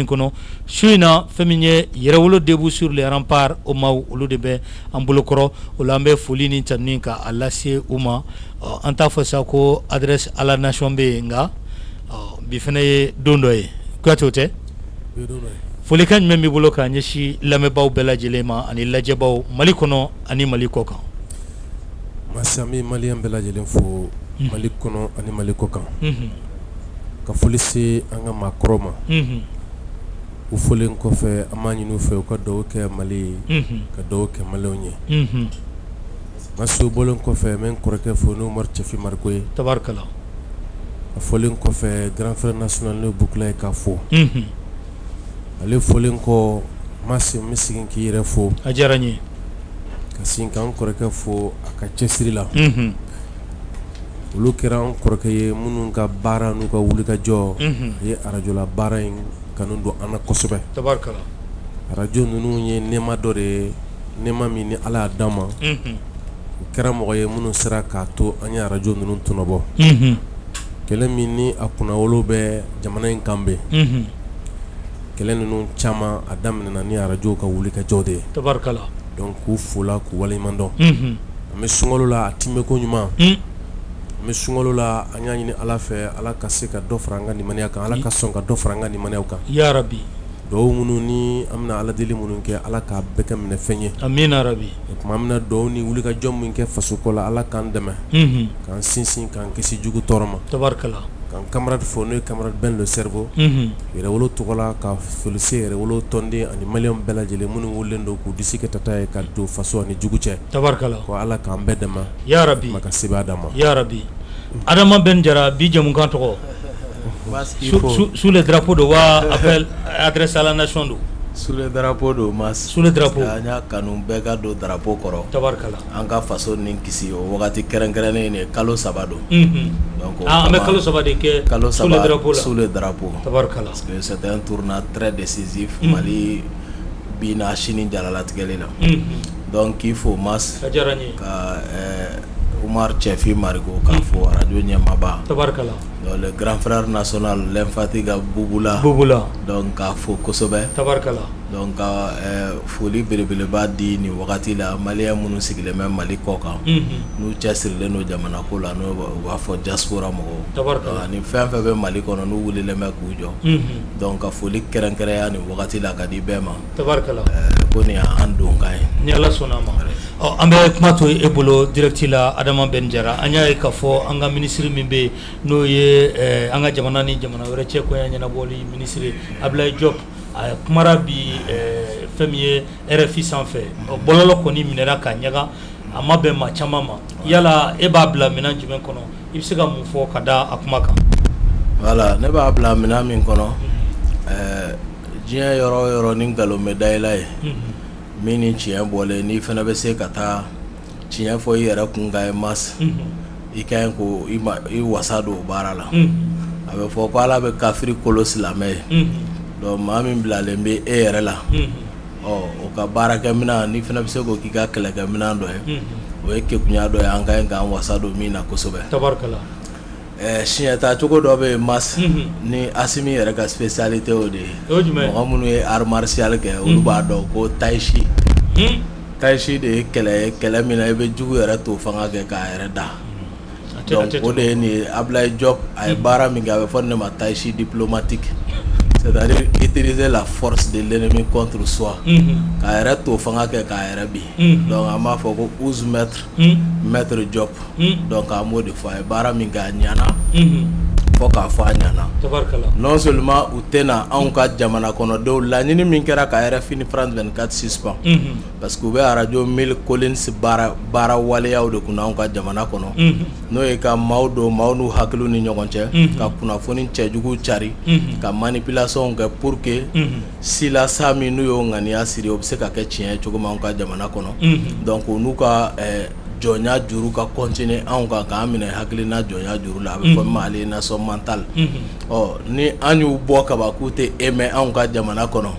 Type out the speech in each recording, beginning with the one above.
kono suina feminye yerewolo debu sur les remparts o maw olu de be ambolokoro o lambe folini taninka alase uma anta fosa ko adresse à la nation be nga bi fene dondo e kwatote foli kan memmi boloka nyeshi lame baw belajilema ani lajebaw mali kono ani mali kokan masami mali belajelen fo mali kono ani mali kokan ka foli se anga makroma u folen kɔfɛ an b'a ɲini u fɛ u ka dugawu kɛ Mali ka dugawu kɛ Maliyɛnw ye n ka so bɔlen kɔfɛ n bɛ n kɔrɔkɛ fo n'o Umaru Cɛfi Marigo ye tabarikala a fɔlen kɔfɛ grand frère national n'o Bukula ye k'a fo ale fɔlen kɔ n bɛ segin k'i yɛrɛ fo a diyara n ye ka segin k'an kɔrɔkɛ fo a ka cɛsiri la olu kɛra an kɔrɔkɛ ye minnu ka baara n'u ka wulikajɔ a ye arajola baara in kanu don an na kosɛbɛ tabarikala arajo ninnu ye nɛɛma dɔ de ye nɛɛma min ni Ala y'a d'an ma u kɛra mɔgɔ ye minnu sera k'a to an ye arajo ninnu tɔnɔbɔ kɛlɛ min ni a kunnawolo bɛ jamana in kan bɛ kɛlɛ ninnu caman a daminɛna ni arajo ka wulikajɔ de ye tabarikala donc k'u fola k'u waleɲuman dɔn an bɛ sunkalo la a timeko ɲuman an bɛ sunkalo la an y'a ɲini Ala fɛ Ala ka se ka dɔ fara an ka limaniya kan Ala ka sɔn ka dɔ fara an ka limaniyaw kan ya rabbi dugawu minnu ni an bɛna Ala deli minnu kɛ Ala k'a bɛɛ kɛ minɛfɛn ye amina rabbi kuma an bɛna dugawu ni wulikajɔ min kɛ fasoko la Ala k'an dɛmɛ k'an sinsin k'an kisi jugu tɔɔrɔ ma tabarikala k'an camarade fo n'o ye camarade Ben le cerveau yɛrɛwolo tɔgɔ la ka foli se yɛrɛwolo tɔnden ani Maliyɛnw bɛɛ lajɛlen minnu wololen don k'u disi kɛ tata ye ka don faso ani jugu cɛ tabarikala ko Ala k'an bɛɛ dɛmɛ ya rabbi ma ka sebaya d'an ma ya rabbi Adama Ben Jara bi jamukan tɔgɔ sous le drapeau de wa appel adresse à la nation do sous le drapeau do mas sous le drapeau anya kanu bɛɛ ka don drapeau kɔrɔ tabarikala an ka faso ni kisi o wagati kɛrɛnkɛrɛnnen ye kalo 3 do donc an bɛ kalo 3 de kɛ sous le drapeau la sous le drapeau tabarikala parce que c'était un tournant très décisif Mali bi na sini jalalatigɛli la donc il faut mas ka Umar Cɛfi Marigo k'a fo radio ɲɛmaaba tabarikala le grand frère national l'infatigable Bubula donc k'a fo kosɛbɛ tabarikala donc ka foli belebeleba di ni wagati la Maliyɛn minnu sigilen bɛ Mali kɔ kan n'u cɛsirilen don jamana ko la n'o b'a fɔ diaspora mɔgɔw tabarikala ni fɛn fɛn bɛ Mali kɔnɔ n'u wulilen bɛ k'u jɔ donc ka foli kɛrɛnkɛrɛnya ni wagati la ka di bɛɛ ma tabarikala ko nin y'an donkan ye ni Ala sɔnna ma an bɛ kuma to e bolo direct la Adama Ben Jara an y'a ye k'a fɔ an ka ministre min bɛ n'o ye an ka jamana ni jamana wɛrɛ cɛ kɔɲa ɲɛnabɔli ministre Ablaye Diop a kumara bi fɛn min ye RFI sanfɛ bɔlɔlɔ kɔni minɛra ka ɲaga a ma bɛn maa caman ma yala e b'a bila minɛn jumɛn kɔnɔ i bɛ se ka mun fɔ ka da a kuma kan voilà ne b'a bila minɛn min kɔnɔ diɲɛ yɔrɔ o yɔrɔ ni nkalon bɛ dayɛlɛ ye min ni tiɲɛ bɔlen n'i fana bɛ se ka taa tiɲɛ fɔ i yɛrɛ kun kan ye mas i ka ɲi ko i wasa don o baara la a bɛ fɔ ko Ala bɛ kafiri kolo silamɛ ye donc maa min bilalen bɛ e yɛrɛ la o ka baarakɛminɛn n'i fana bɛ se k'o k'i ka kɛlɛkɛminɛn dɔ ye o ye kekunya dɔ ye an ka ɲi k'an wasa don min na kosɛbɛ tabarikala siɲɛta cogo dɔ bɛ yen mas ni Asimi yɛrɛ ka spécialité o de ye mɔgɔ minnu ye art martial kɛ olu b'a dɔn ko taichi de ye kɛlɛ min na i bɛ jugu yɛrɛ to fanga kɛ k'a yɛrɛ da donc o de ye nin Ablaye Diop a ye baara min kɛ a bɛ fɔ ne ma taichi diplomatique c'est-à-dire utiliser la force de l'ennemi contre soi k'a yɛrɛ to fanga kɛ k'a yɛrɛ bin donc an b'a fɔ ko 11 maître Diop donc an b'o de fɔ a ye baara min kɛ a ɲana fɔ k'a fɔ a ɲana non seulement u tɛna anw ka jamana kɔnɔdenw laɲini min kɛra ka RFI ni France 24 suspend parce que u bɛ radio Mille Collins baara waleyaw de kunna anw ka jamana kɔnɔ n'o ye ka maaw don maaw n'u hakiliw ni ɲɔgɔn cɛ ka kunnafoni cɛjugu cari ka manipulation kɛ pour que silasa min n'u y'o ŋaniya siri o bɛ se ka kɛ tiɲɛ ye cogo min anw ka jamana kɔnɔ donc u n'u ka jɔnya juru ka continuer anw kan k'an minɛ hakilina jɔnya juru la a bɛ fɔ min ma aliénation mentale ni an y'u bɔ kaban k'u tɛ aimé anw ka jamana kɔnɔ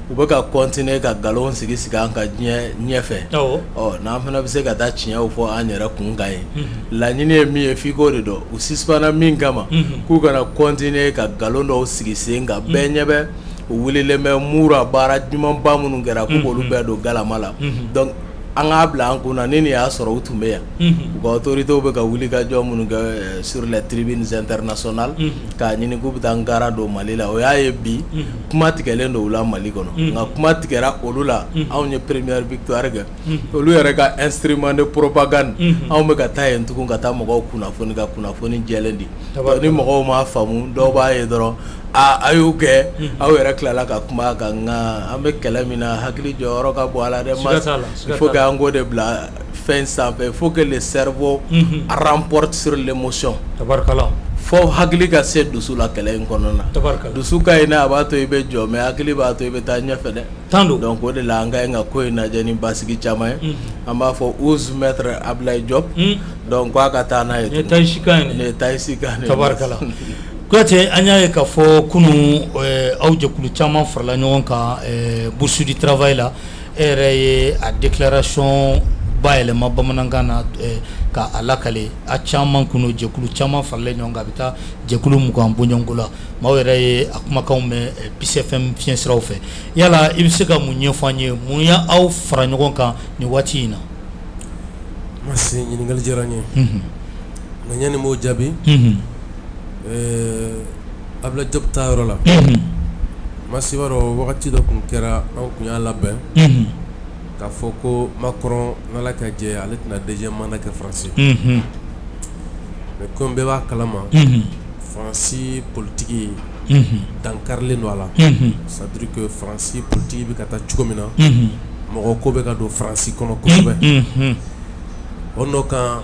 u bɛ ka continuer ka nkalon sigi an ka diɲɛ ɲɛfɛ n'an fana bɛ se ka taa tiɲɛw fɔ an yɛrɛ kun kan ye laɲini ye min ye f'i k'o de dɔn u suspendra min kama k'u kana continuer ka nkalon dɔw sigi sen kan bɛɛ ɲɛ bɛ o wililen bɛ Mura baara ɲumanba minnu kɛra ko k'olu bɛɛ don galama la donc an k'a bila an kun na ni nin y'a sɔrɔ u tun bɛ yan u ka autorités bɛ ka wuli ka jɔ minnu kɛ sur les tribunes internationales k'a ɲini k'u bɛ taa Nkara don Mali la o y'a ye bi kuma tigɛlen don u la Mali kɔnɔ nka kuma tigɛra olu la anw ye première victoire kɛ olu yɛrɛ ka instrument de propagande anw bɛ ka taa yen tugun ka taa mɔgɔw kunnafoni ka kunnafoni jɛlen di ni mɔgɔw m'a faamu dɔw b'a ye dɔrɔn a y'o kɛ aw yɛrɛ tilala ka kuma kan nka an bɛ kɛlɛ min na hakili jɔyɔrɔ ka bɔ a la dɛ il faut que an k'o de bila fɛn sanfɛ il faut que le cerveau remporte sur l'émotion fo hakili ka se dusu la kɛlɛ in kɔnɔna na dusu ka ɲi a b'a to i bɛ jɔ mais hakili b'a to i bɛ taa ɲɛfɛ dɛ donc o de la an ka ɲi ka ko in lajɛ ni basigi caman ye an b'a fɔ ose maître Ablaye Diop donc k'a ka taa n'a ye nin ye Tayisi Kane Kuyate an y'a ye k'a fɔ kunu aw jɛkulu caman farala ɲɔgɔn kan bourse du travail la e yɛrɛ ye a déclaration bayɛlɛma bamanankan na k'a lakale a caman kunu jɛkulu caman faralen ɲɔgɔn kan a bɛ taa jɛkulu mugan bɔɲɔgɔnko la maaw yɛrɛ ye a kumakanw mɛn Peace FM fiɲɛ siraw fɛ yala i bɛ se ka mun ɲɛfɔ an ye mun y'aw fara ɲɔgɔn kan nin waati in na. Merci ɲininkali diyara n ye nka yanni m'o jaabi Ablaye Diop ta yɔrɔ la Merci b'a dɔn wagati dɔ tun kɛra an kun y'a labɛn k'a fɔ ko Macron n'Ala ka jɛ ale tɛna deuxième mandat kɛ Faransi mais comme bɛɛ b'a kalama Faransi politique dankarilen don a la c'est à dire que Faransi politique bɛ ka taa cogo min na mɔgɔ ko bɛ ka don Faransi kɔnɔ kosɛbɛ o nɔ kan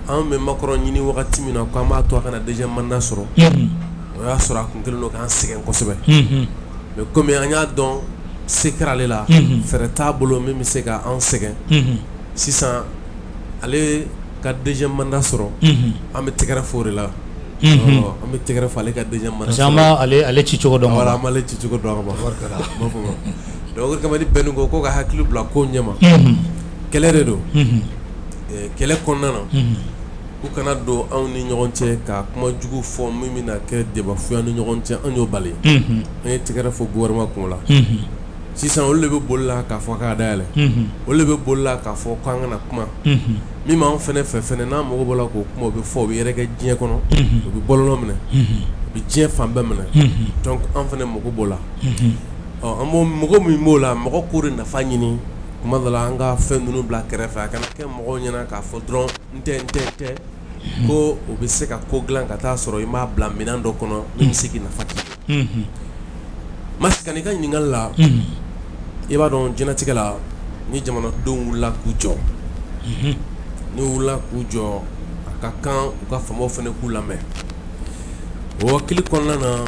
an bɛ Macron ɲini wagati min na k'an b'a to a kana deuxième mandat sɔrɔ o y'a sɔrɔ a kun kɛlen don k'an sɛgɛn kosɛbɛ mais comme an y'a dɔn se kɛra ale la fɛɛrɛ t'a bolo min bɛ se ka an sɛgɛn sisan ale ka deuxième mandat sɔrɔ an bɛ tɛgɛrɛ fɔ o de la an bɛ tɛgɛrɛ fɔ ale ka deuxième mandat sɔrɔ parce que ale ci cogo dɔn voilà an b'ale ci cogo dɔn donc o kama ni bɛnni ko ka hakili bila ko ɲɛma kɛlɛ de don kɛlɛ kɔnɔna na u kana don anw ni ɲɔgɔn cɛ ka kuma jugu fɔ min bɛna kɛ debafuya ni ɲɔgɔn cɛ an y'o bali an ye tɛgɛrɛ fɔ gouvernement kun la sisan olu de bɛ boli la k'a fɔ k'a dayɛlɛ olu de bɛ boli la k'a fɔ k'an kana kuma min b'an fɛnɛ fɛ fɛnɛ n'an mago b'o la k'o kuma o bɛ fɔ o bɛ yɛrɛkɛ diɲɛ kɔnɔ o bɛ bɔlɔlɔ minɛ o bɛ diɲɛ fan bɛɛ minɛ donc an fɛnɛ mago b'o la an b'o mɔgɔ min b'o la mɔgɔ k'o de nafa ɲini kuma dɔ la an ka fɛn ninnu bila kɛrɛfɛ a kana kɛ mɔgɔw ɲɛna k'a fɔ dɔrɔn n tɛ ko o bɛ se ka ko dilan ka taa sɔrɔ i m'a bila minɛn dɔ kɔnɔ min bɛ se k'i nafa k'i Masi ka n'i ka ɲininkali la i b'a dɔn diɲɛlatigɛ la ni jamanadenw wulila k'u jɔ n'u wulila k'u jɔ a ka kan u ka faamaw fana k'u lamɛn o hakili kɔnɔna na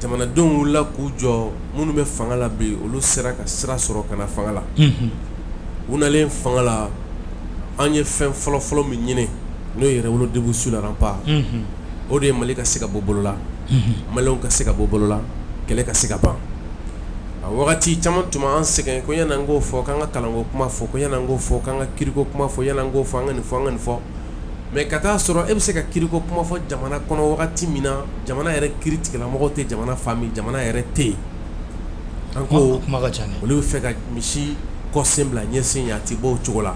jamanadenw wulila k'u jɔ minnu bɛ fanga la bi olu sera ka sira sɔrɔ ka na fanga la u nalen fanga la an ye fɛn fɔlɔ-fɔlɔ min ɲini n'o ye révolution sur le rempart o de ye Mali ka se ka bɔ bolo la Maliɲɛnw ka se ka bɔ bolo la kɛlɛ ka se ka ban a wagati caman tun b'an sɛgɛn ko yan'an k'o fɔ k'an ka kalanko kuma fɔ ko yan'an k'o fɔ k'an ka kiriko kuma fɔ yan'an k'o fɔ an ka nin fɔ an ka nin fɔ mais ka taa sɔrɔ e bɛ se ka kiriko kuma fɔ jamana kɔnɔ wagati min na jamana yɛrɛ kiri tigilamɔgɔw tɛ jamana faamu jamana yɛrɛ tɛ yen an ko kuma ka ca dɛ olu bɛ fɛ ka misi kɔsen bila ɲɛsin a tɛ bɔ o cogo la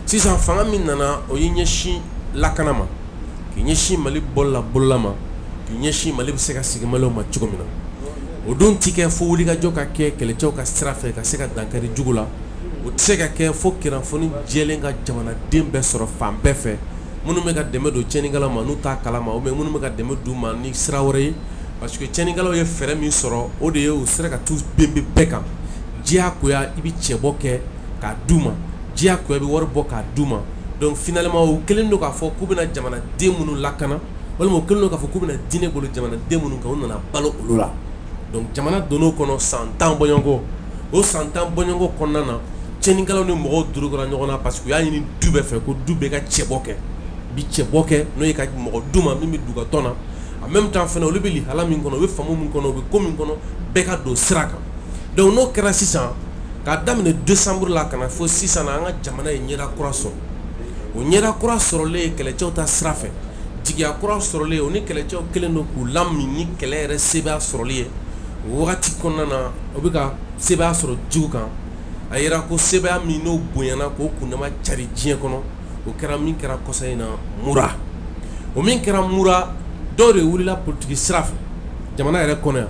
sisan fanga min nana o ye ɲɛsin lakana ma k'i ɲɛsin Mali bolola ma k'i ɲɛsin Mali bɛ se ka sigi Maliɲɛnw ma cogo min na o don tɛ kɛ fo wulikajɔ ka kɛ kɛlɛcɛw ka sira fɛ ka se ka dankari jugu la o tɛ se ka kɛ fo kunnafoni jɛlen ka jamanaden bɛɛ sɔrɔ fan bɛɛ fɛ minnu bɛ ka dɛmɛ don tiɲɛnikɛlaw ma n'u t'a kalama ou bien minnu bɛ ka dɛmɛ d'u ma ni sira wɛrɛ ye parce que tiɲɛnikɛlaw ye fɛɛrɛ min sɔrɔ o de ye u sera ka t'u benbe bɛɛ kan diyagoya i bɛ cɛbɔ kɛ k'a d'u ma diyagoya i bɛ wari bɔ k'a d'u ma donc finalement u kɛlen don k'a fɔ k'u bɛna jamanaden minnu lakana walima u kɛlen don k'a fɔ k'u bɛna diinɛ bolo jamanaden minnu kan u nana balo olu la donc jamana donn'o kɔnɔ san 10 bɔɲɔgɔnko o san 10 bɔɲɔgɔnko kɔnɔna na tiɲɛnikɛlaw ni mɔgɔw durukora ɲɔgɔn na parce que u y'a ɲini du bɛɛ fɛ ko du bɛɛ ka cɛbɔ kɛ bi cɛbɔ kɛ n'o ye ka mɔgɔ d'u ma min bɛ du ka tɔn na en même temps fana olu bɛ lihala min kɔnɔ u bɛ faamu min kɔnɔ u bɛ ko min kɔnɔ bɛɛ ka don sira kan donc n'o kɛra sisan k'a daminɛ décembre la ka na fo sisan na an ka jamana ye ɲɛda kura sɔrɔ o ɲɛda kura sɔrɔlen ye kɛlɛcɛw ta sira fɛ jigiya kura sɔrɔlen o ni kɛlɛcɛw kelen don k'u lamin ni kɛlɛ yɛrɛ sebaya sɔrɔli ye wagati kɔnɔna na o bɛ ka sebaya sɔrɔ jugu kan a yira ko sebaya min n'o bonyana k'o kundama cari diɲɛ kɔnɔ o kɛra min kɛra kɔsa in na mura o min kɛra mura dɔw de wulila politiki sira fɛ jamana yɛrɛ kɔnɔ yan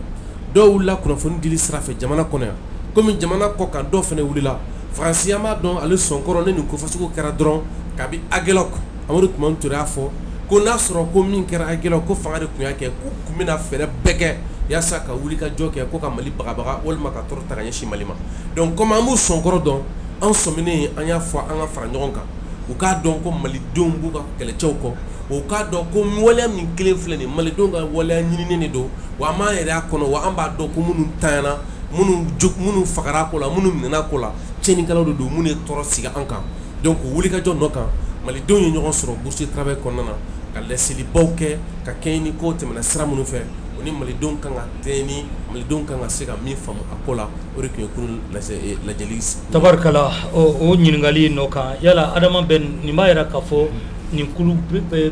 dɔw wulila kunnafoni dili sira fɛ jamana kɔnɔ yan komi jamana kɔ kan dɔw fana wulila faransiya m'a dɔn ale sɔnkɔrɔ ne nin kofasugu kɛra dɔrɔn kabi Aguelok Amadu Tumani Ture y'a fɔ ko n'a sɔrɔ ko min kɛra Aguelok ko fanga de tun y'a kɛ k'u tun bɛna fɛɛrɛ bɛɛ kɛ yaasa ka wuli ka jɔ kɛ ko ka Mali bagabaga walima ka tɔɔrɔ ta ka ɲɛsin Mali ma donc comme an b'u sɔnkɔrɔ dɔn an sɔminen an y'a fɔ an ka fara ɲɔgɔn kan u k'a dɔn ko malidenw b'u ka kɛlɛcɛw kɔ o k'a dɔn ko waleya min kelen filɛ nin malidenw ka waleya ɲininen de don wa an b'an yɛrɛ a kɔnɔ wa an b'a dɔn ko minnu tanyana minnu fagara ko la minnu minɛna ko la tiɲɛnikɛlaw de don minnu ye tɔɔrɔ sigi an kan donc wuli ka jɔ nɔ kan malidenw ye ɲɔgɔn sɔrɔ bourse de travail kɔnɔna na ka laselibaw kɛ ka kɛɲɛ ni ko tɛmɛna sira minnu fɛ o ni malidenw kan ka tɛɲɛ ni malidenw kan ka se ka min faamu a ko la o de tun ye kunun lajɛli tabarikala o ɲininkali nɔ kan yala Adama Ben nin b'a yira k'a fɔ nin kulu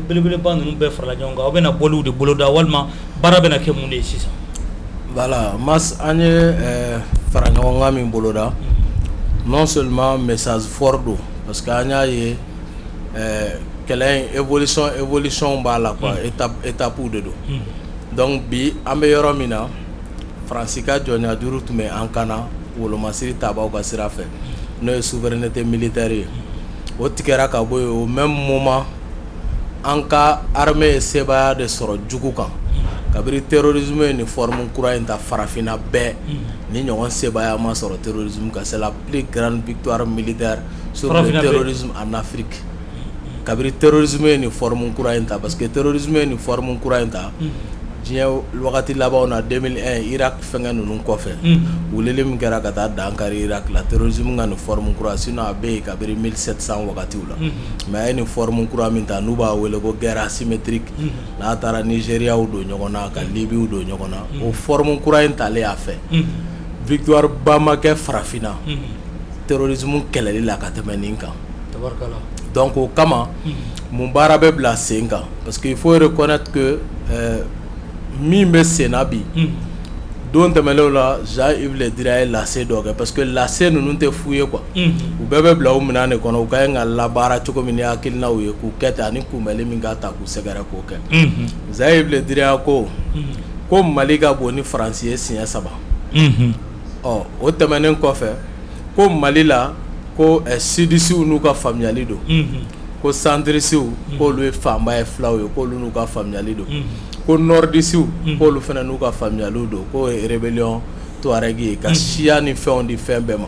belebeleba ninnu bɛɛ farala ɲɔgɔn kan aw bɛna bɔliw de boloda walima baara bɛna kɛ mun de ye sisan voilà mas an ye fara ɲɔgɔn kan min boloda non seulement message fort do parce que an y'a ye kɛlɛ évolution b'a la quoi étape de do donc bi an bɛ yɔrɔ min na Faransi ka jɔnya juru tun bɛ an kan na wolomasiri tabaw ka sira fɛ n'o ye souveraineté militaire ye o tigɛra ka bɔ yen au même moment an ka armée ye sebaya de sɔrɔ jugu kan kabiri terrorisme ye nin forme kura in ta farafinna bɛɛ ni ɲɔgɔn sebaya ma sɔrɔ terrorisme kan c'est la plus grande victoire militaire sur le terrorisme en Afrique kabiri terrorisme ye nin forme kura in ta parce que terrorisme ye nin forme kura in ta diɲɛ wagati labanw na 2001 Irak fɛngɛ ninnu kɔfɛ wulili min kɛra ka taa dankari Irak la terrorisme ka nin forme kura sinon a bɛ yen kabiri 1700 wagatiw la mais a ye nin forme kura min ta n'u b'a wele ko guerre asymétrique n'a taara Nigériaw don ɲɔgɔn na ka Libyw don ɲɔgɔn na o forme kura in talen a fɛ victoire ba ma kɛ farafinna terrorisme kɛlɛli la ka tɛmɛ nin kan donc o kama mun baara bɛ bila sen kan parce que il faut reconnaître que min bɛ senna bi don tɛmɛlenw la Jean-Yves Le Drian ye lase dɔ kɛ parce que lase ninnu tɛ fu ye quoi u bɛɛ bɛ bila u minɛn de kɔnɔ u ka ɲi ka labaara cogo min ni hakilinaw ye k'u kɛ ten ani kunbɛnli min ka ta k'u sɛgɛrɛ k'o kɛ Jean-Yves Le Drian ko Mali ka bon ni Faransi ye siɲɛ 3 o tɛmɛnen kɔfɛ ko Mali la ko sudisiw n'u ka faamuyali don ko centrisiw k'olu ye faama ye filaw ye k'olu n'u ka faamuyali don ko nordisiw k'olu fana n'u ka faamuyaliw don k'o ye rébellion Touareg ye ka siya ni fɛnw di fɛn bɛɛ ma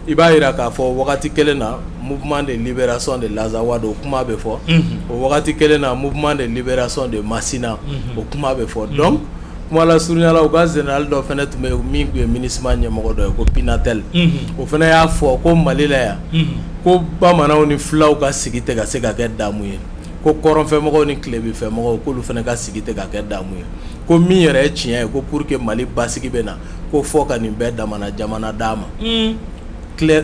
i b'a yira k'a fɔ wagati kelen na mouvement de libération de l'Azawad o kuma bɛ fɔ o wagati kelen na mouvement de libération de Masina o kuma bɛ fɔ donc kuma la surunya la u ka général dɔ fana tun bɛ yen min tun ye MINUSMA ɲɛmɔgɔ dɔ ye ko Pinatel o fana y'a fɔ ko Mali la yan ko bamananw ni filaw ka sigi tɛ ka se ka kɛ damu ye ko kɔrɔnfɛmɔgɔw ni tilebinfɛmɔgɔw k'olu fana ka sigi tɛ ka kɛ damu ye ko min yɛrɛ ye tiɲɛ ye ko pour que Mali basigi bɛ na ko fɔ ka nin bɛɛ damana jamana d'a ma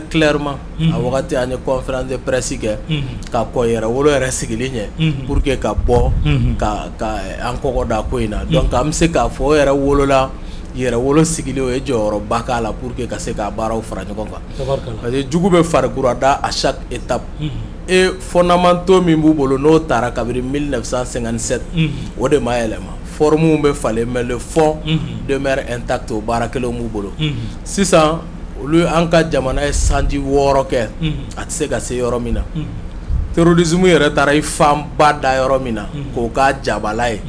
clairement a wagati an ye conférence de presse kɛ ka kɔ yɛrɛ wolo yɛrɛ sigili ɲɛ pour que ka bɔ ka an kɔkɔ da ko in na donc an bɛ se k'a fɔ o yɛrɛ wolola yɛrɛ wolo sigili o ye jɔyɔrɔba k'a la pour que ka se k'a baaraw fara ɲɔgɔn kan parce que jugu bɛ farikura da à chaque étape et fondamentaux min b'u bolo n'o taara kabiri 1957 o de ma yɛlɛma formes bɛ falen mais le fond demeure intact o baara kelenw b'u bolo sisan olu an ka jamana ye sanji 6 kɛ a tɛ se ka se yɔrɔ min na terrorisme yɛrɛ taara i fanba da yɔrɔ min na k'o k'a jabala ye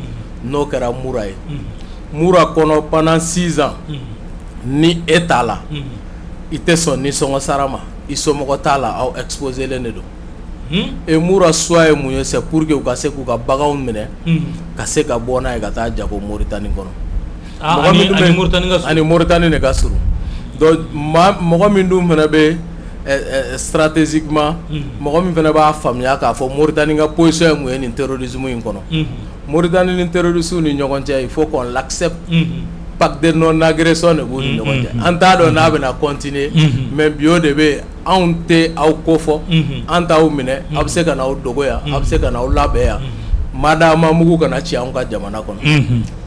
n'o kɛra mura ye mura kɔnɔ pendant 6 ans ni e t'a la i tɛ sɔn nisɔngɔ sara ma i somɔgɔ t'a la aw exposelen de don et mura soit ye mun ye c'est pour que u ka se k'u ka baganw minɛ ka se ka bɔ n'a ye ka taa jago Moritani kɔnɔ ani Moritani de ka surun donc mɔgɔ min dun fana bɛ stratégiquement mɔgɔ min fana b'a faamuya k'a fɔ Moritani ka position ye mun ye nin terrorisme in kɔnɔ Moritani ni terroristes ni ɲɔgɔn cɛ il faut qu'on l'accepte pacte de non agression de b'u ni ɲɔgɔn cɛ an t'a dɔn n'a bɛna continuer mais bi o de bɛ anw tɛ aw ko fɔ an t'aw minɛ a bɛ se ka n'aw dogo yan a bɛ se ka n'aw labɛn yan madama mugu kana ci an ka jamana kono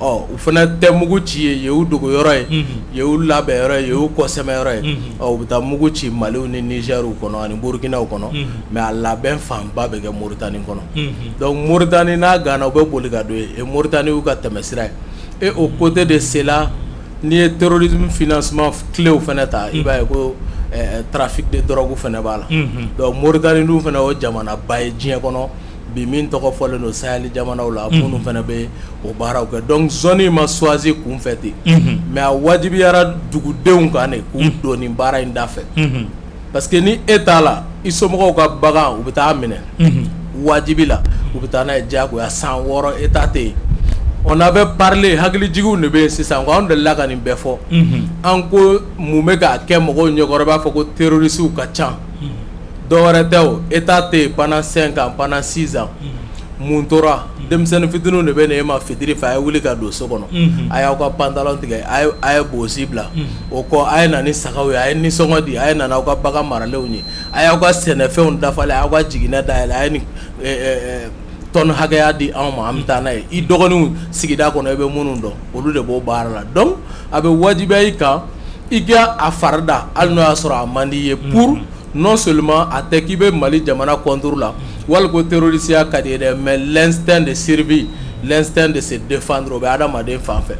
u fana tɛ mugu ci ye u dogo yɔrɔ ye ye u labɛn yɔrɔ ye u kɔsɛmɛ yɔrɔ ye u bɛ taa mugu ci Maliw ni Nigeriw kɔnɔ ani Burkinaw kɔnɔ mais a labɛn fanba bɛ kɛ Mauritanie kɔnɔ donc Mauritanie n'a gana u bɛ boli ka don ye Mauritanie y'u ka tɛmɛsira ye et au côté de cela n'i ye terrorisme financement clés fana ta i b'a ye ko trafic de drogue fana b'a la donc Mauritanie dun fana o jamana ba ye diɲɛ kɔnɔ bi min tɔgɔ fɔlen don Sahel jamanaw la minnu fana bɛ o baaraw kɛ donc zone ma choisi kun fɛ ten mais a wajibiyara dugudenw kan de k'u don nin baara in da fɛ parce que ni e t'a la i somɔgɔw ka bagan u bɛ taa minɛ wajibi la u bɛ taa n'a ye diyagoya san 6 État tɛ yen on avait parlé hakilijigiw de bɛ yen sisan ko anw delila ka nin bɛɛ fɔ an ko mun bɛ k'a kɛ mɔgɔw ɲɛkɔrɔ i b'a fɔ ko terroristes ka ca dɔwɛrɛ tɛ o État tɛ yen pendant 5 ans pendant 6 ans mun tora denmisɛnnin fitininw de bɛ na e ma fitiri fɛ a ye wuli ka don so kɔnɔ a y'aw ka pantalon tigɛ a ye bosi bila o kɔ a ye na ni sagaw ye a ye nisɔngɔ di a ye na n'aw ka bagan maralenw ye a y'aw ka sɛnɛfɛnw dafalen a y'aw ka jiginɛ dayɛlɛ a ye nin tonne hakɛya di anw ma an bɛ taa n'a ye i dɔgɔninw sigida kɔnɔ i bɛ minnu dɔn olu de b'o baara la donc a bɛ wajibiya i kan i ka a fari da hali n'o y'a sɔrɔ a man di i ye pour non seulement a tɛ k'i bɛ Mali jamana contre la wali ko terrorisiya ka di ye dɛ mais l'instinct de survie l'instinct de se défendre o bɛ adamaden fan fɛ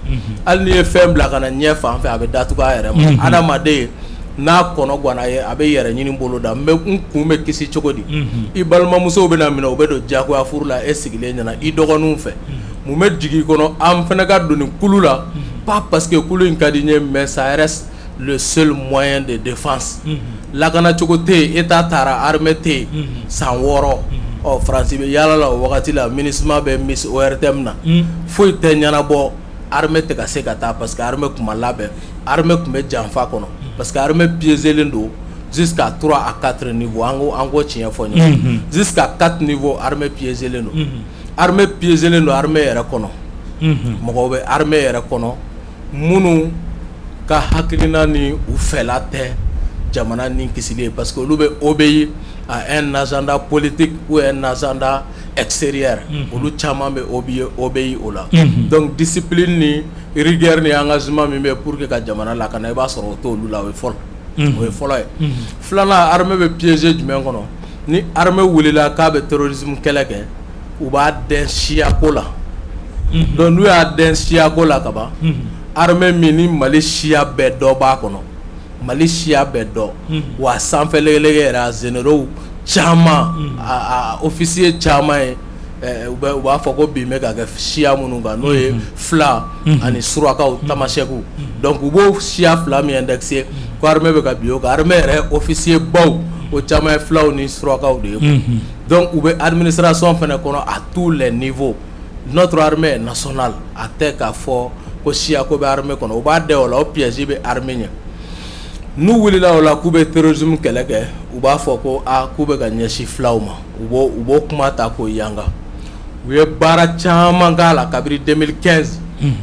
hali n'i ye fɛn bila ka na ɲɛ fan fɛ a bɛ datugu a yɛrɛ ma adamaden n'a kɔnɔ ganna ye a bɛ yɛrɛ ɲini bolo da n kun bɛ kisi cogo di i balimamusow bɛ na minɛ u bɛ don diyagoya furu la e sigilen ɲɛna i dɔgɔninw fɛ mun bɛ jigin i kɔnɔ an fana ka don nin kulu la pas parce que kulu in ka di n ye mais ça reste le seul moyen de défense lakana cogo tɛ yen État taara armée tɛ yen san 6 Faransi bɛ yala la o wagati la MINUSMA bɛ Miss ORTM na foyi tɛ ɲɛnabɔ armée tɛ ka se ka taa parce que armée tun ma labɛn armée tun bɛ janfa kɔnɔ parce que armée piégélen don jusqu'à 3 à 4 niveaux an ko tiɲɛ fɔ ɲɛ jusqu'à 4 niveaux armée piégélen don armée piégélen don armée yɛrɛ kɔnɔ mɔgɔw bɛ armée yɛrɛ kɔnɔ minnu ka hakilina ni u fɛla tɛ jamana ni kisili parce que olu bɛ obéir à un agenda politique ou un agenda extérieur olu caman bɛ obéir o la donc discipline ni rigueur ni engagement min bɛ pour que ka jamana lakana i b'a sɔrɔ o t'olu la o ye fɔlɔ ye filanan armée bɛ piéger jumɛn kɔnɔ ni armée wulila k'a bɛ terrorisme kɛlɛ kɛ u b'a dɛn siyako la donc n'u y'a dɛn siyako la kaban armée min ni Mali siya bɛɛ dɔ b'a kɔnɔ Mali siya bɛɛ dɔ wa sanfɛ lɛgɛlɛgɛ yɛrɛ a généraux caman a officier caman ye u b'a fɔ ko bin bɛ ka kɛ siya minnu kan n'o ye Fula ani Surakaw Tamasɛkiw donc u b'o siya fila min indexé ko armée bɛ ka bin o kan armée yɛrɛ officier baw o caman ye Fulaw ni Surakaw de ye donc u bɛ administration fana kɔnɔ à tous les niveaux notre armée est nationale a tɛ k'a fɔ ko siya ko bɛ armée kɔnɔ u b'a da o la o piège bɛ armée ɲɛ n'u wulila o la k'u bɛ terrorisme kɛlɛ kɛ u b'a fɔ ko k'u bɛ ka ɲɛsin Fulaw ma u b'o kuma ta k'o yanga u ye baara caman k'a la kabiri 2015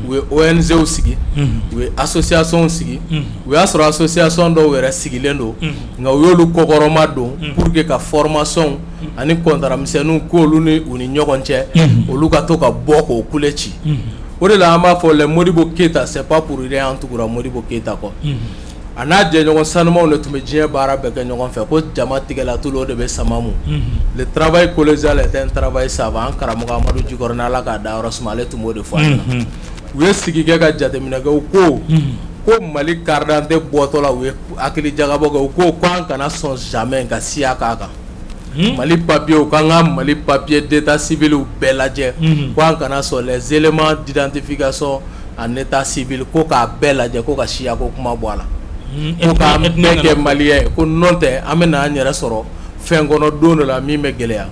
u ye ONGw sigi u ye association sigi u y'a sɔrɔ association dɔw yɛrɛ sigilen don nka u y'olu kɔkɔrɔma don pour que ka formation ani contrat misɛnninw k'olu ni u ni ɲɔgɔn cɛ olu ka to ka bɔ k'o kule ci o de la an b'a fɔ le Modibo Keita c'est pas pour rien an tugura Modibo Keita kɔ a n'a jɛɲɔgɔn sanumanw de tun bɛ diɲɛ baara bɛɛ kɛ ɲɔgɔn fɛ ko jama tigɛla tulu o de bɛ samamu le travail collégial est un travail savant an karamɔgɔ Amadu Jikɔrɔ ni Ala k'a da yɔrɔ suma ale tun b'o de fɔ an ɲɛna u ye sigi kɛ ka jateminɛ kɛ u ko Mali carte d'identité bɔtɔ la u ye hakili jagabɔ kɛ u ko an kana sɔn jamais ka siya k'a kan Mali papier u k'an ka Mali papier d'état civil bɛɛ lajɛ ko an kana sɔn les éléments d'identification en état civil ko k'a bɛɛ lajɛ ko ka siya ko kuma bɔ a la ko k'an bɛɛ kɛ maliyɛn ko nɔ tɛ an bɛna an yɛrɛ sɔrɔ fɛn kɔnɔ don dɔ la min bɛ gɛlɛya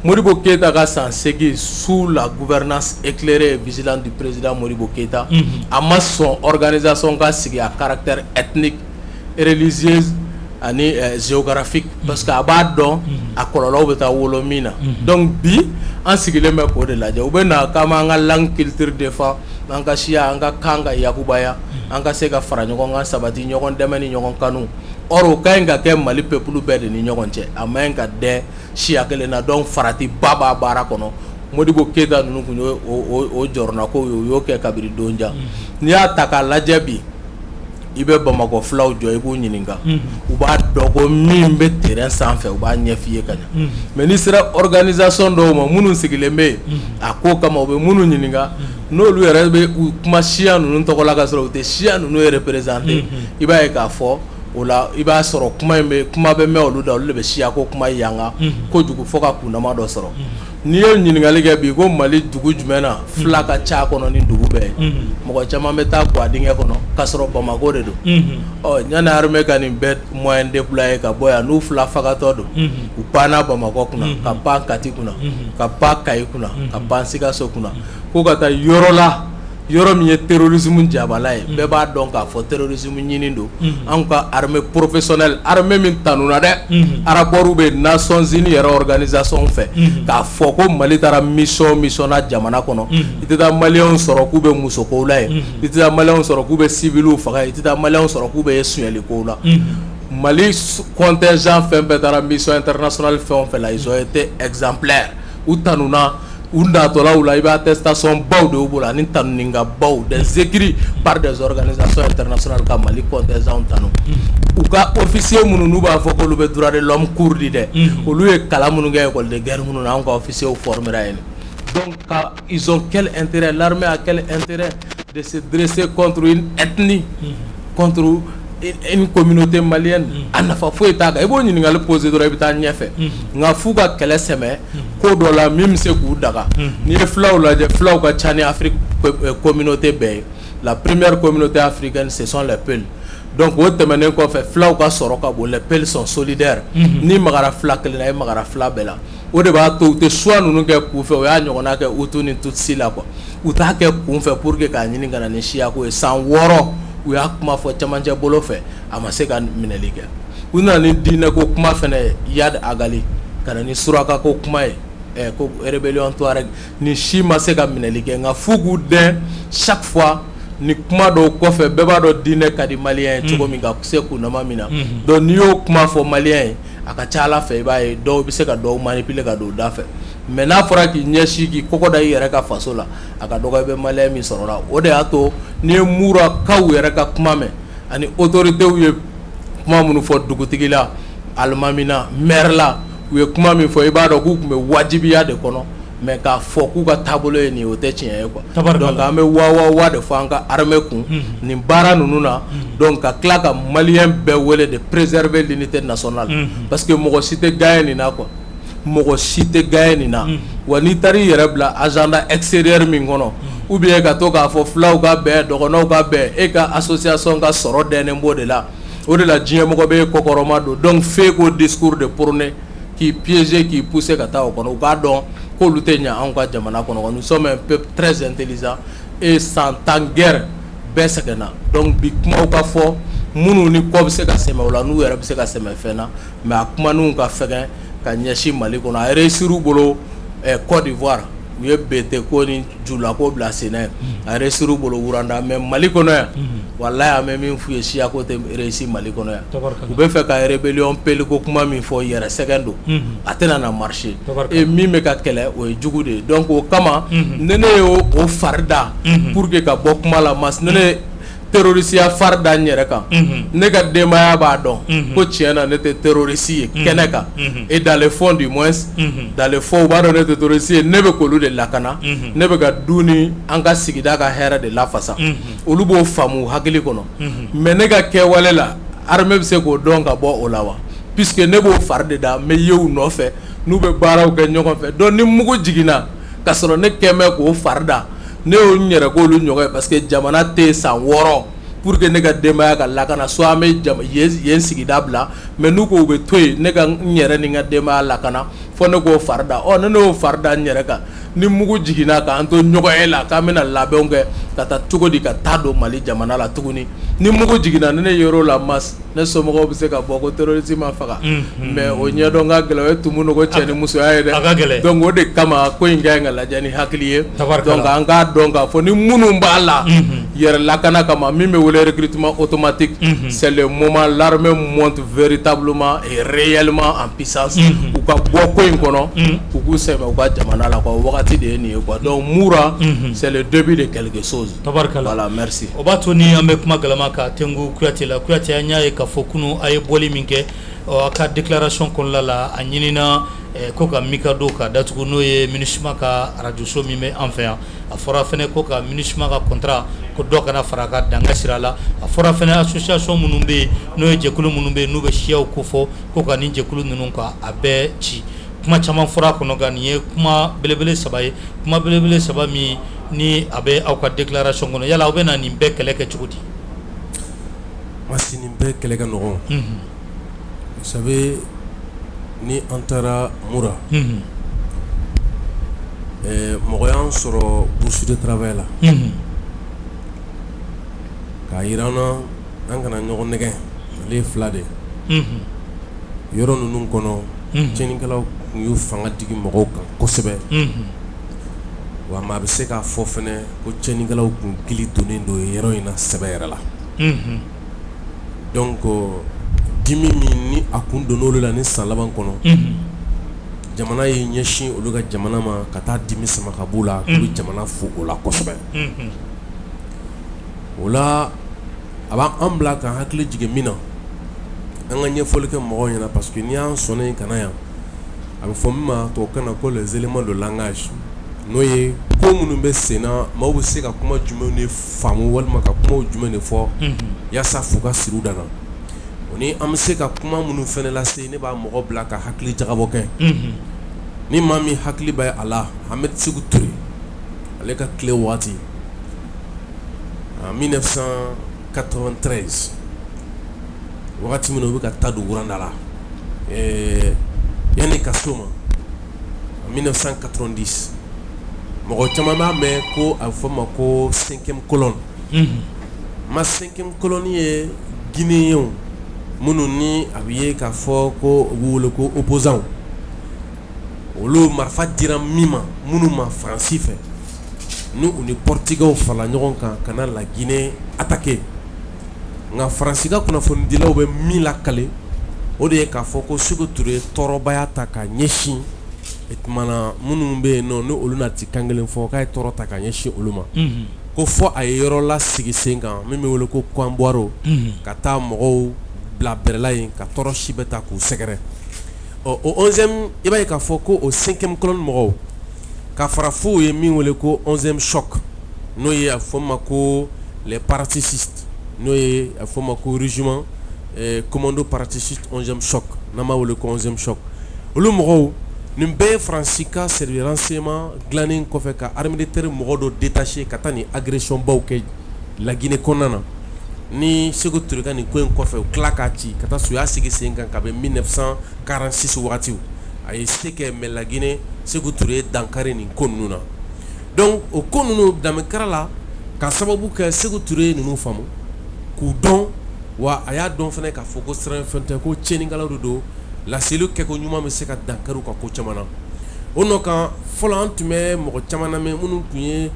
Modibo Keita ka san 8 sous la gouvernance éclairée et vigilante du président Modibo Keita a ma sɔn organisation ka sigi à caractère ethnique religieuse ani géographique parce que a b'a dɔn a kɔlɔlɔw bɛ taa wolo min na donc bi an sigilen bɛ k'o de lajɛ u bɛ na k'an b'an ka langue culture défend an ka siya an ka kan ka yakubaya an ka se ka fara ɲɔgɔn kan sabati ɲɔgɔn dɛmɛ ni ɲɔgɔn kanu or o ka ɲi ka kɛ Mali peuple bɛɛ de ni ɲɔgɔn cɛ a ma ɲi ka dɛn siya kelen na donc farati ba b'a baara kɔnɔ Modibo Keita nunu kun o jorna ko yo ke kabiri donja ni ya taka lajabi ibe Bamako flaw jo ibu nyininga u ba dogo min be terrain sanfɛ u ba ɲɛfiye kanya mais ni sera organisation do ma munu sigilembe ako kama u be munu nyininga n'olu yɛrɛ be kuma siya nunu tɔgɔla ka sɔrɔ u tɛ siya nunu représenter i b'a ye k'a fɔ o la i b'a sɔrɔ kuma bɛ mɛn olu da olu de bɛ siya ko kuma yanga kojugu fo ka kunnama dɔ sɔrɔ n'i ye ɲininkali kɛ bi ko Mali dugu jumɛn na fila ka ca kɔnɔ ni dugu bɛɛ ye mɔgɔ caman bɛ taa guwa dingɛ kɔnɔ k'a sɔrɔ Bamako de don yanni armée ka nin bɛɛ moyen déployer ka bɔ yan n'u fila fagatɔ don u panna Bamako kunna ka pan Kati kunna ka pan Kayi kunna ka pan Sikaso kunna ko ka taa yɔrɔ la yɔrɔ min ye terrorisme jabala ye bɛɛ b'a dɔn k'a fɔ terrorisme ɲini don an ka armée professionnelle armée min tanuna dɛ arabuw bɛ Nations Unies yɛrɛ organisation fɛ k'a fɔ ko Mali taara mission na jamana kɔnɔ i tɛ taa maliyɛnw sɔrɔ k'u bɛ musokow la ye i tɛ taa maliyɛnw sɔrɔ k'u bɛ civiliw faga i tɛ taa maliyɛnw sɔrɔ k'u bɛ suɲɛlikow la Mali contingent fɛn bɛɛ taara mission internationale fɛn o fɛn la ils ont été exemplaires u tanuna u natɔla u la i bɛ attestation baw de y'u bolo ani tanuninga baw des écrits par des organisations internationales ka Mali contingent tanu u ka officier minnu n'u b'a fɔ k'olu bɛ droit de l'homme cours di dɛ olu ye kalan minnu kɛ école de guerre minnu na an ka officiers formera yen donc ils ont quel intérêt l'armée a quel intérêt de se dresser contre une ethnie contre une communauté malienne a nafa foyi t'a kan i b'o ɲininkali poser dɔrɔn i bɛ taa ɲɛfɛ nka f'u ka kɛlɛ sɛmɛ ko dɔ la min bɛ se k'u daga n'i ye fulaw lajɛ fulaw ka ca ni Afrique communauté bɛɛ ye la première communauté africaine ce sont les Peuls donc o tɛmɛnen kɔfɛ fulaw ka sɔrɔ ka bon les Peuls sont solidaires ni magara fula kelen na i magara fula bɛɛ la o de b'a to u tɛ choix ninnu kɛ kun fɛ o y'a ɲɔgɔnna kɛ Hutu ni Tutsi la quoi u t'a kɛ kun fɛ pour que k'a ɲini ka na ni siyako ye san 6 u y'a kuma fɔ camancɛ bolo fɛ a ma se ka minɛli kɛ u nana ni diinɛ ko kuma fɛnɛ ye Yad Agali ka na ni suraka ko kuma ye ko rébellion Touareg ni si ma se ka minɛli kɛ nka f'u k'u dɛn chaque fois ni kuma dɔw kɔfɛ bɛɛ b'a dɔn diinɛ ka di maliyɛn ye cogo min ka se kunnama min na donc n'i y'o kuma fɔ maliyɛn ye a ka ca Ala fɛ i b'a ye dɔw bɛ se ka dɔw manipuler ka don da fɛ mais n'a fɔra k'i ɲɛsin k'i kɔkɔ da i yɛrɛ ka faso la a ka dɔgɔ i bɛ maliyɛn min sɔrɔ la o de y'a to n'i ye Murakaw yɛrɛ ka kuma mɛn ani autorités ye kuma minnu fɔ dugutigi la alimami na maire la u ye kuma min fɔ i b'a dɔn k'u tun bɛ wajibiya de kɔnɔ mais k'a fɔ k'u ka taabolo ye nin ye o tɛ tiɲɛ ye quoi donc an bɛ wa de fɔ an ka armée kun nin baara ninnu na donc ka tila ka maliyɛn bɛɛ wele de préserver l'unité nationale parce que mɔgɔ si tɛ gagner nin na quoi mɔgɔ si tɛ gagner nin na wa n'i taar'i yɛrɛ bila agenda extérieur min kɔnɔ ou bien ka to k'a fɔ fulaw ka bɛn dɔgɔnɔw ka bɛn e ka association ka sɔrɔ dɛnnen b'o de la o de la diɲɛ mɔgɔ bɛ kɔkɔrɔma don donc f'e k'o discours de prôner k'i piéger k'i pousser ka taa o kɔnɔ u k'a dɔn k'olu tɛ ɲɛ anw ka jamana kɔnɔ nous sommes un peuple très intelligent et sans temps guerre bɛɛ sɛgɛnna donc bi kumaw ka fɔ minnu ni kɔ bɛ se ka sɛmɛ o la n'u yɛrɛ bɛ se ka sɛmɛ fɛn na mais a kumaninw ka fɛgɛn ka ɲɛsin Mali kɔnɔ a réussir'u bolo Côte d'Ivoire u ye BT ko ni Jula ko bila sen na a réussir'u bolo Wuranda mais Mali kɔnɔ yan walayi an bɛ min f'u ye siya ko tɛ réussir Mali kɔnɔ yan u bɛ fɛ ka rébellion peli ko kuma min fɔ yɛrɛ sɛgɛn don a tɛna na marcher et min bɛ ka kɛlɛ o ye jugu de ye donc o kama ne ye o fari da pour que ka bɔ kuma la mas ne terrorisiya fari da n yɛrɛ kan ne ka denbaya b'a dɔn ko tiɲɛ na ne tɛ terroriste ye kɛnɛ kan et dans les fonds du moins dans les fonds u b'a dɔn ne tɛ terroriste ye ne bɛ k'olu de lakana ne bɛ ka du ni an ka sigida ka hɛrɛ de lafasa olu b'o faamu hakili kɔnɔ mais ne ka kɛwale la armée bɛ se k'o dɔn ka bɔ o la wa puisque ne b'o fari de da n bɛ ye u nɔfɛ n'u bɛ baaraw kɛ ɲɔgɔn fɛ donc ni mugu jiginna ka sɔrɔ ne kɛ mɛ k'o fari da ne y'o n yɛrɛ k'olu ɲɔgɔn ye parce que jamana tɛ san 6 pour que ne ka denbaya ka lakana soit an bɛ yen sigida bila mais n'u ko u bɛ to yen ne ka n yɛrɛ ni n ka denbaya lakana fo ne k'o fari da ne y'o fari da n yɛrɛ kan ni mugu jiginna k'an to ɲɔgɔn la k'an bɛna labɛnw kɛ ka taa cogo di ka taa don Mali jamana la tuguni ni mugu jiginna ne yer'o la mas ne somɔgɔw bɛ se ka bɔ ko terroriste ma faga mais o ɲɛdɔn ka gɛlɛn o ye tumu ko cɛ ni musoya ye dɛ donc o de kama ko in ka ɲi ka lajɛ ni hakili ye donc an k'a dɔn k'a fɔ ni minnu b'a la yɛrɛ lakana kama min bɛ wele recrutement automatique c'est le moment l'armée monte véritablement et réellement en puissance u ka bɔ ko in kɔnɔ u k'u sɛbɛ u ka jamana la quoi wagati de ye nin ye quoi donc Moura c'est le début de quelque chose. Tabarkala. Voilà, merci. O b'a to ni an bɛ kuma galama ka Tengu Kuyate la Kuyate an y'a ye k'a fɔ kunu a ye bɔli min kɛ a ka déclaration kɔnɔna la a ɲinina ko ka Mikado ka datugu n'o ye MINUSMA ka radio so min bɛ an fɛ yan a fɔra fɛnɛ ko ka MINUSMA ka contrat ko dɔ kana fara a ka danga sira la a fɔra fɛnɛ association minnu bɛ yen n'o ye jɛkulu minnu bɛ yen n'u bɛ siyaw ko fɔ ko ka nin jɛkulu ninnu ka a bɛɛ ci kuma caman fɔra a kɔnɔ nka nin ye kuma belebele saba ye kuma belebele saba min ni a bɛ aw ka déclaration kɔnɔ yala aw bɛ na nin bɛɛ kɛlɛ kɛ cogo di. Masi nin bɛɛ kɛlɛ ka nɔgɔn. Vous savez ni an taara Moura mɔgɔ y'an sɔrɔ bourse de travail la k'a yira an na an kana ɲɔgɔn nɛgɛn ale ye fila de yɔrɔ ninnu kɔnɔ tiɲɛnikɛlaw tun y'u fanga digi mɔgɔw kan kosɛbɛ wa maa bɛ se k'a fɔ fɛnɛ ko tiɲɛnikɛlaw tun gili donnen don yɔrɔ in na sɛbɛ yɛrɛ la donc dimi min ni a kun donn'olu la ni san laban kɔnɔ jamana ye ɲɛsin olu ka jamana ma ka taa dimi sama ka b'u la k'olu jamana fo o la kosɛbɛ o la a b'an bila k'an hakili jigin min na an ka ɲɛfɔli kɛ mɔgɔw ɲɛna parce que n'i y'an sɔnna ka na yan a bɛ fɔ min ma tubabukan na ko les éléments de langage n'o ye ko minnu bɛ sen na maaw bɛ se ka kuma jumɛn de faamu walima ka kuma jumɛn de fɔ yaasa f'u ka siri u dan na ni an bɛ se ka kuma minnu fɛnɛ lase ne b'a mɔgɔ bila ka hakili jagabɔ kɛ ni maa min hakili bɛ a la Ahmed Sékou Touré ale ka tile waati en 1993 wagati min na u bɛ ka taa don Wuranda la yanni ka s'o ma en 1990 mɔgɔ caman b'a mɛn ko a bɛ fɔ ma ko 5e colonne ma 5e colonne ye Guinéen minnu ni a bɛ ye k'a fɔ ko u b'u wele ko opposant olu marifa dira min ma minnu ma Faransi fɛ ni u ni Portugais farala ɲɔgɔn kan ka na la Guinée attaquer nka Faransi ka kunnafonidilaw bɛ min lakale o de ye k'a fɔ ko Sékou Touré tɔɔrɔbaya ta ka ɲɛsin tumana minnu bɛ yen nɔ ni olu na ti kan kelen fɔ k'a ye tɔɔrɔ ta ka ɲɛsin olu ma ko fɔ a ye yɔrɔ la sigi sen kan min bɛ wele ko Kouamboiro ka taa mɔgɔw bila bɛrɛla yen ka tɔɔrɔ si bɛ ta k'u sɛgɛrɛ o 11e i b'a ye k'a fɔ ko o 5e colonne mɔgɔw ka fara f'u ye min wele ko 11e choc n'o ye a fɔ ma ko les paratichistes n'o ye a fɔ ma ko régiment commando paraticiste 11e choc n'an b'a wele ko 11e choc olu mɔgɔw nin bɛɛ ye Faransi ka service renseignement dilannen kɔfɛ ka armée de terre mɔgɔ dɔ détaché ka taa nin agression baw kɛ la Guinée kɔnɔna na ni Sékou Touré ka nin ko in kɔfɛ u tila k'a ci ka taa so y'a sigi sen kan ka bɛn 1946 wagatiw a ye se kɛ mais la Guinée Sékou Touré dankari nin ko ninnu na donc o ko ninnu danbekara la ka sababu kɛ Sékou Touré ninnu faamu k'u dɔn wa a y'a dɔn fɛnɛ k'a fɔ ko siran fɛn tɛ ko tiɲɛnikɛlaw de don laseliw kɛko ɲuman bɛ se ka dankari u ka ko caman na o nɔ kan fɔlɔ an tun bɛ mɔgɔ caman lamɛn minnu tun ye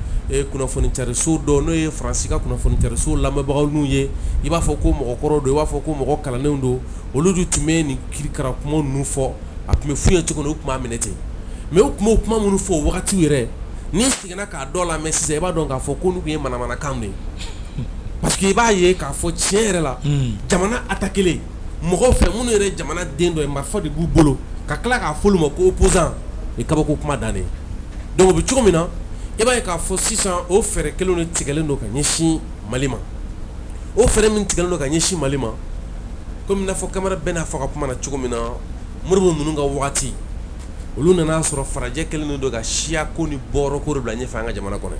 kunnafoni cariso dɔ n'o ye Faransi ka kunnafoni cariso lamɛnbagaw n'u ye i b'a fɔ ko mɔgɔkɔrɔ don i b'a fɔ ko mɔgɔ kalannenw don olu de tun bɛ nin kirikara kuma ninnu fɔ a tun bɛ f'u ye cogo min u tun b'a minɛ ten mais u tun b'o kuma minnu fɔ o wagatiw yɛrɛ n'i seginna k'a dɔ lamɛn sisan i b'a dɔn k'a fɔ ko n'u tun ye manamanakan de ye parce que i b'a ye k'a fɔ tiɲɛ yɛrɛ la jamana attaquer mɔgɔw fɛ minnu yɛrɛ jamana den dɔ ye marifa de b'u bolo ka tila k'a fɔ olu ma ko opposant e kabako kuma dannen donc o bɛ cogo min na i b'a ye k'a fɔ sisan o fɛɛrɛ kelenw de tigɛlen don ka ɲɛsin Mali ma o fɛɛrɛ min tigɛlen don ka ɲɛsin Mali ma komi n'a fɔ Kamara bɛɛ n'a fɔ ka kuma na cogo min na Modibo ninnu ka wagati olu nana sɔrɔ farajɛ kelen don ka siya ko ni bɔrɔ ko de bila ɲɛfɛ an ka jamana kɔnɔ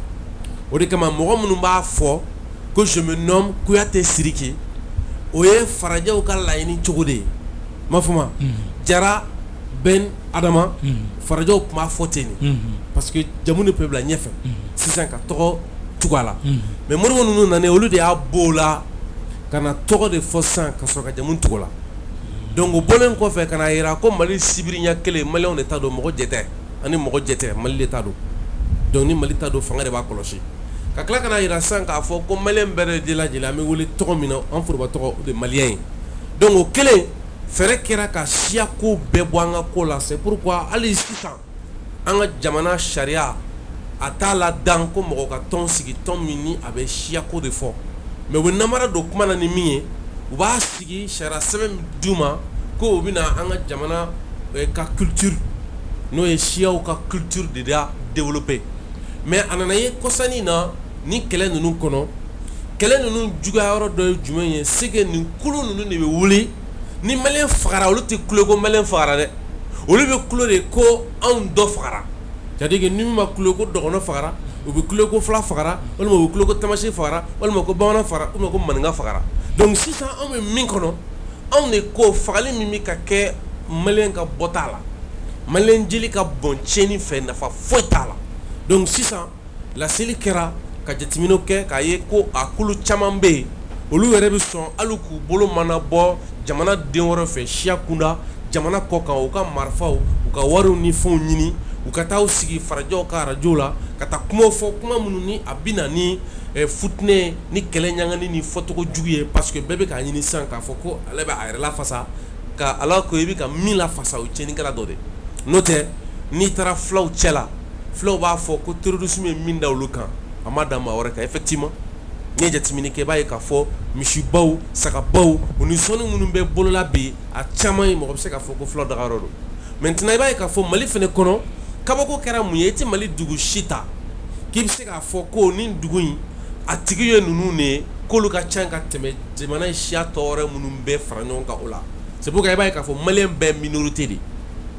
o de kama mɔgɔ minnu b'a fɔ ko je me nomme Kuyate Sidiki o ye farajɛw ka laɲini cogo de ye m'a fɔ ma Jara Ben Adama farajɛw tun b'a fɔ ten de parce que jamu de peut bila ɲɛfɛ sisan ka tɔgɔ tugu a la mais Modibo ninnu nanen olu de y'a bɔ o la ka na tɔgɔ de fɔ sisan ka sɔrɔ ka jamu tugu o la donc o bɔlen kɔfɛ ka na yira ko Mali sibiri ɲɛ kelen maliyɛnw de ta don mɔgɔ jɛ tɛ ani mɔgɔ jɛ tɛ Mali de ta don donc ni Mali ta don fanga de b'a kɔlɔsi ka tila kana yira san k'a fɔ ko maliyɛn bɛɛ de lajɛlen an bɛ wele tɔgɔ min na an foroba tɔgɔ o de maliyɛn ye donc o kelen fɛrɛ kɛra ka siya ko bɛɛ bɔ an ka ko la c'est pourquoi hali sisan an ka jamana sariya a t'a la dan ko mɔgɔ ka tɔn sigi tɔn min ni a bɛ siya ko de fɔ mais u bɛ namara don kuma na ni min ye u b'a sigi sariya sɛbɛn d'u ma ko u bɛna an ka jamana ka culture n'o ye siyaw ka culture de da développer mais a nana ye kɔsani na ni kɛlɛ ninnu kɔnɔ kɛlɛ ninnu juguya yɔrɔ dɔ ye jumɛn ye c'est que nin kulu ninnu de bɛ wuli ni maliyɛn fagara olu tɛ kulo ko maliyɛn fagara dɛ olu bɛ kulo de ko anw dɔ fagara c'est-à-dire que ni min ma kulo ko dɔgɔnɔ fagara u bɛ kulo ko fila fagara walima u bɛ kulo ko tamasi fagara walima ko bamanan fagara walima ko maninka fagara donc sisan anw bɛ min kɔnɔ anw de ko fagali min bɛ ka kɛ maliyɛn ka bɔta la maliyɛn jeli ka bɔn tiɲɛni fɛ nafa foyi t'a la donc sisan laseli kɛra ka jateminɛw kɛ k'a ye ko a kulu caman bɛ yen olu yɛrɛ bɛ sɔn hali k'u bolo mana bɔ jamana den wɛrɛ fɛ siya kunda jamana kɔ kan u ka marifaw u ka wariw ni fɛnw ɲini u ka taa sigi farajɛw ka arajow la ka taa kumaw fɔ kuma minnu ni a bɛ na ni futinɛ ni kɛlɛ ɲagani ni fɔcogo jugu ye parce que bɛɛ bɛ k'a ɲini sisan k'a fɔ ko ale bɛ a yɛrɛ lafasa ka ala ko i bɛ ka min lafasa o ye tiɲɛnikɛla dɔ de n'o tɛ n'i taara fulaw cɛ la fulaw b'a fɔ ko terrorisme ye min da olu kan a ma da maa wɛrɛ kan effectivement n'i ye jateminɛ kɛ i b'a ye k'a fɔ misibaw sagabaw o ni sɔnni minnu bɛ bolola bi a caman ye mɔgɔ bɛ se k'a fɔ ko fulaw dagayɔrɔ don maintenant i b'a ye k'a fɔ mali fɛnɛ kɔnɔ kabako kɛra mun ye i tɛ mali dugu si ta k'i bɛ se k'a fɔ ko nin dugu in a tigi ye ninnu de ye k'olu ka ca ka tɛmɛ jamana siya tɔ wɛrɛ minnu bɛɛ fara ɲɔgɔn kan o la c'est pourquoi i b'a ye k'a fɔ maliyɛn bɛɛ minorité de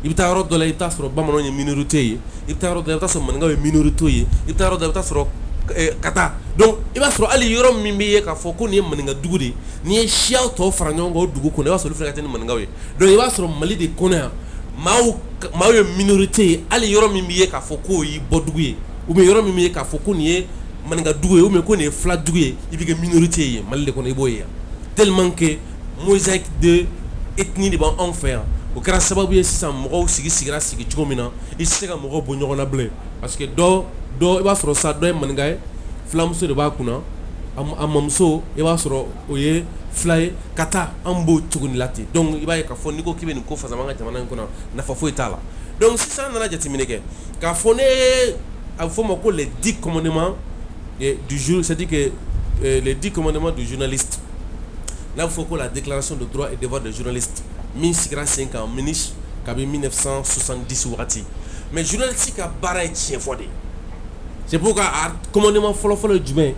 i bɛ taa yɔrɔ dɔ la i bɛ taa sɔrɔ bamananw ye minorité ye i bɛ taa yɔrɔ dɔ la i bɛ taa sɔrɔ maninkaw ye minorité ye i bɛ taa yɔrɔ dɔ la i bɛ taa sɔrɔ kata donc i b'a sɔrɔ hali yɔrɔ min bɛ ye k'a fɔ ko nin ye maninka dugu de ye n'i ye siyaw tɔw fara ɲɔgɔn kan o dugu kɔnɔ i b'a sɔrɔ olu fana ka teli ni maninkaw ye donc i b'a sɔrɔ mali de kɔnɔ yan maaw ye minorité ye hali yɔrɔ min bɛ ye k'a fɔ k'o y'i bɔ dugu ye ou bien yɔrɔ min bɛ ye k'a fɔ ko nin ye maninka dugu ye ou bien ko nin ye fila dugu ye i bɛ kɛ minorité ye mali de kɔnɔ i b'o ye yan tellement que mosaïque de ethnie de b'anw fɛ yan o kɛra sababu ye sisan mɔgɔw sigira sigi cogo min na i tɛ se ka mɔgɔw bɔ ɲɔgɔn na bilen parce que dɔ i b'a sɔrɔ sa dɔ ye maninka ye filamuso de b'a kunna a mamuso i b'a sɔrɔ o ye fila ye ka taa an b'o cogo ni la ten donc i b'a ye k'a fɔ n'i ko k'i bɛ nin ko fasa an ka jamana in kɔnɔ nafa foyi t'a la donc sisan an nana jateminɛ kɛ k'a fɔ ne a bɛ fɔ o ma ko les 10 commandements du jour c'est-à-dire que les 10 commandements du journaliste n'a bɛ fɔ ko la déclaration de droits et devoirs des journalistes min sigira sen kan ministre kabi 1970 wagati mais journaliste ka baara ye tiɲɛ fɔ de c'est pourquoi a commandement fɔlɔ-fɔlɔ ye jumɛn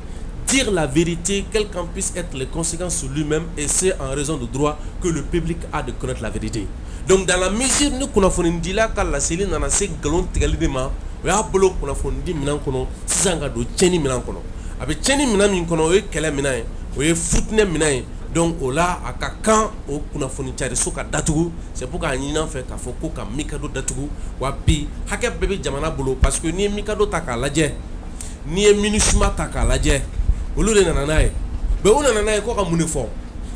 dire la vérité quelles qu'en puissent être les conséquences sur lui-même et c'est en raison du droit que le public a de connaître la vérité donc dans la mesure ni kunnafonidila ka laseli nana se nkalon tigɛli de ma o y'a bolo kunnafonidi minɛn kɔnɔ sisan ka don tiɲɛni minɛn kɔnɔ a bɛ tiɲɛni minɛn min kɔnɔ o ye kɛlɛ minɛn ye o ye futinɛ minɛn ye donc o la a ka kan o kunnafoni cariso ka datugu c'est pour k'a ɲini an fɛ k'a fɔ ko ka mikado datugu wa bi hakɛ bɛɛ bɛ jamana bolo parce que n'i ye mikado ta k'a lajɛ n'i ye minisuma ta k'a lajɛ olu de nana n'a ye mais u nana n'a ye ko ka mun de fɔ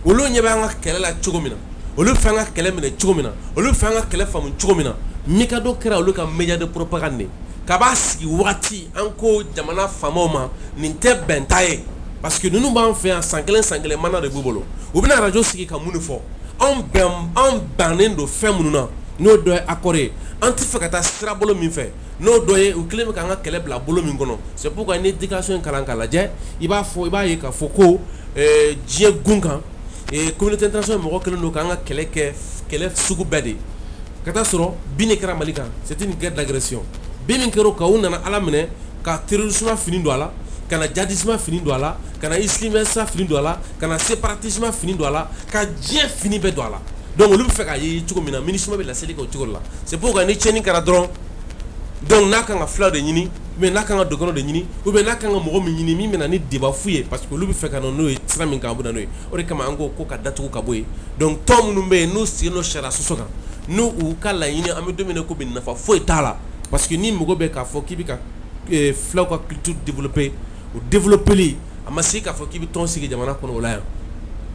olu ɲɛ bɛ an ka kɛlɛ la cogo min na olu fɛ an ka kɛlɛ minɛ cogo min na olu fɛ an ka kɛlɛ faamu cogo min na mikado kɛra olu ka média de propagande de ka b'a sigi waati an ko jamana faamaw ma nin tɛ bɛn ta ye parce que ninnu b'an fɛ yan san kelen mana de b'u bolo u bɛna radio sigi ka mun de fɔ anw bannen don fɛn minnu na n'o dɔ ye accord ye an tɛ fɛ ka taa sira bolo min fɛ n'o dɔ ye u kɛlen bɛ k'an ka kɛlɛ bila bolo min kɔnɔ c'est pourquoi ni éducation in kalan k'a lajɛ i b'a ye k'a fɔ ko diɲɛ gun kan communauté internationale mɔgɔ kɛlen don k'an ka kɛlɛ kɛ kɛlɛ sugu bɛɛ de ka taa sɔrɔ bin de kɛra mali kan c'était une guerre d'agression bin min kɛra o kan u nana ala minɛ ka terrorisme fini don a la ka na djihadisme fini don a la ka na islamisme fini don a la ka na séparatisme fini don a la ka diɲɛ fini bɛɛ don a la donc olu bɛ fɛ k'a ye cogo min na minisuma bɛ laseli kɛ o cogo la c'est pourquoi ni tiɲɛni kɛra dɔrɔn donc n'a kan ka fulaw de ɲini ou bien n'a kan ka dɔgɔnɔ de ɲini ou bien n'a kan ka mɔgɔ min ɲini min bɛ na ni débat fu ye parce que olu bɛ fɛ ka na n'o ye sira min kan a bɛ na n'o ye o de kama an ko ka datugu ka bɔ yen donc tɔn minnu bɛ yen n'u sigilen don sariya sɔsɔ kan n'u u ka laɲini an bɛ don min na ko bi nafa foyi t'a la parce que ni mɔgɔ bɛ k'a fɔ k'i bɛ ka fulaw ka culture développer o développeli a ma se k'a fɔ k'i bɛ tɔn sigi jamana kɔnɔ o la yan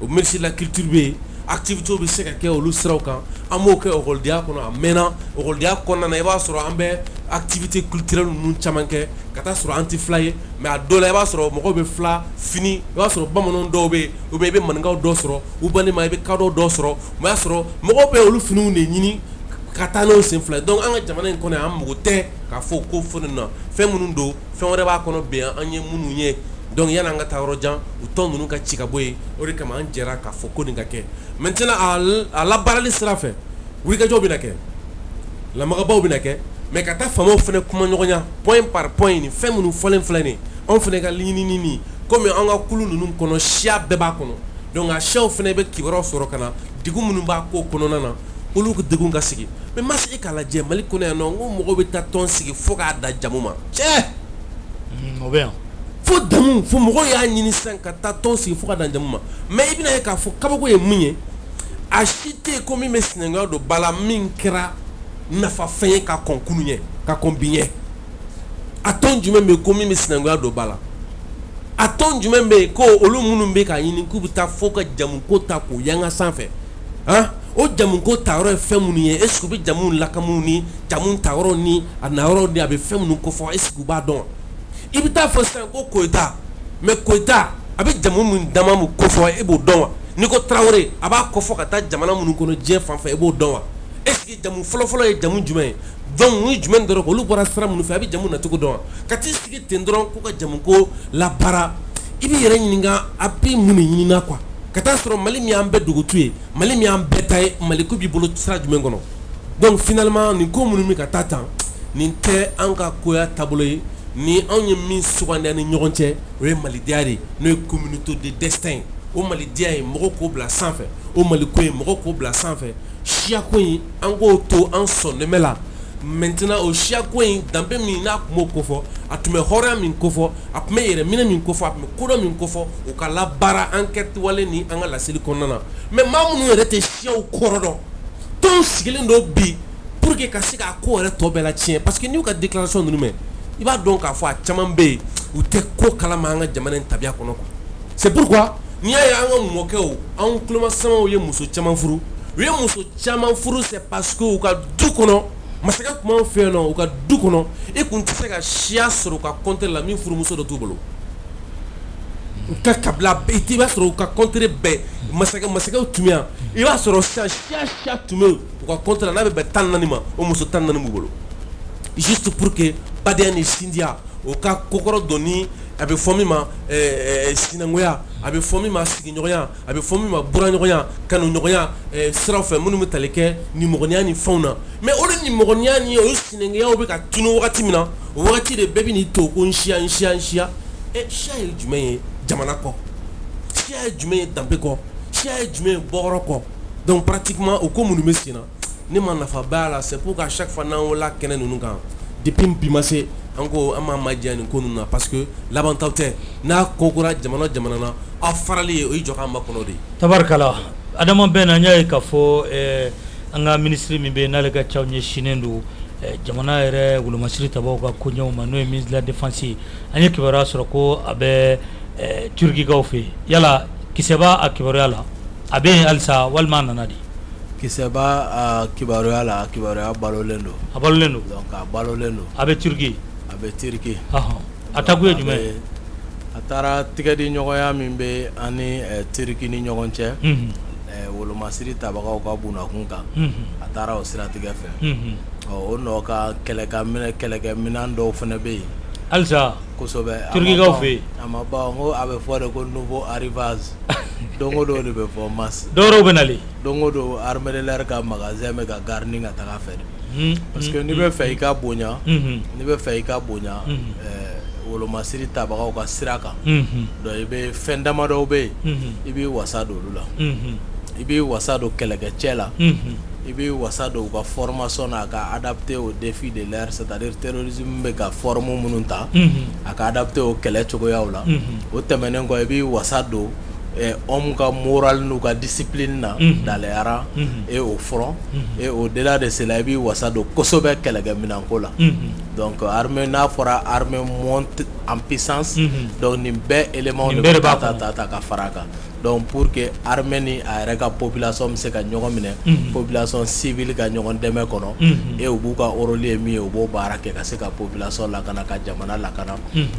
o ministre de la culture bɛ yen activité bi se ka kɛ olu siraw kan an b'o kɛ école kɔnɔ a mɛnna école kɔnɔna na i b'a sɔrɔ an bɛ activité culturelle ninnu caman kɛ ka taa sɔrɔ an tɛ fila ye mais a dɔw la i b'a sɔrɔ mɔgɔw bɛ fila fini i b'a sɔrɔ bamananw dɔw bɛ yen ou bien i bɛ maninkaw dɔw sɔrɔ ou balima i bɛ kadɔw dɔw sɔrɔ o y'a sɔrɔ mɔgɔw bɛ olu finiw de ɲini ka taa n'o sen fila donc an ka jamana in kɔnɔ an mago tɛ k'a fɔ ko fɔ nin na fɛn minnu don fɛn wɛrɛ b'a kɔnɔ bɛn an ye minnu ye donc yanni an ka taa yɔrɔ jan u tɔn ninnu ka ci ka bɔ yen o de kama an jɛra k'a fɔ ko nin ka kɛ maintenant a labaarali sira fɛ wulikajɔw bɛ na kɛ lamagabaw bɛ na kɛ mais ka taa faamaw fana kuma ɲɔgɔnya point par point nin fɛn minnu fɔlen filɛ nin anw fana ka ɲinini nin komi an ka kulu ninnu kɔnɔ siya bɛɛ b'a kɔnɔ donc a siyaw fana bɛ kibaruyaw sɔrɔ ka na degun minnu b'a ko kɔnɔna na olu degun ka sigi mais ma se k'a lajɛ Mali kɔnɔ yan nɔ n ko mɔgɔw bɛ taa tɔn sigi fo k'a da jamu ma cɛ o bɛ yan fo damu fo mɔgɔw y'a ɲini sisan ka taa tɔn sigi fo ka da jamu ma mais i bɛna ye k'a fɔ kabako ye mun ye a si tɛ yen ko min bɛ sinankunya don ba la min kɛra nafa fɛn ye ka kɔn kunun ye ka kɔn bi ɲɛ a tɔn jumɛn bɛ yen ko min bɛ sinankunya don ba la a tɔn jumɛn bɛ yen ko olu minnu bɛ k'a ɲini k'u bɛ taa fo ka jamuko ta k'o yanga sanfɛ han o jamuko tayɔrɔ ye fɛn minnu ye est-ce que u bɛ jamu lakamu ni jamu tayɔrɔ ni a nayɔrɔ ni a bɛ fɛn minnu kofɔ est-ce que u b'a dɔn wa i bɛ taa fɔ sisan ko Koyita mais Koyita a bɛ jamu min dama min kofɔ e b'o dɔn wa n'i ko Tarawele a b'a kofɔ ka taa jamana minnu kɔnɔ diɲɛ fan fɛ e b'o dɔn wa est-ce que jamu fɔlɔ-fɔlɔ ye jamu jumɛn ye donc ni jumɛn dɔrɔn olu bɔra sira minnu fɛ a bɛ jamu nacogo dɔn wa ka t'i sigi ten dɔrɔn ko ka jamuko labaara i b'i yɛrɛ ɲininka a bɛ mun de ɲinina quoi ka taa sɔrɔ Mali min y'an bɛɛ dogotu ye Mali min y'an bɛɛ ta ye Mali ko b'i bolo sira jumɛn kɔnɔ donc finalement nin ko minnu bɛ ka taa tan nin tɛ an ka koya taabolo ye ni anw ye min sugandi an ni ɲɔgɔn cɛ o ye malidenya de n'o ye communauté de destin o malidenya ye mɔgɔ k'o bila sanfɛ o maliko ye mɔgɔ k'o bila sanfɛ siyako in an k'o to an sɔnnɛmɛ la maintenant o siyako in danbe min n'a tun b'o kofɔ a tun bɛ hɔrɔnya min kofɔ a tun bɛ yɛrɛminɛ min kofɔ a tun bɛ kodɔn min kofɔ o ka labaara enquête wale ni an ka laseli kɔnɔna na mais maa minnu yɛrɛ tɛ siyaw kɔrɔ dɔn tɔnw sigilen don bi pour que ka se k'a ko yɛrɛ tɔ bɛɛ la tiɲɛ parce que n'i y'u ka déclaration ninnu mɛn i b'a dɔn k'a fɔ a caman bɛ yen u tɛ ko kalama an ka jamana in tabiya kɔnɔ quoi c'est pourquoi n'i y'a ye an ka mɔkɛw anw tulomasimaw ye muso caman furu u ye muso caman furu c'est parce que u ka du kɔnɔ masakɛ tun b'anw fɛ yen nɔ u ka du kɔnɔ i kun tɛ se ka siya sɔrɔ u ka compteur la min furumuso dɔ t'u bolo u ka kabila bɛɛ i b'a sɔrɔ u ka compteur bɛɛ masakɛw tun bɛ yan i b'a sɔrɔ siya tun bɛ u ka compteur la n'a bɛ bɛn 14 ma o muso 14 b'u bolo juste pour que badenya ni sindiya o ka kokɔrɔ dɔn ni a bɛ fɔ min ma sinankunya a bɛ fɔ min ma sigiɲɔgɔnya a bɛ fɔ min ma buraɲɔgɔnya kanuɲɔgɔnya siraw fɛ minnu bɛ tali kɛ nimɔgɔniya ni fɛnw na mais o de nimɔgɔniya ni o sinankuyaw bɛ ka tunu wagati min na o wagati de bɛɛ bɛ n'i to ko n siya siya siya ye jumɛn ye jamana kɔ siya ye jumɛn ye danbe kɔ siya ye jumɛn ye bɔkɔrɔ kɔ donc pratiquement o ko minnu bɛ sen na ne ma nafa b'a la c'est pour que à chaque fois n'an wolola kɛnɛ ninnu kan depuis bi ma se an ko an m'a majanya nin ko ninnu na parce que labantaw tɛ n'a kokora jamana na aw farali ye o ye jɔ k'an ba kɔnɔ de ye. tabarikala Adama Bɛn an y'a ye k'a fɔ an ka minisiri min bɛ yen n'ale ka caw ɲɛsinnen don jamana yɛrɛ wolomasiri tabaw ka koɲɛw ma n'o ye ministre de la défense ye an ye kibaruya sɔrɔ ko a bɛ turukikaw fɛ yen yala kisɛ b'a a kibaruya la a bɛ yen halisa walima a nana de. kisɛ b'a a kibaruya la a kibaruya balolen don. A balolen don. donc a balolen don. a bɛ Turki. a bɛ Turki. a ta kun ye jumɛn ye. a taara tigɛdi ɲɔgɔnya min bɛ ani Turki ni ɲɔgɔn cɛ. wolomasiri tabagaw ka bunakun kan. a taara o siratigɛ fɛ. o nɔ ka kɛlɛkɛminɛn dɔw fana bɛ yen. halisa. kosɛbɛ turukikaw fɛ yen. a ma ban ko a bɛ fɔ de ko nouveau arrivage. don o don de bɛ fɔ masse. dɔwɛrɛw bɛ nalen. don o don armée de l'air ka magasin bɛ ka garni ka taga fɛ de. parce que n'i bɛ fɛ i ka bonya. n'i bɛ fɛ i ka bonya. wolomasiri tabagaw ka sira kan. donc i bɛ fɛn damadɔw bɛ yen. i b'i wasa don olu la. i b'i wasa don kɛlɛkɛcɛ la. i b'i wasa don u ka formation na a ka adapter au défi de l'air c'est-à-dire terrorisme bɛ ka forme minnu ta. a ka adapter o kɛlɛ cogoyaw la. o tɛmɛnen kɔ i b'i wasa don homme ka moral n'u ka discipline na dans les rangs et au front et au-delà de cela i b'i wasa don kosɛbɛ kɛlɛkɛminɛnko la. donc armée n'a fora armée monte en puissance donc ni bɛɛ élément de ta ka faraka donc pour que armée ni a yɛrɛ ka population se ka ɲɔgɔn minɛ population civile ka ɲɔgɔn dɛmɛ kɔnɔ et u b'u ka rôle ye min ye u b'o baara kɛ ka se ka population lakana ka jamana lakana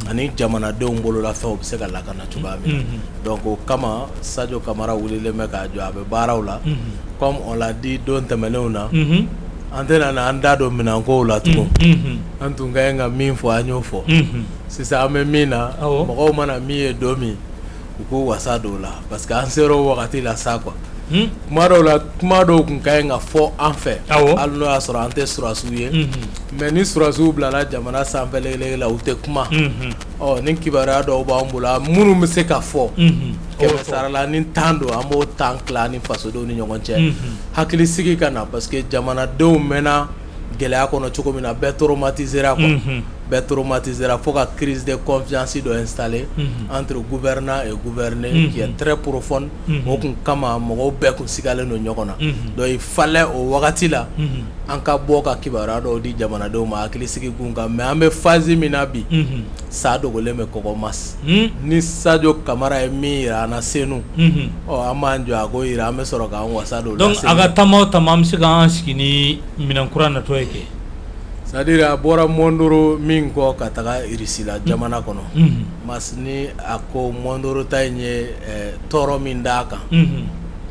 ani jamanadenw bolola fɛnw bɛ se ka lakana cogoya min na donc o kama Sadio Kamara wulilen bɛ k'a jɔ a bɛ baaraw la comme on l'a dit don tɛmɛnenw na an tɛna na an da don minɛnkow la tugun an tun ka ɲi ka min fɔ an y'o fɔ sisan an bɛ min na mɔgɔw mana min ye don min u k'u wasa don o la parce que an sera o wagati la sa quoi kuma dɔw la kuma dɔw tun ka ɲi ka fɔ an fɛ hali n'o y'a sɔrɔ an tɛ surasiw ye mais ni surasiw bilala jamana sanfɛ lege la u tɛ kuma ni kibaruya dɔw b'an bolo minnu bɛ se ka fɔ kɛmɛ sara la ni tan don an b'o tan tila ni fasodenw ni ɲɔgɔn cɛ hakili sigi ka na parce que jamanadenw mɛnna gɛlɛya kɔnɔ cogo min na bɛɛ traumatisera quoi bɛɛ traumatisera fo ka crise de confiance dɔ installé entre gouvernant et gouverné qui est très profonde o kun kama mɔgɔw bɛɛ kun sigalen don ɲɔgɔn na donc il fallait o wagati la an ka bɔ ka kibaruya dɔw di jamanadenw ma hakili sigi kun kan mais an bɛ phase min na bi sa dogolen bɛ kɔgɔ mas ni Sadio Kamara ye min yira an na Senu an b'an jɔ a ko yira an bɛ sɔrɔ k'an wasa don donc a ka taama o taama an bɛ se k'an sigi ni minɛn kura natɔ ye kɛ c'est-à-dire a bɔra Mondoro min kɔ ka taga Irisi la jamana kɔnɔ mas ni a ko Mondoro ta in ye tɔɔrɔ min d'a kan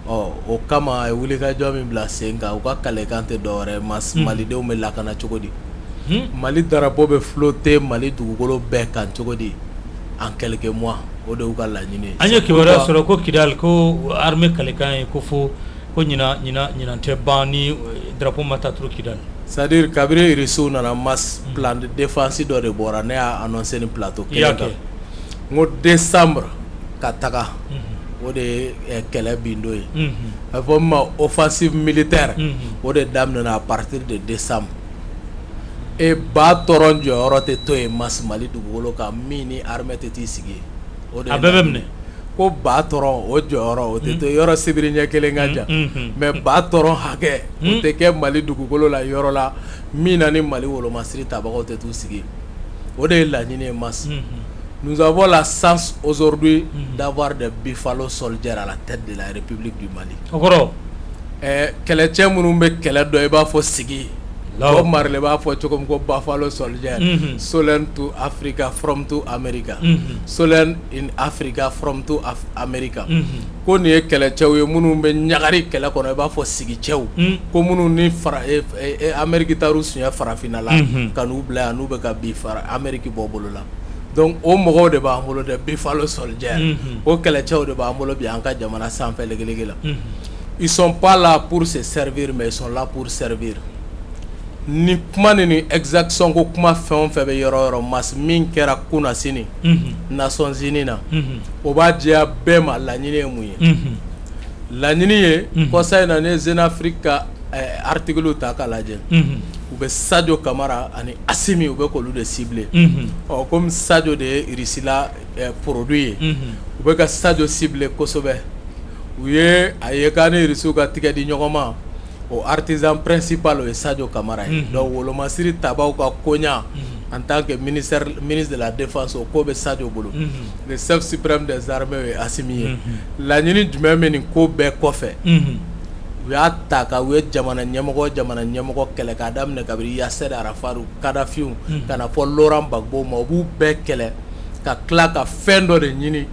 o kama a ye wulikajɔ min bila sen kan u ka kalekan tɛ dɔwɛrɛ mas malidenw bɛ lakana cogo di Mali drapeau bɛ flotter Mali dugukolo bɛɛ kan cogo di en quelques mois o de y'u ka laɲini ye. An ye kibaruya sɔrɔ ko Kidal ko armée kalekan ye ko fo ko ɲinan tɛ ban ni drapeau ma taa turu Kidal. C'est-à-dire kabiri Irisiw nana masse plan de défense dɔ de bɔra ne y'a annoncé ni plateau kelen kan n ko décembre ka taga o de ye kɛlɛ bindo ye a fɔ min ma offensive militaire o de daminɛna à partir de décembre et ba tɔrɔn jɔyɔrɔ tɛ to yen masse Mali dugukolo kan min ni armée tɛ t'i sigi o de a bɛɛ bɛ minɛ ko ba tɔrɔn o jɔyɔrɔ o tɛ to yɔrɔ sibiri ɲɛ kelen ka jan mais ba tɔrɔn hakɛ o tɛ kɛ Mali dugukolo la yɔrɔ la min na ni Mali wolomasiri tabagaw tɛ t'u sigi o de ye laɲini ye masse. Nous avons la chance aujourd'hui d'avoir des Buffalo Soldiers à la tête de la République du Mali. Kɛlɛcɛ minnu bɛ kɛlɛ dɔ i b'a fɔ sigi Bob Marley b'a fɔ cogo min ko Buffalo Soldier Solen to Africa from to America Solen in Africa from to America ko nin ye kɛlɛcɛw ye minnu bɛ ɲagari kɛlɛ kɔnɔ i b'a fɔ sigicɛw ko minnu ni Amérique taar'u siɲɛ farafinna la ka n'u bila yan n'u bɛ ka bi Amérique bɔ bolo la donc o mɔgɔw de b'an bolo de Buffalo Soldier o kɛlɛcɛw de b'an bolo bi an ka jamana sanfɛ legelege la ils sont pas là pour se servir mais ils sont là pour servir. Ni kuma ni exaction ko kuma fɛn o fɛn bɛ yɔrɔ yɔrɔ mas min kɛra kunna sini Nations Unies na o b'a diya bɛɛ ma laɲini ye mun ye laɲini ye kɔsa in na ne Jeune Afrique ka article ta k'a lajɛ u bɛ Sadio Kamara ani Assimi u bɛ k'olu de cibler comme Sadio de ye Irisi la produit ye u bɛ ka Sadio cibler kosɛbɛ u ye a ye k'a ni Irisiw ka tigɛ di ɲɔgɔn ma o artisan principal o ye Sadio Kamara ye donc wolomasiri tabaw ka koɲa en tant que ministre de la défense o ko bɛ Sadio bolo le chef suprême des armées o ye Assimi ye laɲini jumɛn bɛ nin ko bɛɛ kɔfɛ u y'a ta ka u ye jamana ɲɛmɔgɔ kɛlɛ k'a daminɛ kabiri Yasser Arafat Kadhafiw ka na fɔ Laurent Gbagbo ma u b'u bɛɛ kɛlɛ ka tila ka fɛn dɔ de ɲini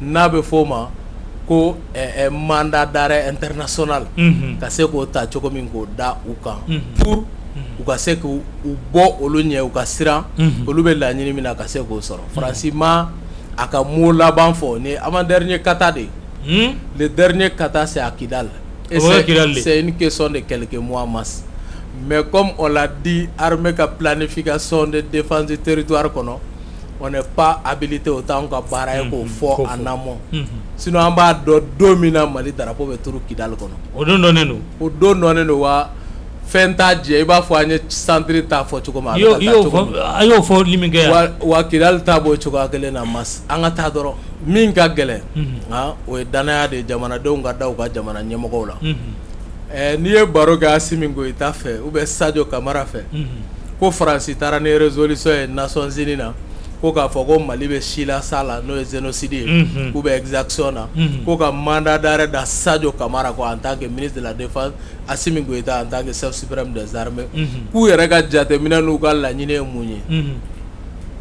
n'a bɛ f'o ma ko mandat d'arrêt international ka se k'o ta cogo min k'o da u kan pour u ka se k'u bɔ olu ɲɛ u ka siran olu bɛ laɲini min na ka se k'o sɔrɔ Faransi ma a ka mot laban fɔ ni avant dernier kata de le dernier kata c'est à Kidal et c'est une question de quelques mois masse mais comme on l'a dit armée ka planification de défense du territoire kɔnɔ on n'est pas habilité autant ka baara ye k'o fɔ en amont sinon an b'a dɔn don min na Mali drapeau bɛ turu Kidal kɔnɔ o don dɔnnen don o don dɔnnen don wa fɛn t'a jɛ i b'a fɔ an ye centre t'a fɔ cogo min a y'o fɔ limi kɛ yan wa Kidal t'a b'o cogoya kelen na mas an ka taa dɔrɔn min ka gɛlɛn o ye danaya de jamanadenw ka da u ka jamana ɲɛmɔgɔw la n'i ye baro kɛ Assimi Goïta fɛ ou bien Sadio Kamara fɛ ko France taara ni résolution ye Nations Unies na ko k'a fɔ ko Mali bɛ sila sala n'o ye génocide ye ou bien exaction na ko ka mandat d'arrêt da Sadio Camara ko en tant que ministre de la défense Assimi Goïta en tant que chef suprême des armées k'u yɛrɛ ka jateminɛ n'u ka laɲini ye mun ye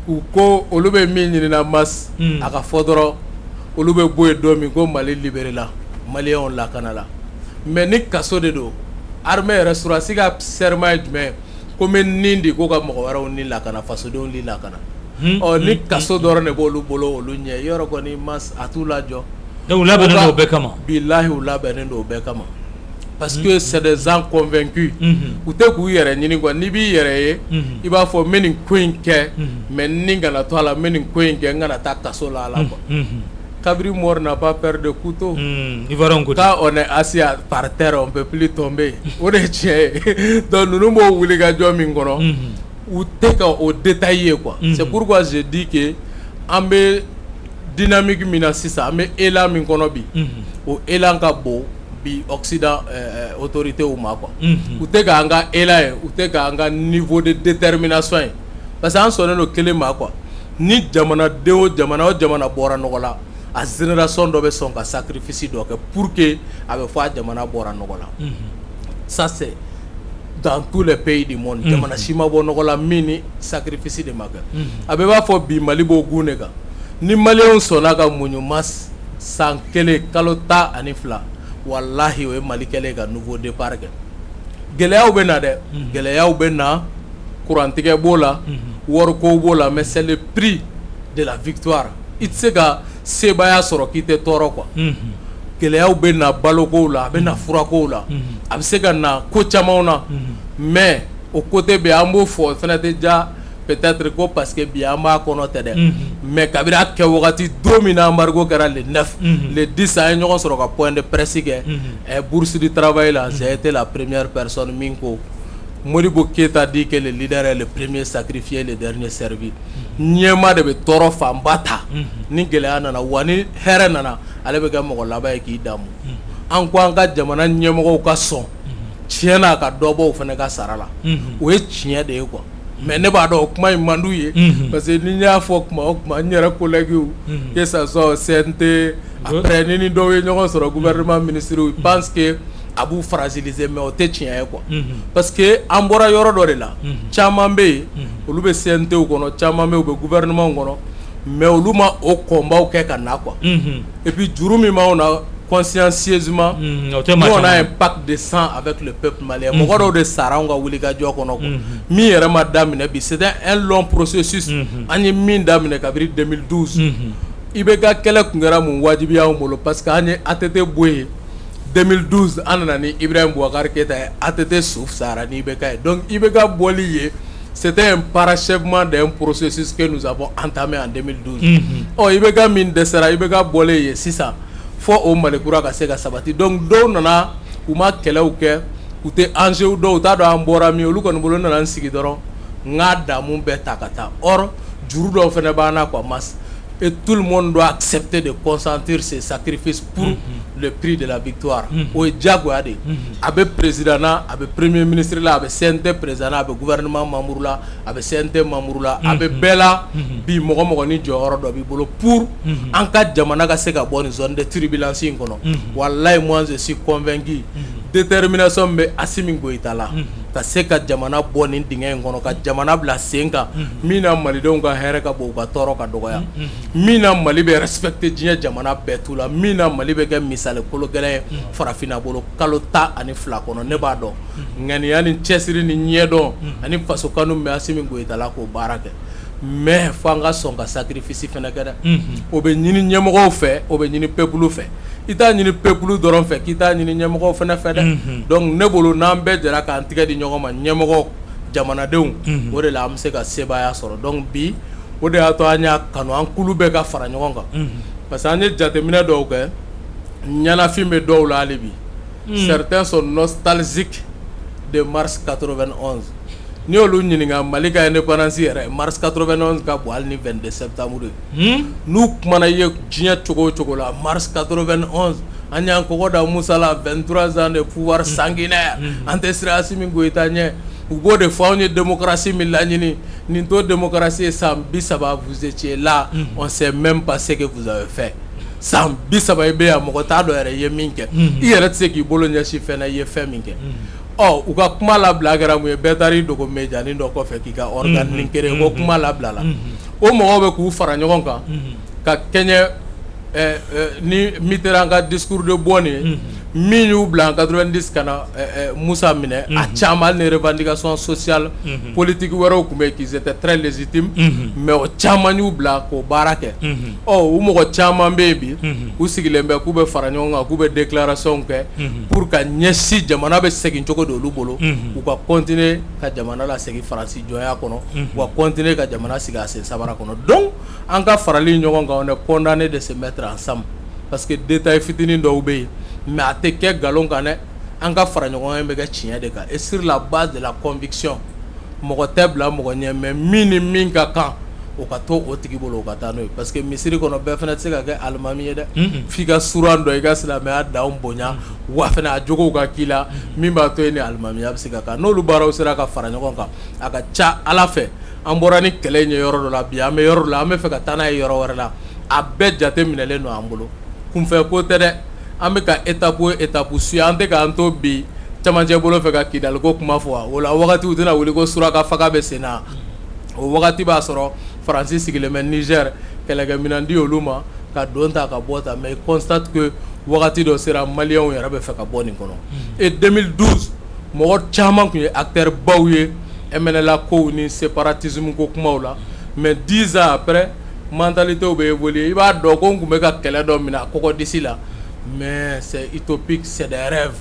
u ko olu bɛ min ɲinina masse a ka fɔ dɔrɔn olu bɛ bɔ yen don min ko Mali libéré la Maliyɛnw lakana la mais ni kaso de don armée yɛrɛ surasi ka serment ye jumɛn ko n bɛ nin di ko ka mɔgɔ wɛrɛw ni lakana fasodenw ni lakana ni kaso dɔrɔn de b'olu bolo olu ɲɛ yɔrɔ kɔni mas a t'u lajɔ donc u labɛnnen don o bɛɛ kama bilahi u labɛnnen don o bɛɛ kama parce que c'est des gens convaincus u tɛ k'u yɛrɛ ɲini quoi n'i b'i yɛrɛ ye i b'a fɔ n bɛ nin ko in kɛ mais ni kana to a la n bɛ nin ko in kɛ n kana taa kaso la a la quoi Kabri mort n'a pas peur de couteau. Quand on est assis par terre, on ne peut plus tomber. On est tient. Donc nous nous voulons que ou take au détaillé quoi. C'est pourquoi je dis que ambe dynamique minasisa ambe élan min kono bi. O élan ka bo bi Occident autorité ou ma quoi. Ou take anga élan ou take anga niveau de détermination. Parce que en sonne no kele ma quoi. Ni jamana deo jamana bora nogola. A génération dɔ bɛ sɔn ka sacrifice dɔ kɛ pour que a bɛ fɔ a jamana bɔra nɔgɔ la. Ça c'est dans tous les pays du monde. Jamana si ma bɔ nɔgɔ la min ni sacrifice de ma kɛ. A bɛ b'a fɔ bi Mali b'o gun de kan. Ni Maliyɛnw sɔnna ka muɲu mas san kelen kalo 12 wallahi o ye Mali kɛlen ka nouveau départ kɛ. Gɛlɛyaw bɛ na dɛ. Gɛlɛyaw bɛ na kurantigɛ b'o la wariko b'o la mais c'est le prix de la victoire. I tɛ se ka sebaya sɔrɔ k'i tɛ tɔɔrɔ quoi. Gɛlɛyaw bɛ na balokow la a bɛ na furakow la a bɛ se ka na ko camanw na mais o côté bɛ an b'o fɔ fɛnɛ tɛ ja peut-être ko parce que bi an b'a kɔnɔ tɛ dɛ mais kabiri a kɛ wagati don min na embargo kɛra le 9 le 10 an ye ɲɔgɔn sɔrɔ ka point de presse kɛ bourse du travail la j'ai été la première personne min ko Modibo Keita dit que le leader est le premier sacrifié, le dernier servi. Nyema de be toro fanba ta ni gɛlɛya nana wa ni hɛrɛ nana ale bɛ kɛ mɔgɔ laban ye k'i damu an ko an ka jamana ɲɛmɔgɔw ka sɔn tiɲɛ na ka dɔ bɔ o fana ka sara la o ye tiɲɛ de ye quoi mais ne b'a dɔn o kuma in man d'u ye parce que ni n y'a fɔ kuma o kuma n yɛrɛ collègues que ça soit CNT après ni ni dɔw ye ɲɔgɔn sɔrɔ gouvernement ministre ils pensent que a b'u fragiliser mais o tɛ tiɲɛ ye quoi parce que an bɔra yɔrɔ dɔ de la caman bɛ yen olu bɛ CNT kɔnɔ caman bɛ yen u bɛ gouvernement kɔnɔ mais olu ma o kɔnbaw kɛ ka na quoi et puis juru min b'anw na consciencieusement nous on a un pacte de sang avec le peuple malien mɔgɔ dɔw de sara anw ka wulikajɔ kɔnɔ quoi min yɛrɛ ma daminɛ bi c'était un long processus an ye min daminɛ kabiri 2012 i bɛ ka kɛlɛ tun kɛra mun wajibi y'anw bolo parce que an ye ATT bɔ yen 2012 an nana ni Ibrahim Boubacar Keita ye ATT suuf sara ni IBK ye donc IBK bɔli ye c'était un parachèvement d'un processus que nous avons entamé en 2012 IBK min dɛsɛra IBK bɔlen ye sisan fo o malikura ka se ka sabati donc dɔw nana u ma kɛlɛw kɛ u tɛ enjeu dɔw u t'a dɔn an bɔra min olu kɔni bolo nana n sigi dɔrɔn n ka damu bɛɛ ta ka taa or juru dɔw fɛnɛ b'an na quoi mas et tout le monde doit accepter de consentir ses sacrifices pour le prix de la victoire. O ye diyagoya de a bɛ président na a bɛ premier ministre la a bɛ CNT président na a bɛ gouvernement membre la a bɛ CNT membre la a bɛ bɛɛ la bi mɔgɔ mɔgɔ ni jɔyɔrɔ dɔ b'i bolo pour an ka jamana ka se ka bɔ nin zone de turbulence in kɔnɔ wallahi moi je suis convaincu détermination bɛ Assimi Goïta la ka se ka jamana bɔ nin dingɛ in kɔnɔ ka jamana bila sen kan min na malidenw ka hɛrɛ ka bon u ka tɔɔrɔ ka dɔgɔya min na Mali bɛ respecter diɲɛ jamana bɛɛ tu la min na Mali bɛ kɛ misali kolo gɛlɛn ye farafinna bolo kalo 12 kɔnɔ ne b'a dɔn ŋaniya ni cɛsiri ni ɲɛdɔn ani faso kanu bɛ Assimi Goïta la k'o baara kɛ mais fo an ka sɔn ka sacrifice fɛnɛ kɛ dɛ o bɛ ɲini ɲɛmɔgɔw fɛ o bɛ ɲini peuple fɛ i t'a ɲini peuple dɔrɔn fɛ k'i t'a ɲini ɲɛmɔgɔw fɛnɛ fɛ dɛ donc ne bolo n'an bɛɛ jɛra k'an tigɛ di ɲɔgɔn ma ɲɛmɔgɔ jamanadenw o de la an bɛ se ka sebaya sɔrɔ donc bi o de y'a to an y'a kanu an kulu bɛɛ ka fara ɲɔgɔn kan parce que an ye jateminɛ dɔw kɛ ɲanafin bɛ dɔw la hali bi certains sont nostalgiques de mars 91 ni olu ɲininka Mali ka indépendance yɛrɛ mars 91 ka bon hali ni 22 septembre n'u kumana ye diɲɛ cogo o cogo la mars 91 an y'an kɔkɔ da Musa la 23 ans de pouvoir sanguinaire an tɛ siran Assimi Goïta ɲɛ u b'o de fɔ anw ye démocratie min laɲini nin to démocratie ye san 30 vous étiez là on sait même pas ce que vous avez fait san 30 i bɛ yan mɔgɔ t'a dɔn yɛrɛ i ye min kɛ i yɛrɛ tɛ se k'i bolo ɲɛsin fɛn na i ye fɛn min kɛ u ka kuma labila kɛra mun ye bɛɛ taar'i dogo médianin dɔ kɔfɛ k'i ka organe nin kelen ko kuma labila la o mɔgɔw bɛ k'u fara ɲɔgɔn kan ka kɛɲɛ ni Mitterrand ka discours de bɔ nin ye min y'u bila en 90 ka na Musa minɛ a caman ni revendication sociale politique wɛrɛw tun bɛ yen qu'ils étaient très légitimes mais o caman y'u bila k'o baara kɛ u mɔgɔ caman bɛ yen bi u sigilen bɛ k'u bɛ fara ɲɔgɔn kan k'u bɛ déclaration kɛ pour ka ɲɛsin jamana bɛ segin cogo de olu bolo u ka continuer ka jamana la segin Faransi jɔnya kɔnɔ u ka continuer ka jamana sigi a sen sabara kɔnɔ donc an ka farali ɲɔgɔn kan on est condamné de se mettre ensemble parce que détail fitinin dɔw bɛ yen mais a tɛ kɛ nkalon kan dɛ an ka fara ɲɔgɔn bɛ kɛ tiɲɛ de kan et sur la base de la conviction mɔgɔ tɛ bila mɔgɔ ɲɛ mais min ni min ka kan o ka to o tigi bolo o ka taa n'o ye parce que misiri kɔnɔ bɛɛ fana tɛ se ka kɛ alimami ye dɛ f'i ka suran dɔ i ka silamɛya dan bonya wa fana a jogow ka k'i la min b'a to ye ni alimamiya bɛ se ka kan n'olu baaraw sera ka fara ɲɔgɔn kan a ka ca Ala fɛ an bɔra ni kɛlɛ in ye yɔrɔ dɔ la bi an bɛ yɔrɔ dɔ la an bɛ fɛ ka taa n'a ye yɔrɔ wɛrɛ la a bɛɛ jate minɛlen don an bolo kunfɛ ko tɛ dɛ an bɛ ka étape suit an tɛ k'an to bi camancɛ bolo fɛ ka Kidali ko kuma fɔ o la wagati u tɛna wuli ko suraka faga bɛ sen na o wagati b'a sɔrɔ Faransi sigilen bɛ Niger kɛlɛkɛminɛn di olu ma ka don ta ka bɔ ta mais constate que wagati dɔ sera maliyɛnw yɛrɛ bɛ fɛ ka bɔ nin kɔnɔ et 2012 mɔgɔ caman tun ye acteur baw ye MNLA kow ni séparatisme ko kumaw la mais 10 ans après mentalité bɛ évoluer i b'a dɔn ko n tun bɛ ka kɛlɛ dɔ minɛ a kɔkɔdisi la mais c'est utopique c'est des rêves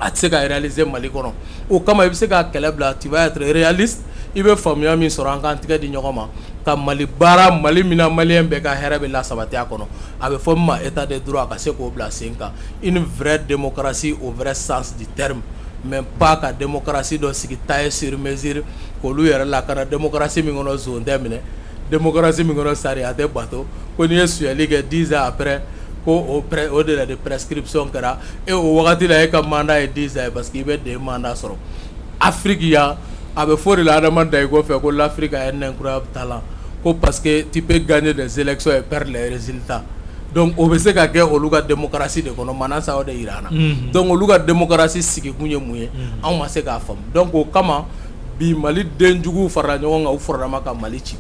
a tɛ se ka réaliser Mali kɔnɔ o kama i bɛ se ka kɛlɛ bila tu vas être réaliste i bɛ faamuya min sɔrɔ an k'an tigɛ di ɲɔgɔn ma ka Mali baara Mali min na maliyɛn bɛɛ ka hɛrɛ bɛ lasabati a kɔnɔ a bɛ fɔ min ma état de droit ka se k'o bila sen kan une vraie démocratie au vrai sens du terme mais pas ka démocratie dɔ sigi taille sur mesure k'olu yɛrɛ lakana démocratie min kɔnɔ zon tɛ minɛ démocratie min kɔnɔ sariya tɛ bato ko n'i ye suyɛli kɛ 10 ans après ko o délai de prescription kɛra e o wagati la e ka mandat ye 10 ans parce que i bɛ den mandat sɔrɔ Afrique yan a bɛ fɔ de la Adama Daïko fɛ ko l'Afrique a un incroyable talent ko parce que tu peux gagner des élections et perdre les résultats donc o bɛ se ka kɛ olu ka démocratie de kɔnɔ Manasa o de yira an na donc olu ka démocratie sigi kun ye mun ye anw ma se k'a faamu donc o kama bi Mali den juguw farala ɲɔgɔn kan u farala ka Mali ci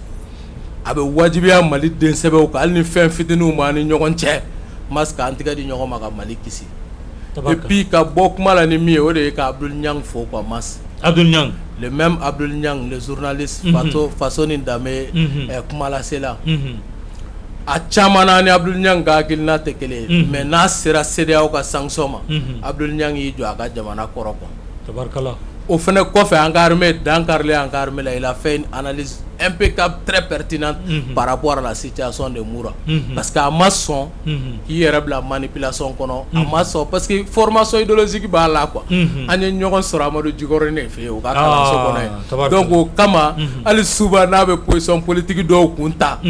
a bɛ wajibiya Mali den sɛbɛw kan hali ni fɛn fitininw ma ni ɲɔgɔn cɛ masque an tigɛ di ɲɔgɔn ma ka Mali kisi et puis ka bɔ kuma la ni min ye o de ye ka Abdul Niang fo quoi mas Abdul Niang le même Abdul Niang le journaliste façon ni danbe kuma lase la a caman na ni Abdul Niang ka hakilina tɛ kelen ye mais n'a sera CEDEAO ka sanction ma Abdul Niang y'i jɔ a ka jamana kɔrɔ quoi tabarikala au fana kɔfɛ an ka armée dankarile an ka armée la il a fait une analyse impeccable très pertinente par rapport à la situation de Moura parce que a ma sɔn k'i yɛrɛ bila manipulation kɔnɔ a ma sɔn parce que formation idéologique b'a la quoi an ye ɲɔgɔn sɔrɔ Amadu Jikɔrɔ ne fɛ yen o ka kalanso kɔnɔ ye donc o kama hali souvent n'a bɛ position politique dɔw kun ta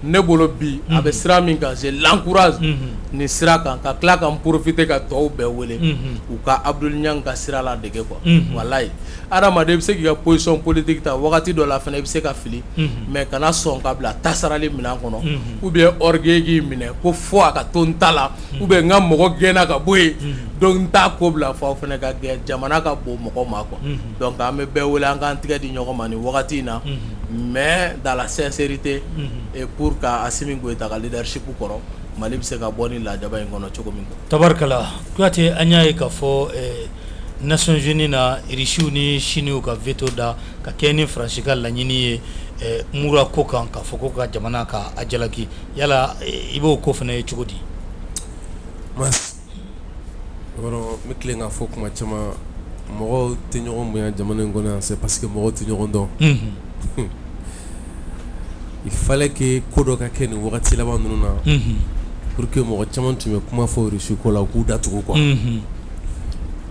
ne bolo bi a bɛ sira min kan je l'encourage nin sira kan ka tila ka profiter ka tɔw bɛɛ wele u ka Abdul Niang ka sira la dege quoi walayi adamaden i bɛ se k'i ka position politique ta wagati dɔ la fana i bɛ se ka fili mais kana sɔn ka bila tasarali minɛn kɔnɔ ou bien orgueil k'i minɛ ko fo a ka to n ta la ou bien n ka mɔgɔ gɛnna ka bɔ yen donc n t'a ko bila fo aw fana ka gɛn jamana ka bon mɔgɔ ma quoi donc an bɛ bɛɛ wele an k'an tigɛ di ɲɔgɔn ma nin wagati in na mais dans la sincérité et pour ka Assimi Goïta ka leadership kɔrɔ Mali bɛ se ka bɔ ni lajaba in kɔnɔ cogo min quoi. Tabarikala Kuyate an y'a ye k'a fɔ Nations Unies na Irisiw ni Siniw ka veto da ka kɛ ni Faransi ka laɲini ye Mura ko kan k'a fɔ ko ka jamana ka a jalaki yala i b'o ko fana ye cogo di? Mas yɔrɔ n bɛ tilen k'a fɔ kuma caman mɔgɔw tɛ ɲɔgɔn bonya jamana in kɔnɔ yan c'est parce que mɔgɔw tɛ ɲɔgɔn dɔn il fallait que ko dɔ ka kɛ nin wagati laban ninnu na pour que mɔgɔ caman tun bɛ kuma fɔ Irisi ko la u k'u datugu quoi i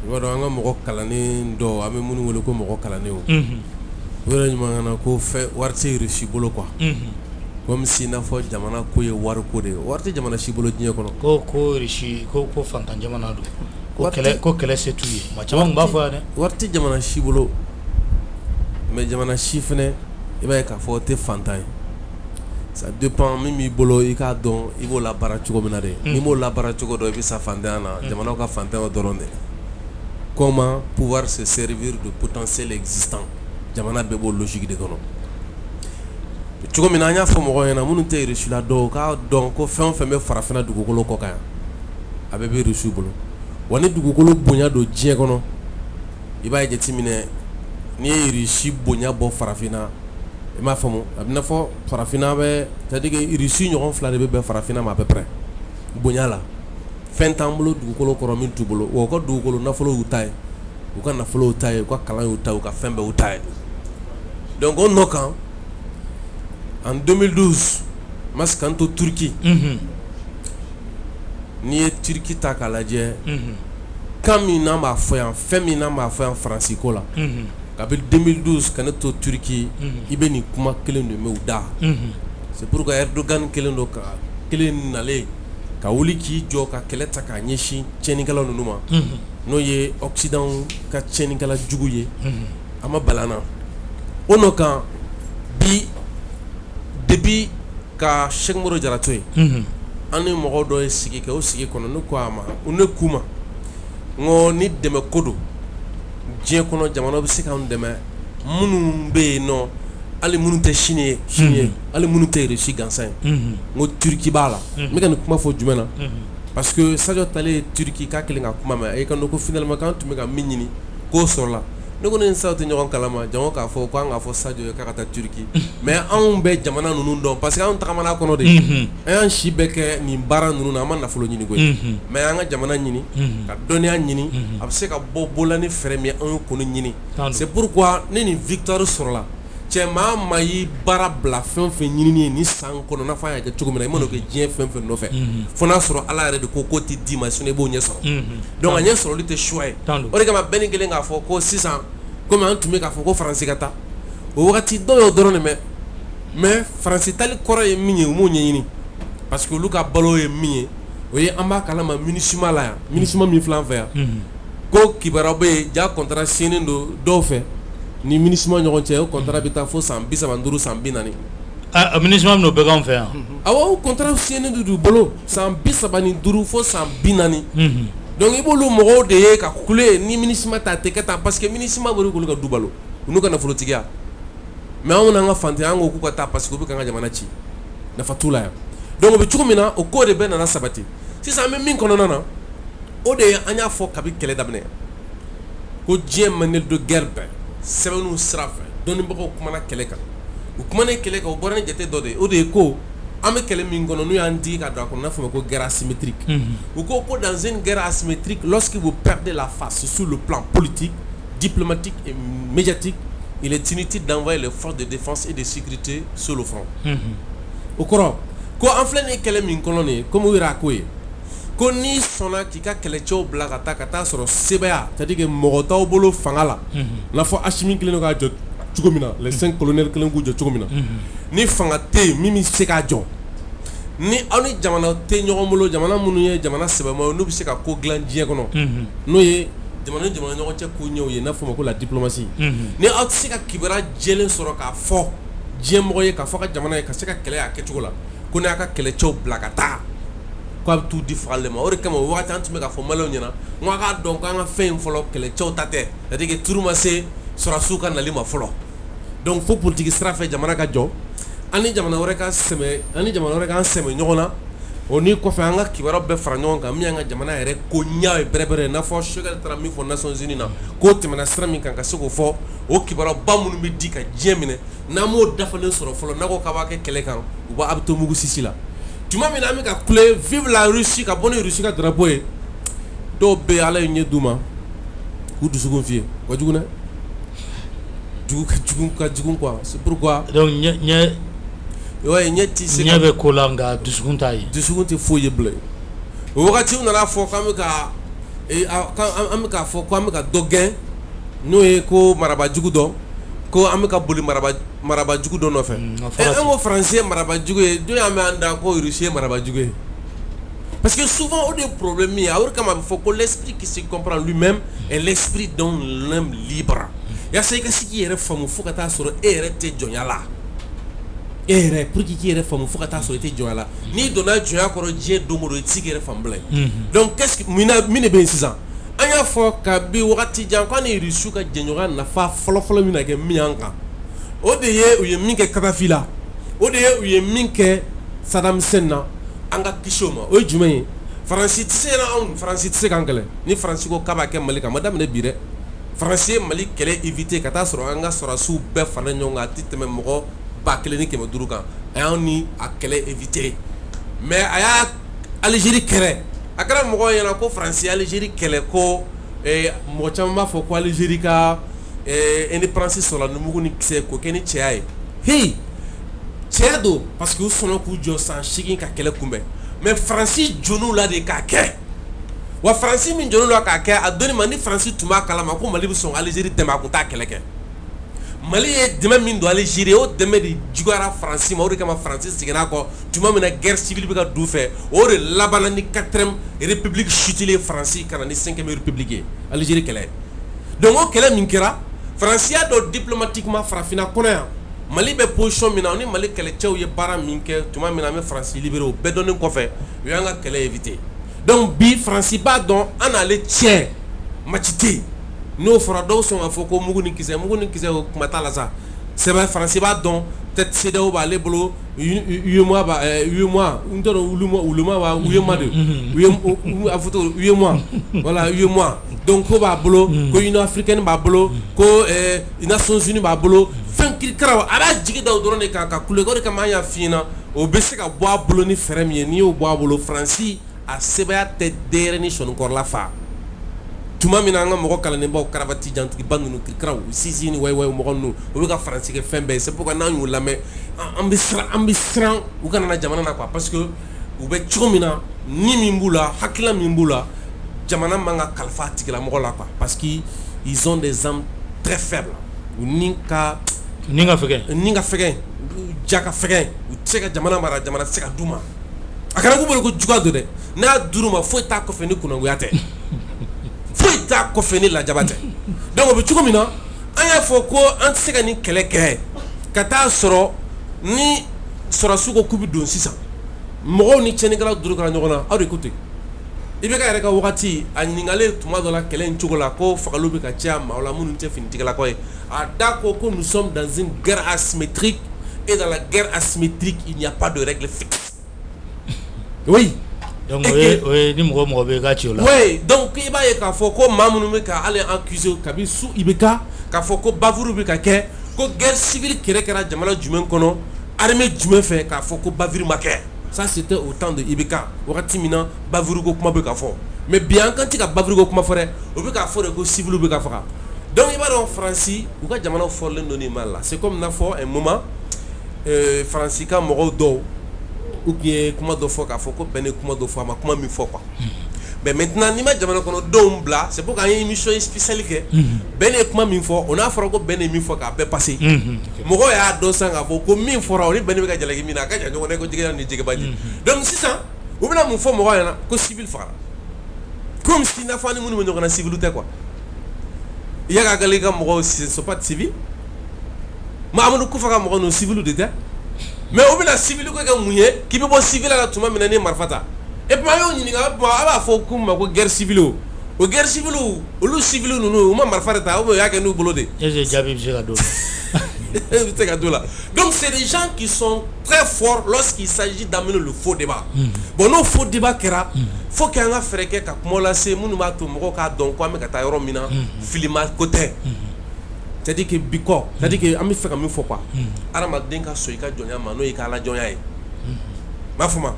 b'a dɔn an ka mɔgɔ kalannen dɔw an bɛ minnu wele ko mɔgɔ kalannenw o yɛrɛ ɲuman na ko fɛn wari tɛ Irisi bolo quoi comme si n'a fɔ jamana ko ye wari ko de ye wari tɛ jamana si bolo diɲɛ kɔnɔ ko Irisi ko fantan jamana don ko kɛlɛ se t'u ye maa caman b'a fɔ yan dɛ wari tɛ jamana si bolo mais jamana si fɛnɛ i b'a ye k'a fɔ o tɛ fantan ye ça dépend min b'i bolo i k'a dɔn i b'o labaara cogo min na de n'i m'o labaara cogo dɔn i bɛ sa fantanya na jamanaw ka fantanya dɔrɔn de comment pouvoir se servir de potentiel existant jamana bɛɛ b'o logique de kɔnɔ cogo min na an y'a fɔ mɔgɔw ɲɛna minnu tɛ Russie la dɔw k'a dɔn ko fɛn o fɛn bɛ farafinna dugukolo kɔ kan yan a bɛɛ bɛ Russie bolo wa ni dugukolo bonya don diɲɛ kɔnɔ i b'a ye jateminɛ n'i ye Russie bonya bɔ farafinna i m'a faamu a bɛ n'a fɔ farafinna bɛ c'est-à-dire que Russie ɲɔgɔn fila de bɛ bɛn farafinna ma à peu près bonya la fɛn t'an bolo dugukolo kɔrɔ min t'u bolo wa u ka dugukolo nafolo y'u ta ye u ka nafolo y'u ta ye u ka kalan y'u ta ye u ka fɛn bɛɛ y'u ta ye donc o nɔ kan en 2012 ma se k'an to Turki n'i ye Turki ta k'a lajɛ kan min n'an b'a fɔ yan fɛn min n'an b'a fɔ yan Faransi ko la kabini 2012 ka ne to Turki i bɛ nin kuma kelen de mɛn u da c'est pourquoi Erdogan kelen don ka kelen nalen ka wuli k'i jɔ ka kɛlɛ ta k'a ɲɛsin tiɲɛnikɛlaw ninnu ma n'o ye Occident ka tiɲɛnikɛla jugu ye a ma balana o nɔ kan bi depuis ka Cheikh Moro Jara to yen an ni mɔgɔ dɔ ye sigi kɛ o sigi kɔnɔ ne ko a ma ne k'u ma n ko ni dɛmɛ ko don diɲɛ kɔnɔ jamana bɛ se k'an dɛmɛ minnu bɛ yen nɔ hali minnu tɛ Chine ye hali minnu tɛ Russie gansan ye n ko Turki b'a la n bɛ ka nin kuma fɔ jumɛn na parce que Sadio taalen Turki k'a kelen ka kuma mɛn a y'i kan dɔn ko finalement k'an tun bɛ ka min ɲini k'o sɔrɔla ne ko ni Sadio tɛ ɲɔgɔn kalama jango k'a fɔ k'an k'a fɔ Sadio ye k'a ka taa Turki mais anw bɛ jamana ninnu dɔn parce que anw tagamana kɔnɔ de an y'an si bɛɛ kɛ nin baara ninnu na an ma nafolo ɲini koyi mais an ka jamana ɲini ka dɔnniya ɲini a bɛ se ka bɔ bɔla ni fɛɛrɛ min ye an y'o kɔni ɲini c'est pourquoi ni nin victoire sɔrɔla cɛ maa maa y'i baara bila fɛn o fɛn ɲinini ye ni san kɔnɔ n'a fɔ an y'a kɛ cogo min na i man'o kɛ diɲɛ fɛn fɛn nɔfɛ fo n'a sɔrɔ Ala yɛrɛ de ko k'o tɛ d'i ma sinon i b'o ɲɛ sɔrɔ donc a ɲɛ sɔrɔli tɛ choix ye o de kama bɛɛ ni kelen k'a fɔ ko sisan komi an tun bɛ k'a fɔ ko Faransi ka taa o wagati dɔw y'o dɔrɔn de mɛn mais Faransi tali kɔrɔ ye min ye u m'o ɲɛɲini parce que olu ka balo ye min ye o ye an b'a kalama MINUSMA la yan MINUSMA min filɛ an fɛ yan ko kibaruya bɛ yen ja contrat signé don dɔw fɛ ni MINUSMA ɲɔgɔn cɛ o contrat bɛ taa fo san 35 san 40 MINUSMA n'o bɛ k'anw fɛ yan awɔ o contrat signé don u bolo san 35 fo san 40 donc i b'olu mɔgɔw de ye ka kule ni MINUSMA ta tɛ kɛ tan parce que MINUSMA b'olu k'olu ka du balo u n'u ka nafolotigiya mais anw n'an ka fantanya an ko k'u ka taa parce que u bɛ k'an ka jamana ci nafa t'u la yan donc o bɛ cogo min na o ko de bɛɛ nana sabati sisan an bɛ min kɔnɔna na o de ye an y'a fɔ kabi kɛlɛ daminɛ ko diɲɛ mɛnɛ do guerre bɛɛ sɛbɛnniw sira fɛ dɔnnibagaw kumana kɛlɛ kan u kumana kɛlɛ kan u bɔra ni jate dɔ de ye o de ye ko an bɛ kɛlɛ min kɔnɔ n'u y'an digi ka don a kɔnɔ n'a fɔ ma ko guerre asymétrique u ko dans une guerre asymétrique lorsque vous perdez la face sur le plan politique diplomatique et médiatique il est inutile d'envoyer les forces de défense et de sécurité sur le front o kɔrɔ ko an filɛ ni kɛlɛ min kɔnɔ nin ye comme u yɛrɛ ko ye ko n'i sɔnna k'i ka kɛlɛcɛw bila ka taa sɔrɔ sebaya c'est à dire que mɔgɔ t'aw bolo fanga la n'a fɔ Asimi kelen k'a jɔ cogo min na les 5 colonels kelen k'u jɔ cogo min na ni fanga tɛ yen min bɛ se k'a jɔ ni aw ni jamana tɛ ɲɔgɔn bolo jamana minnu ye jamana sɛbɛnmaw n'u bɛ se ka ko dilan diɲɛ kɔnɔ n'o ye jamana ni jamana ɲɔgɔn cɛ ko ɲɛw ye n'a fɔ ma ko la diplomatie ni aw tɛ se ka kibaruya jɛlen sɔrɔ k'a fɔ diɲɛmɔgɔ ye k'a fɔ ka jamana ye ka se ka kɛlɛ a kɛcogo la ko n'a ka kɛlɛcɛw bila ka taa ko a bɛ t'u di fagali ma o de kama o wagati an tun bɛ k'a fɔ maliyɛnw ɲɛna n ko a k'a dɔn k'an ka fɛn in fɔlɔ kɛlɛcɛw ta tɛ c'est à dire que turu ma se sɔrɔdasiw ka nali ma fɔlɔ donc fo politiki sira fɛ jamana ka jɔ an ni jamana wɛrɛ k'an sɛmɛ ɲɔgɔn na o ni kɔfɛ an ka kibaruyaw bɛɛ fara ɲɔgɔn kan min y'an ka jamana yɛrɛ ko ɲa ye bɛrɛbɛrɛ i n'a fɔ Choguel taara min fɔ Nations Unies na k'o tɛmɛna sira min kan ka se k'o fɔ o kibaruya minnu bɛ di ka diɲɛ minɛ n'an m'o dafalen sɔrɔ fɔlɔ n'a ko k'a b'a kɛ kɛlɛ kan u b'a bɛ to mugu sisi la tuma min na an bɛ ka kule vive la Russie ka bɔ ni Russie ka drapeau ye dɔw bɛ yen Ala ye ɲɛ d'u ma k'u dusukun fiyɛ wa jugu dɛ jugu ka jugu quoi c'est pourquoi donc ɲɛ ti se ɲɛ bɛ ko la nka dusukun t'a ye dusukun tɛ foyi ye bilen o wagati u nana fɔ k'an bɛ ka fɔ ko an bɛ ka dɔ gɛn n'o ye ko marabajugu dɔ ko an bɛ ka boli marabajugu dɔ nɔfɛ an ko Faransi ye marabajugu ye don y'an bɛ an da ko Russie ye marabajugu ye parce que souvent o de ye problème ye a o de kama a bɛ fɔ ko l'esprit qui se comprend lui-même est l'esprit d'un homme libre yasa i ka se k'i yɛrɛ faamu fo ka taa sɔrɔ e yɛrɛ tɛ jɔnya la e yɛrɛ pour que k'i yɛrɛ faamu fo ka taa sɔrɔ i tɛ jɔnya la n'i donna jɔnya kɔrɔ diɲɛ don o don i tɛ se k'i yɛrɛ faamu bilen donc qu'est-ce que min de bɛ yen sisan an y'a fɔ ka bi wagati jan k'an ni Rusiw ka jɛɲɔgɔnya nafa fɔlɔ-fɔlɔ min na kɛ min y'an kan o de ye u ye min kɛ Kadhafi la o de ye u ye min kɛ Saddam Hussein na an ka kisi o ma o ye jumɛn ye Faransi tɛ se anw Faransi tɛ se k'an kɛlɛ ni Faransi ko k'a b'a kɛ Mali kan a ma daminɛ bi dɛ Faransi ye Mali kɛlɛ éviter ka taa sɔrɔ an ka sɔrɔdasiw bɛɛ fara ɲɔgɔn kan a tɛ tɛmɛ mɔgɔ 1500 kan a y'anw ni a kɛlɛ éviter mais a y'a Algérie kɛlɛ a kɛra mɔgɔw ɲɛna ko Faransi ye Algérie kɛlɛ ko mɔgɔ caman b'a fɔ ko Algérie ka indépendance sɔrɔla ni mugu ni kisɛ k'o kɛ ni cɛya ye hey cɛya don parce que u sɔnna k'u jɔ san 8 ka kɛlɛ kunbɛn mais Faransi jɔn'u la de k'a kɛ wa Faransi min jɔn'u la k'a kɛ a donni ma ni Faransi tun b'a kalama ko Mali bɛ sɔn Algérie dɛmɛ a tun t'a kɛlɛ kɛ Mali ye dɛmɛ min don Algérie o dɛmɛ de juguyara Faransi ma o de kama Faransi seginna a kɔ tuma min na guerre civile bɛ ka d'u fɛ o de labanna ni 4e république chutée Faransi ka na ni 5e république ye Algérie kɛlɛ donc o kɛlɛ min kɛra Faransi y'a dɔn diplomatiquement farafinna kɔnɔ yan Mali bɛ position min na ni Mali kɛlɛcɛw ye baara min kɛ tuma min na an bɛ Faransi libéré o bɛɛ dɔnnen kɔfɛ u y'an ka kɛlɛ éviter donc bi Faransi b'a dɔn an n'ale cɛ match tɛ yen n'o fɔra dɔw sɔn k'a fɔ ko mugu ni kisɛ o kuma t'a la sa c'est vrai Faransi b'a dɔn peut-être CEDEAO b'ale bolo UEMOA n tɛ dɔn UEMOA wa UEMOA de a fɔ cogo UEMOA voilà UEMOA donc ko b'a bolo ko Union africaine b'a bolo ko Nations unies b'a bolo fɛn kirikaraw a b'a jigi da o dɔrɔn de kan ka kule o de kama an y'a f'i ɲɛna o bɛ se ka bɔ a bolo ni fɛɛrɛ min ye n'i y'o bɔ a bolo Faransi a sɛbɛya tɛ denyɛrɛnin sɔnnikɔrɔla fa tuma min na an ka mɔgɔ kalannenbaw karavati jantigiba ninnu kirikaraw Sisi ni wayiwayi mɔgɔ ninnu o bɛ ka Faransi kɛ fɛn bɛɛ ye c'est pourquoi n'an y'u lamɛn an bɛ siran u kana na jamana na quoi parce que u bɛ cogo min na ni min b'u la hakilina min b'u la jamana man ka kalifa a tigilamɔgɔ la quoi parce que ils ont des âmes très faibles u ni ka fɛgɛn ja ka fɛgɛn u tɛ se ka jamana mara jamana tɛ se ka d'u ma a kana k'u bolo ko juguya don dɛ n'a d'u ma foyi t'a kɔfɛ ni kunangoya tɛ foyi t'a kɔfɛ ni lajaba tɛ donc o bɛ cogo min na an y'a fɔ ko an tɛ se ka nin kɛlɛ kɛ ka taa sɔrɔ ni sɔrɔdasiw ko k'u bɛ don sisan mɔgɔw ni tiɲɛnikɛlaw duru kɛra ɲɔgɔn na aw de ko ten IBK yɛrɛ ka wagati a ɲininkalen tuma dɔ la kɛlɛ in cogo la ko fagaliw bɛ ka caya maaw la minnu tɛ finitigilakaw ye a da ko nous sommes dans une guerre asymétrique et dans la guerre asymétrique il n'y a pas de règle fixe oui donc ni mɔgɔ bɛ ka ci o la oui donc i b'a ye k'a fɔ ko maa minnu bɛ ka ale accuser kabi su IBK k'a fɔ ko bavure bɛ ka kɛ ko guerre civile kɛra jamana jumɛn kɔnɔ armée jumɛn fɛ k'a fɔ ko bavure ma kɛ ça c'était au temps de IBK wagati min na bavure ko kuma bɛ ka fɔ mais bi an kan tɛ ka bavure ko kuma fɔ dɛ o bɛ k'a fɔ de ko civil bɛ ka faga donc i b'a dɔn Faransi u ka jamana fɔlen don nin ma la c'est comme n'a fɔ un moment Faransi ka mɔgɔw dɔw ou bien kuma dɔ fɔ k'a fɔ ko bɛn ne kuma dɔ fɔ a ma kuma min fɔ quoi mais maintenant n'i ma jamana kɔnɔ denw bila c'est pour qu'an ye émission spéciale kɛ bɛn ne kuma min fɔ o n'a fɔra ko bɛn ne min fɔ k'a bɛɛ passer mɔgɔw y'a dɔn sisan k'a fɔ ko min fɔra o ni bɛn ne bɛ ka jalaki min na a ka jan ɲɔgɔn na ko jɛgɛ ni jɛgɛbaji donc sisan u bɛna mun fɔ mɔgɔw ɲɛna ko civil fagara comme si n'a fɔ ni minnu bɛ ɲɔgɔn na civil tɛ quoi i y'a ka gale ka mɔgɔw ce sont pas civil Mahamadou Kufa ka mɔgɔw ninnu civil de tɛ mais o bɛna civil ko kɛ mun ye k'i bɛ bɔ civil la tuma min na ni marifa ta et puis an y'o ɲininka a b'a fɔ k'u ma ko guerre civile o guerre civile olu civil ninnu u ma marifa de ta ou bien u y'a kɛ n'u bolo de jaabi bɛ se ka don bɛ se ka don la donc c'est des gens qui sont très forts lorsqu'il s'agit d'amener le faux débat bon n'o faux débat kɛra faut que an ka fɛɛrɛ kɛ ka kuma lase minnu b'a to mɔgɔw k'a dɔn ko an bɛ ka taa yɔrɔ min na filima ko tɛ c'est-à-dire que bikɔ c'est-à-dire que an bɛ fɛ ka min fɔ quoi adamaden ka sɔn i ka jɔnya ma n'o y'i ka alajɔnya ye m'a fɔ ma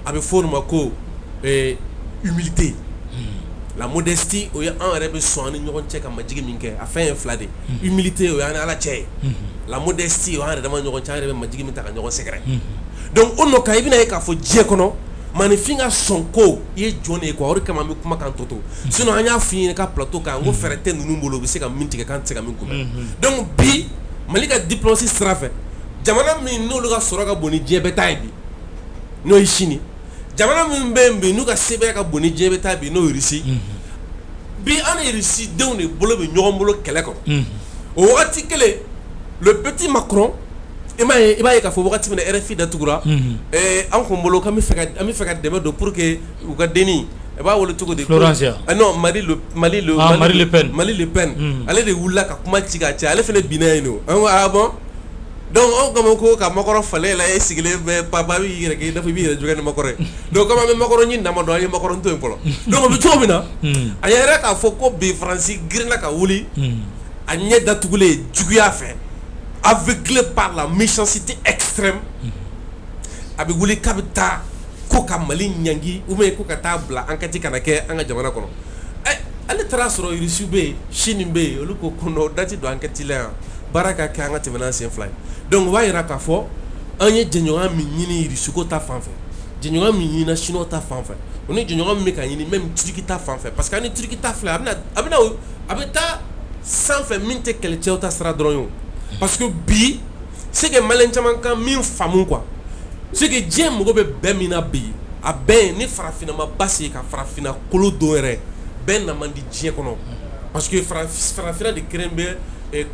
a bɛ fɔ o ma ko humilité la modestie o ye an yɛrɛ bɛ sɔn an ni ɲɔgɔn cɛ ka majigi min kɛ a fɛn ye fila de humilité o y'an ni ala cɛ ye la modestie o y'an yɛrɛ dama ɲɔgɔn cɛ an yɛrɛ bɛ majigi min ta ka ɲɔgɔn sɛgɛrɛ donc o nɔ kan i bɛna ye k'a fɔ diɲɛ kɔnɔ maninfin ka sɔn ko i ye jɔn de ye quoi o de kama an bɛ kuma kan toto sinon an y'a f'i ɲɛna ka plateau kan ko fɛɛrɛ tɛ ninnu bolo u bɛ se ka min tigɛ k'an tɛ se ka min kunbɛn donc bi Mali ka diplomatie sira fɛ jamana min n'olu ka sɔrɔ ka bon ni diɲɛ bɛɛ ta ye bi n'o ye Chine jamana min bɛ yen bi n'u ka sɛbɛya ka bon ni diɲɛ bɛɛ ta ye bi n'o ye Russie bi an ni Russie denw de bolo bɛ ɲɔgɔn bolo kɛlɛ kɔnɔ o wagati kelen le petit Macron i b'a ye k'a fɔ wagati min na RFI datugura an kun bolo k'an bɛ fɛ ka dɛmɛ don pour que u ka denni i b'a wolo cogo di Florencia non Marie Le Pen ale de wulila ka kuma ci ka caya ale fana binna yen nɔ an ko ah bon donc anw kama ko ka Makɔrɔ falen la e sigilen bɛ papa b'i yɛrɛ kɛ i n'a fɔ i b'i yɛrɛ jogin ni Makɔrɔ ye donc comme an bɛ Makɔrɔ ɲini dama dɔn an ye Makɔrɔ to yen fɔlɔ donc o bɛ cogo min na a yɛrɛ k'a fɔ ko bi Faransi girinna ka wuli a ɲɛ datugulen juguya fɛ aveuglé par la méchanceté extrême a bɛ wuli k'a bɛ taa ko ka Mali ɲangi ou bien ko ka taa bila enquête kana kɛ an ka jamana kɔnɔ ale taara sɔrɔ Russie bɛ yen Chine bɛ yen olu ko non dati don enquête la yan baara ka kɛ an ka tɛmɛ n'an sen fila ye donc o b'a yira k'a fɔ an ye jɛɲɔgɔnya min ɲini Russie ko ta fan fɛ jɛɲɔgɔnya min ɲinina Chinois ta fan fɛ o ni jɛɲɔgɔnya min bɛ ka ɲini même Turki ta fan fɛ parce que ani Turki ta filɛ a bɛ taa sanfɛ min tɛ kɛlɛcɛw ta sira dɔrɔn ye o parce que bi c'est que maliyɛn caman ka min faamu quoi c'est que diɲɛ mago bɛ bɛn min na bi a bɛn ni farafinna ma basi ka farafinna kolo don yɛrɛ bɛn na man di diɲɛ kɔnɔ parce que farafinna de kɛlen bɛ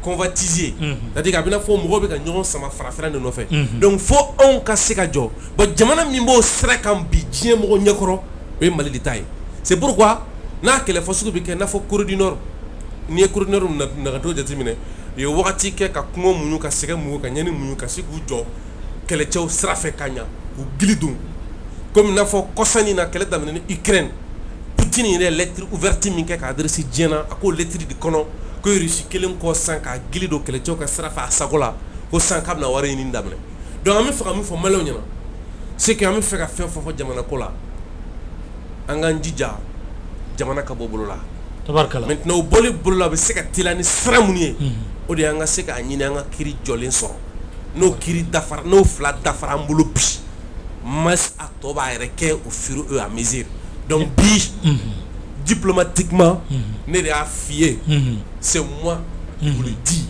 convoitiser c'est-à-dire a bɛ n'a fɔ mɔgɔw bɛ ka ɲɔgɔn sama farafinna de nɔfɛ donc fo anw ka se ka jɔ bon jamana min b'o sira kan bi diɲɛ mɔgɔ ɲɛkɔrɔ o ye Mali de ta ye c'est pourquoi n'a kɛlɛfɔ sugu bɛ kɛ i n'a fɔ Corée du Nord n'i ye Corée du Nord nagatɔ jateminɛ u ye wagati kɛ ka kungo muɲu ka sɛgɛ muɲu ka ɲɛni muɲu ka se k'u jɔ kɛlɛcɛw sira fɛ ka ɲa k'u gili dun comme i n'a fɔ kɔsani na kɛlɛ daminɛ ni Ukraine Poutine yɛrɛ lettre ouverte min kɛ k'a adresse diɲɛ na a k'o lettre de kɔnɔ ko Russie kelen kɔ san k'a gili don kɛlɛcɛw ka sira fɛ a sago la ko san k'a bɛna wari ɲini daminɛ donc an bɛ fɛ ka min fɔ maliyɛnw ɲɛna c'est que an bɛ fɛ ka fɛn fɔ jamana ko la an k'an jija jamana ka bɔ bolo la tabarkala maintenant o bɔli bolo la a bɛ se ka teliya ni sira mun ye o de ye an ka se k'a ɲini an ka kiiri jɔlen sɔrɔ n'o kiiri dafara n'o fila dafara an bolo bi mas a tɔ b'a yɛrɛ kɛ au fur et à mesure donc bi diplomatiquement ne de y'a f'i ye c'est moi qui vous le dis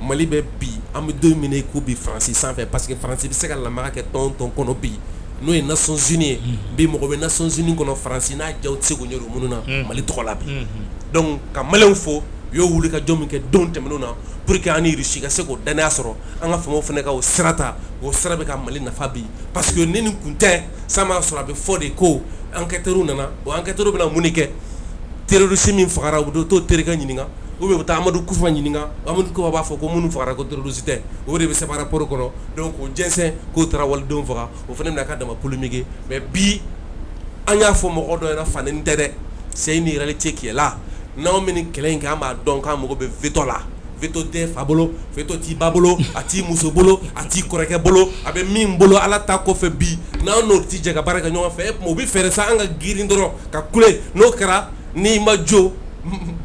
Mali bɛ bi an bɛ don min na i ko bi Faransi sanfɛ parce que Faransi bɛ se ka lamaga kɛ tɔn tɔn kɔnɔ bi n'o ye Nations Unies ye bi mɔgɔ bɛ Nations Unies kɔnɔ Faransi n'a jaw tɛ se k'o ɲɛ don minnu na Mali tɔgɔ la bi donc ka maliyɛnw fo u y'o wuli ka jɔ min kɛ don tɛmɛnenw na pour que an ni Russie ka se k'o danaya sɔrɔ an ka faamaw fana ka o sira ta o sira bɛ ka Mali nafa bi parce que ni nin kun tɛ san b'a sɔrɔ a bɛ fɔ de ko enquêteurs nana o enquêteurs bɛna mun de kɛ terroriste min fagara u bɛ t'o terikɛ ɲininka ou bien u bɛ taa Amadu Kufa ɲininka Amadu Kufa b'a fɔ ko minnu fagara ko terroriste tɛ o de bɛ sɛbɛn rapport kɔnɔ donc o jɛnsɛn k'o taara walidenw faga o fana bɛna k'a dama polémique mais bi an y'a fɔ mɔgɔ dɔ ɲɛna faneni tɛ dɛ c'est une réalité qui est là n'anw bɛ nin kɛlɛ in kɛ an b'a dɔn k'an mago bɛ veto la veto tɛ fa bolo veto t'i ba bolo a t'i muso bolo a t'i kɔrɔkɛ bolo a bɛ min bolo ala ta kɔfɛ bi n'an n'o ti jɛ ka baara kɛ ɲɔgɔn fɛ e tuma o bɛ fɛɛrɛ sa an ka girin dɔrɔn ka kule n'o kɛra n'i ma jo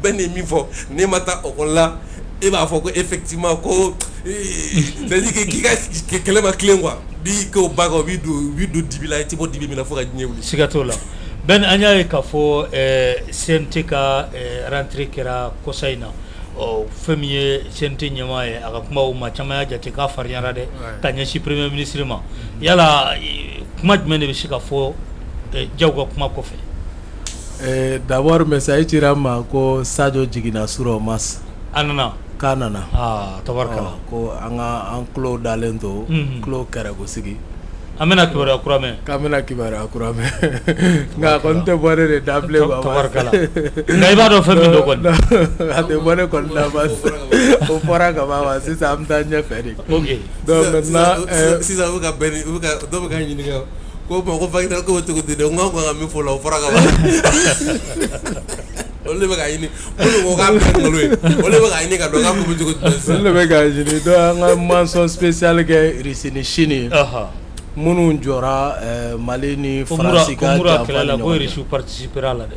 bɛɛ ni min fɔ n'i ma taa ekɔli la e b'a fɔ ko effectivement ko c'est-à-dire que k'i ka kɛlɛ ma tilen quoi bi k'o ba kan o b'i don dibi la i tɛ bɔ dibi min na fo ka diɲɛ wuli. siga t'o la Ben an y'a ye k'a fɔ CNT ka rentrée kɛra kɔsa in na fɛn min ye CNT ɲɛmaa ye a ka kumaw ma caman y'a jate k'a farinyara dɛ ka ɲɛsin premier ministre ma yala kuma jumɛn de bɛ se ka fɔ Jaw ka kuma kɔfɛ. D'abord message cira ma ko Sadio jiginna sur o mas a nana k'a nana tabarikala ko an tulo dalen to tulo kɛrɛgosigi an bɛna kibaruya kura mɛn k'an bɛna kibaruya kura mɛn nka a kɔni tɛ bɔ ne de da bilen tabarikala nka i b'a dɔn fɛn min don kɔni a tɛ bɔ ne kɔni da o fɔra ka ban wa sisan an bɛ taa ɲɛfɛ de ok donc maintenant sisan u bɛ ka bɛn dɔw bɛ ka ɲininka ko ko facteur ko cogo di dɛ n ka kan ka min fɔ la o fɔra ka ban olu de bɛ ka ɲini olu ko k'a bɛn nkalon ye olu de bɛ ka ɲini ka dɔn k'a ko bɛ cogo di olu de bɛ ka ɲini donc an ka mention spéciale kɛ Russie ni Chine ye minnu jɔra Mali ni Faransi ka janfa ni ɲɔgɔn cɛ. ko Russie participera la dɛ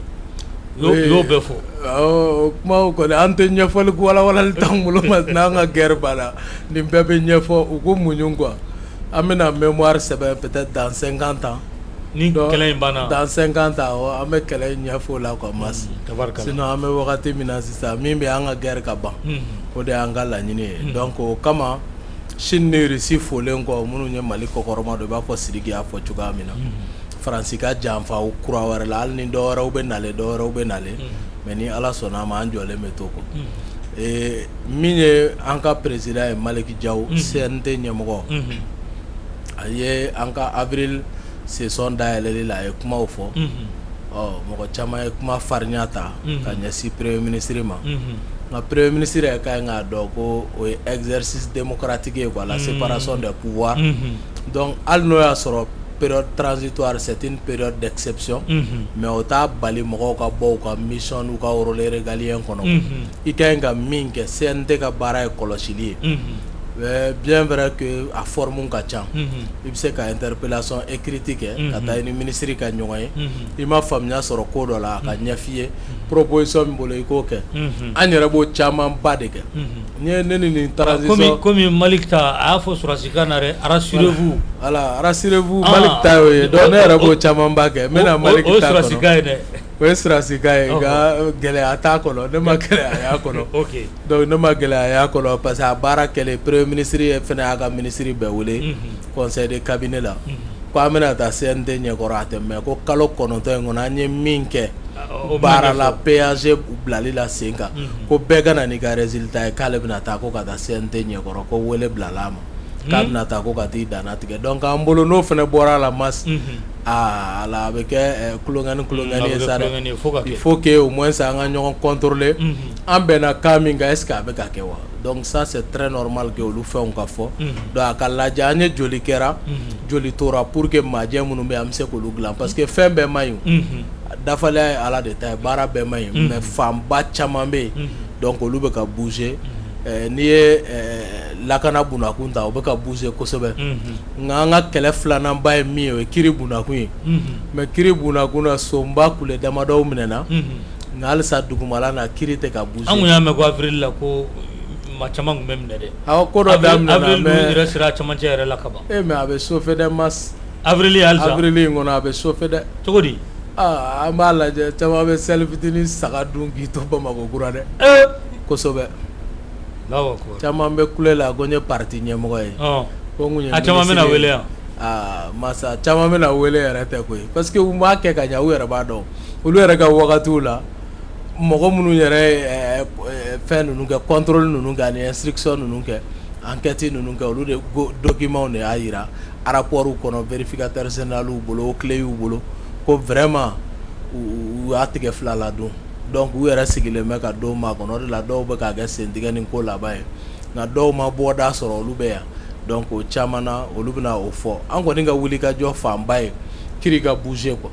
y'o bɛɛ fɔ o kumaw kɔni an tɛ ɲɛfɔli walawalali t'an bolo maintenant an ka guerre banna nin bɛɛ bɛ ɲɛfɔ u ko muɲu quoi an bɛna mémoire sɛbɛn peut-être dans 50 ans ni kɛlɛ in banna dans 50 ans an bɛ kɛlɛ in ɲɛfɔ la quoi mas sinon an bɛ wagati min na sisan min bɛ an ka guerre ka ban o de y'an ka laɲini ye donc o kama Chine ni Russie folen kɔ minnu ye Mali kɔkɔrɔma dɔ i b'a fɔ Sidiki y'a fɔ cogoya min na Faransi ka janfa kura wɛrɛ la hali ni dɔwɛrɛw bɛ nalen mais ni Ala sɔnna a ma an jɔlen bɛ to kɔ min ye an ka président ye Maliki Diaw CNT ɲɛmɔgɔ a ye an ka avril saison dayɛlɛli la a ye kumaw fɔ mɔgɔ caman ye kuma farinya ta ka ɲɛsin premier ministre ma nka premier ministre yɛrɛ ka ɲi k'a dɔn ko o ye exercice démocratique ye quoi la séparation des pouvoirs donc hali n'o y'a sɔrɔ période transitoire c'est une période d'exception mais o t'a bali mɔgɔw ka bɔ u ka mission n'u ka rôle régalien kɔnɔ i ka ɲi ka min kɛ CNT ka baara ye kɔlɔsili ye bien vrai que a forme ka ca i bɛ se ka interpellation écrite kɛ ka taa i ni ministre ka ɲɔgɔn ye i ma faamuya sɔrɔ ko dɔ la a ka ɲɛ f'i ye proposition min bolo i k'o kɛ an yɛrɛ b'o caman ba de kɛ ni ye ne ni nin transition comme Malik ta a y'a fɔ sɔrɔsi kan na dɛ rassurez-vous voilà rassurez-vous Malik ta y'o ye donc ne yɛrɛ b'o caman ba kɛ n bɛna Malik ta kɔnɔ o ye sɔrɔsi kan ye dɛ o ye sɔrɔsi kan ye nka gɛlɛya t'a kɔnɔ ne ma gɛlɛya a y'a kɔnɔ donc ne ma gɛlɛya a y'a kɔnɔ parce que a baara kɛlen premier ministre ye fɛnɛ y'a ka ministre bɛɛ wele conseil de cabinet la ko an bɛna taa CNT ɲɛkɔrɔ a tɛ mɛn ko kalo 9 in kɔnɔ an ye min kɛ baara la péage bilali la sen kan ko bɛɛ ka na n'i ka résultat ye k'ale bɛna taa ko ka taa CNT ɲɛkɔrɔ ko wele bilala a ma k'a bɛna taa ko ka t'i danna tigɛ donc an bolo n'o fɛnɛ bɔra la mas ala a bɛ kɛ kulonkɛni ye sa dɛ il faut que au moins an ka ɲɔgɔn contrôler an bɛnna cas min kan est ce que a bɛ ka kɛ wa donc ça c'est très normal que olu fɛnw ka fɔ donc a ka lajɛ an ye joli kɛra joli tora pour que majɛ minnu bɛ an bɛ se k'olu dilan parce que fɛn bɛɛ man ɲi dafalen ye ala de ta ye baara bɛɛ man ɲi mais fanba caman bɛ yen donc olu bɛ ka bouger n'i ye lakana bunakun ta o bɛ ka bouger kosɛbɛ nka an ka kɛlɛ filananba ye min ye o ye kiri bunakun ye mais kiri bunakun na sonba kule damadɔw minɛna nka halisa dugumala na kiri tɛ ka bouger. an kun y'a mɛn ko avril la ko maa caman tun bɛ minɛ dɛ. awɔ ko dɔ daminɛna avril yɛrɛ sera camancɛ yɛrɛ la ka ban. mais a bɛ chauffer dɛ mas. avril ye halisa avril in kɔnɔ a bɛ chauffer dɛ. cogo di. an b'a lajɛ caman bɛ seli fitinin saga dun k'i to Bamakɔ kura dɛ. kosɛbɛ. caman bɛ kule la ko n ye parti ɲɛmɔgɔ ye. ko n kun ye a caman bɛna wele yan. masa caman bɛna wele yɛrɛ tɛ koyi parce que u m'a kɛ ka ɲɛ u yɛrɛ b'a dɔn olu yɛrɛ ka wagatiw la mɔgɔ minnu yɛrɛ ye fɛn ninnu kɛ contrôle ninnu kɛ ani instruction ninnu kɛ enquête ninnu kɛ olu de documents de y'a yira rapport kɔnɔ vérificateur général bolo o clé y'u bolo ko vraiment u y'a tigɛ fila la don donc u yɛrɛ sigilen bɛ ka dɔw makɔnɔ o de la dɔw bɛ k'a kɛ sentigɛ ni ko laban ye nka dɔw ma bɔda sɔrɔ olu bɛ yan donc o caman na olu bɛna o fɔ an kɔni ka wulikajɔ fanba ye kiri ka bouger quoi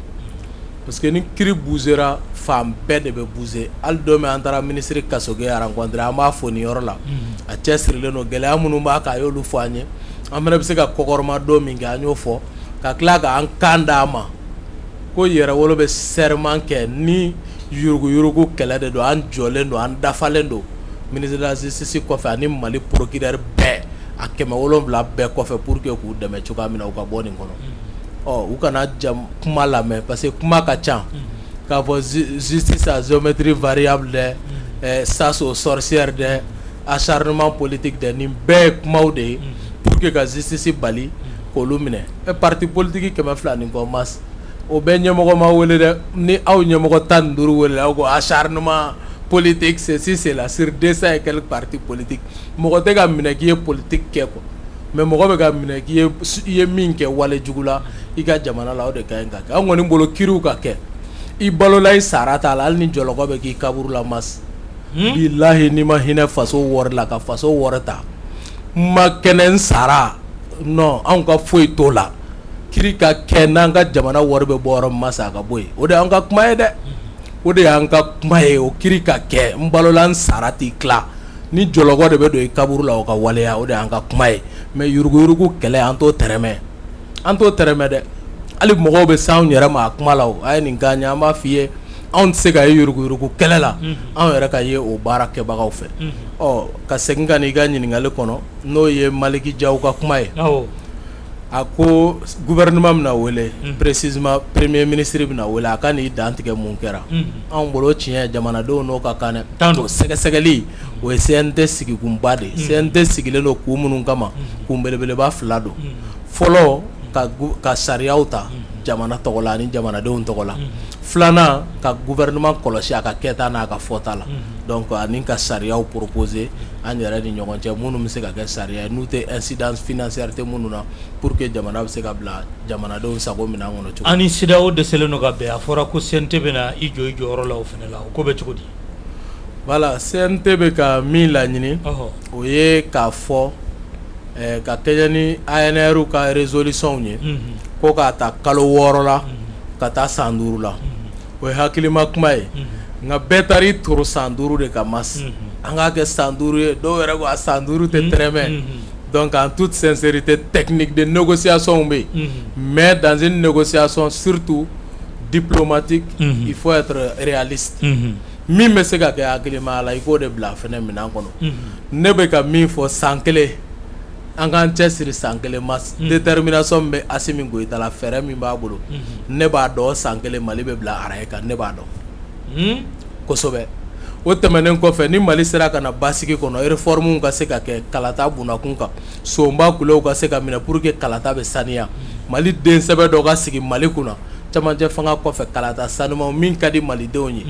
parce que ni kiri bougera fan bɛɛ de bɛ bouger hali don min an taara ministre Kasoge rencontré an b'a fɔ nin yɔrɔ la a cɛ sirilen don gɛlɛya minnu b'a kan a y'olu fɔ an ye an fana bɛ se ka kɔkɔrɔma don min kɛ an y'o fɔ ka tila k'an kan d'a ma ko yɛrɛwolo bɛ serment kɛ ni yuruguyurugu kɛlɛ de don an jɔlen don an dafalen don ministre de la justice kɔfɛ ani Mali procureur bɛɛ a 700 bɛɛ kɔfɛ pour que k'u dɛmɛ cogoya min na u ka bɔ nin kɔnɔ u kana kuma lamɛn parce que kuma ka ca k'a fɔ justice à géométrie variable dɛ chasse aux sorcières dɛ acharnement politique dɛ nin bɛɛ ye kumaw de ye pour que ka justice bali k'olu minɛ parti politique 200 nin kɔ mas o bɛɛ ɲɛmɔgɔ ma wele dɛ ni aw ɲɛmɔgɔ 15 wele aw ko acharnement politique ceci cela sur 200 et quelques partis politiques mɔgɔ tɛ ka minɛ k'i ye politique kɛ quoi mais mɔgɔ bɛ ka minɛ k'i ye min kɛ wale jugu la i ka jamana la o de ka ɲi ka kɛ an kɔni bolo kiriw ka kɛ i balola i sara t'a la hali ni jɔlɔkɔ bɛ k'i kaburu la mas bilahi n'i ma hinɛ faso wari la ka faso wari ta ma kɛnɛ n sara non anw ka foyi t'o la kiri ka kɛ n'an ka jamana wari bɛ bɔ yɔrɔ min ma sa a ka bɔ yen o de y'an ka kuma ye dɛ o de y'an ka kuma ye o kiri ka kɛ n balola n sara t'i tila ni jɔlɔkɔ de bɛ don i kaburu la o ka waleya o de y'an ka kuma ye mais yuruguyurugu kɛlɛ an t'o tɛrɛmɛ dɛ hali mɔgɔw bɛ s'anw yɛrɛ ma a kuma la o a ye nin k'an ye an b'a f'i ye anw tɛ se ka ye yuruguyurugu kɛlɛ la anw yɛrɛ ka ye o baara kɛbagaw fɛ ka segin ka n'i ka ɲininkali kɔnɔ n'o ye Maliki Diaw ka kuma ye a ko gouvernement bɛna wele précisément premier ministre bɛna wele a ka n'i dan tigɛ mun kɛra anw bolo tiɲɛ jamanadenw n'o ka kan dɛ sɛgɛsɛgɛli o ye CNT sigikunba de ye CNT sigilen don kun minnu kama kun belebeleba 2 don fɔlɔ ka sariyaw ta jamana tɔgɔ la ani jamanadenw tɔgɔ la filanan ka gouvernement kɔlɔsi a ka kɛta n'a ka fɔta la donc ani ka sariyaw proposer an yɛrɛ ni ɲɔgɔn cɛ minnu bɛ se ka kɛ sariya ye n'u tɛ incidence financière tɛ minnu na pour que jamana bɛ se ka bila jamanadenw sago minɛn kɔnɔ cogo ani CEDEAO dɛsɛlen don ka bɛn a fɔra ko CNT bɛna i jɔ i jɔyɔrɔ la o fana la o ko bɛ cogo di voilà CNT bɛ ka min laɲini o ye k'a fɔ ka kɛɲɛ ni ANR ka résolution ye ko k'a ta kalo 6 la ka taa san 5 la o ye hakilima kuma ye nka bɛɛ taara i toro san 5 de ka mas an k'a kɛ san 5 ye dɔw yɛrɛ ko a san 5 tɛ tɛrɛmɛ donc en toute sincérité technique de négociation bɛ yen mais dans une négociation surtout diplomatique il faut être réaliste min bɛ se ka kɛ hakilima la i k'o de bila fɛnɛ minɛn kɔnɔ ne bɛ ka min fɔ san 1 an k'an cɛsiri san 1 mas détermination bɛ Assimi Goïta la fɛɛrɛ min b'a bolo ne b'a dɔn san 1 Mali bɛ bila araye kan ne b'a dɔn kosɛbɛ o tɛmɛnen kɔfɛ ni Mali sera ka na basigi kɔnɔ réforme ka se ka kɛ kalata bunakun kan sonba kulew ka se ka minɛ pour que kalata bɛ saniya Mali den sɛbɛ dɔ ka sigi Mali kunna camancɛ fanga kɔfɛ kalata sanuman min ka di malidenw ye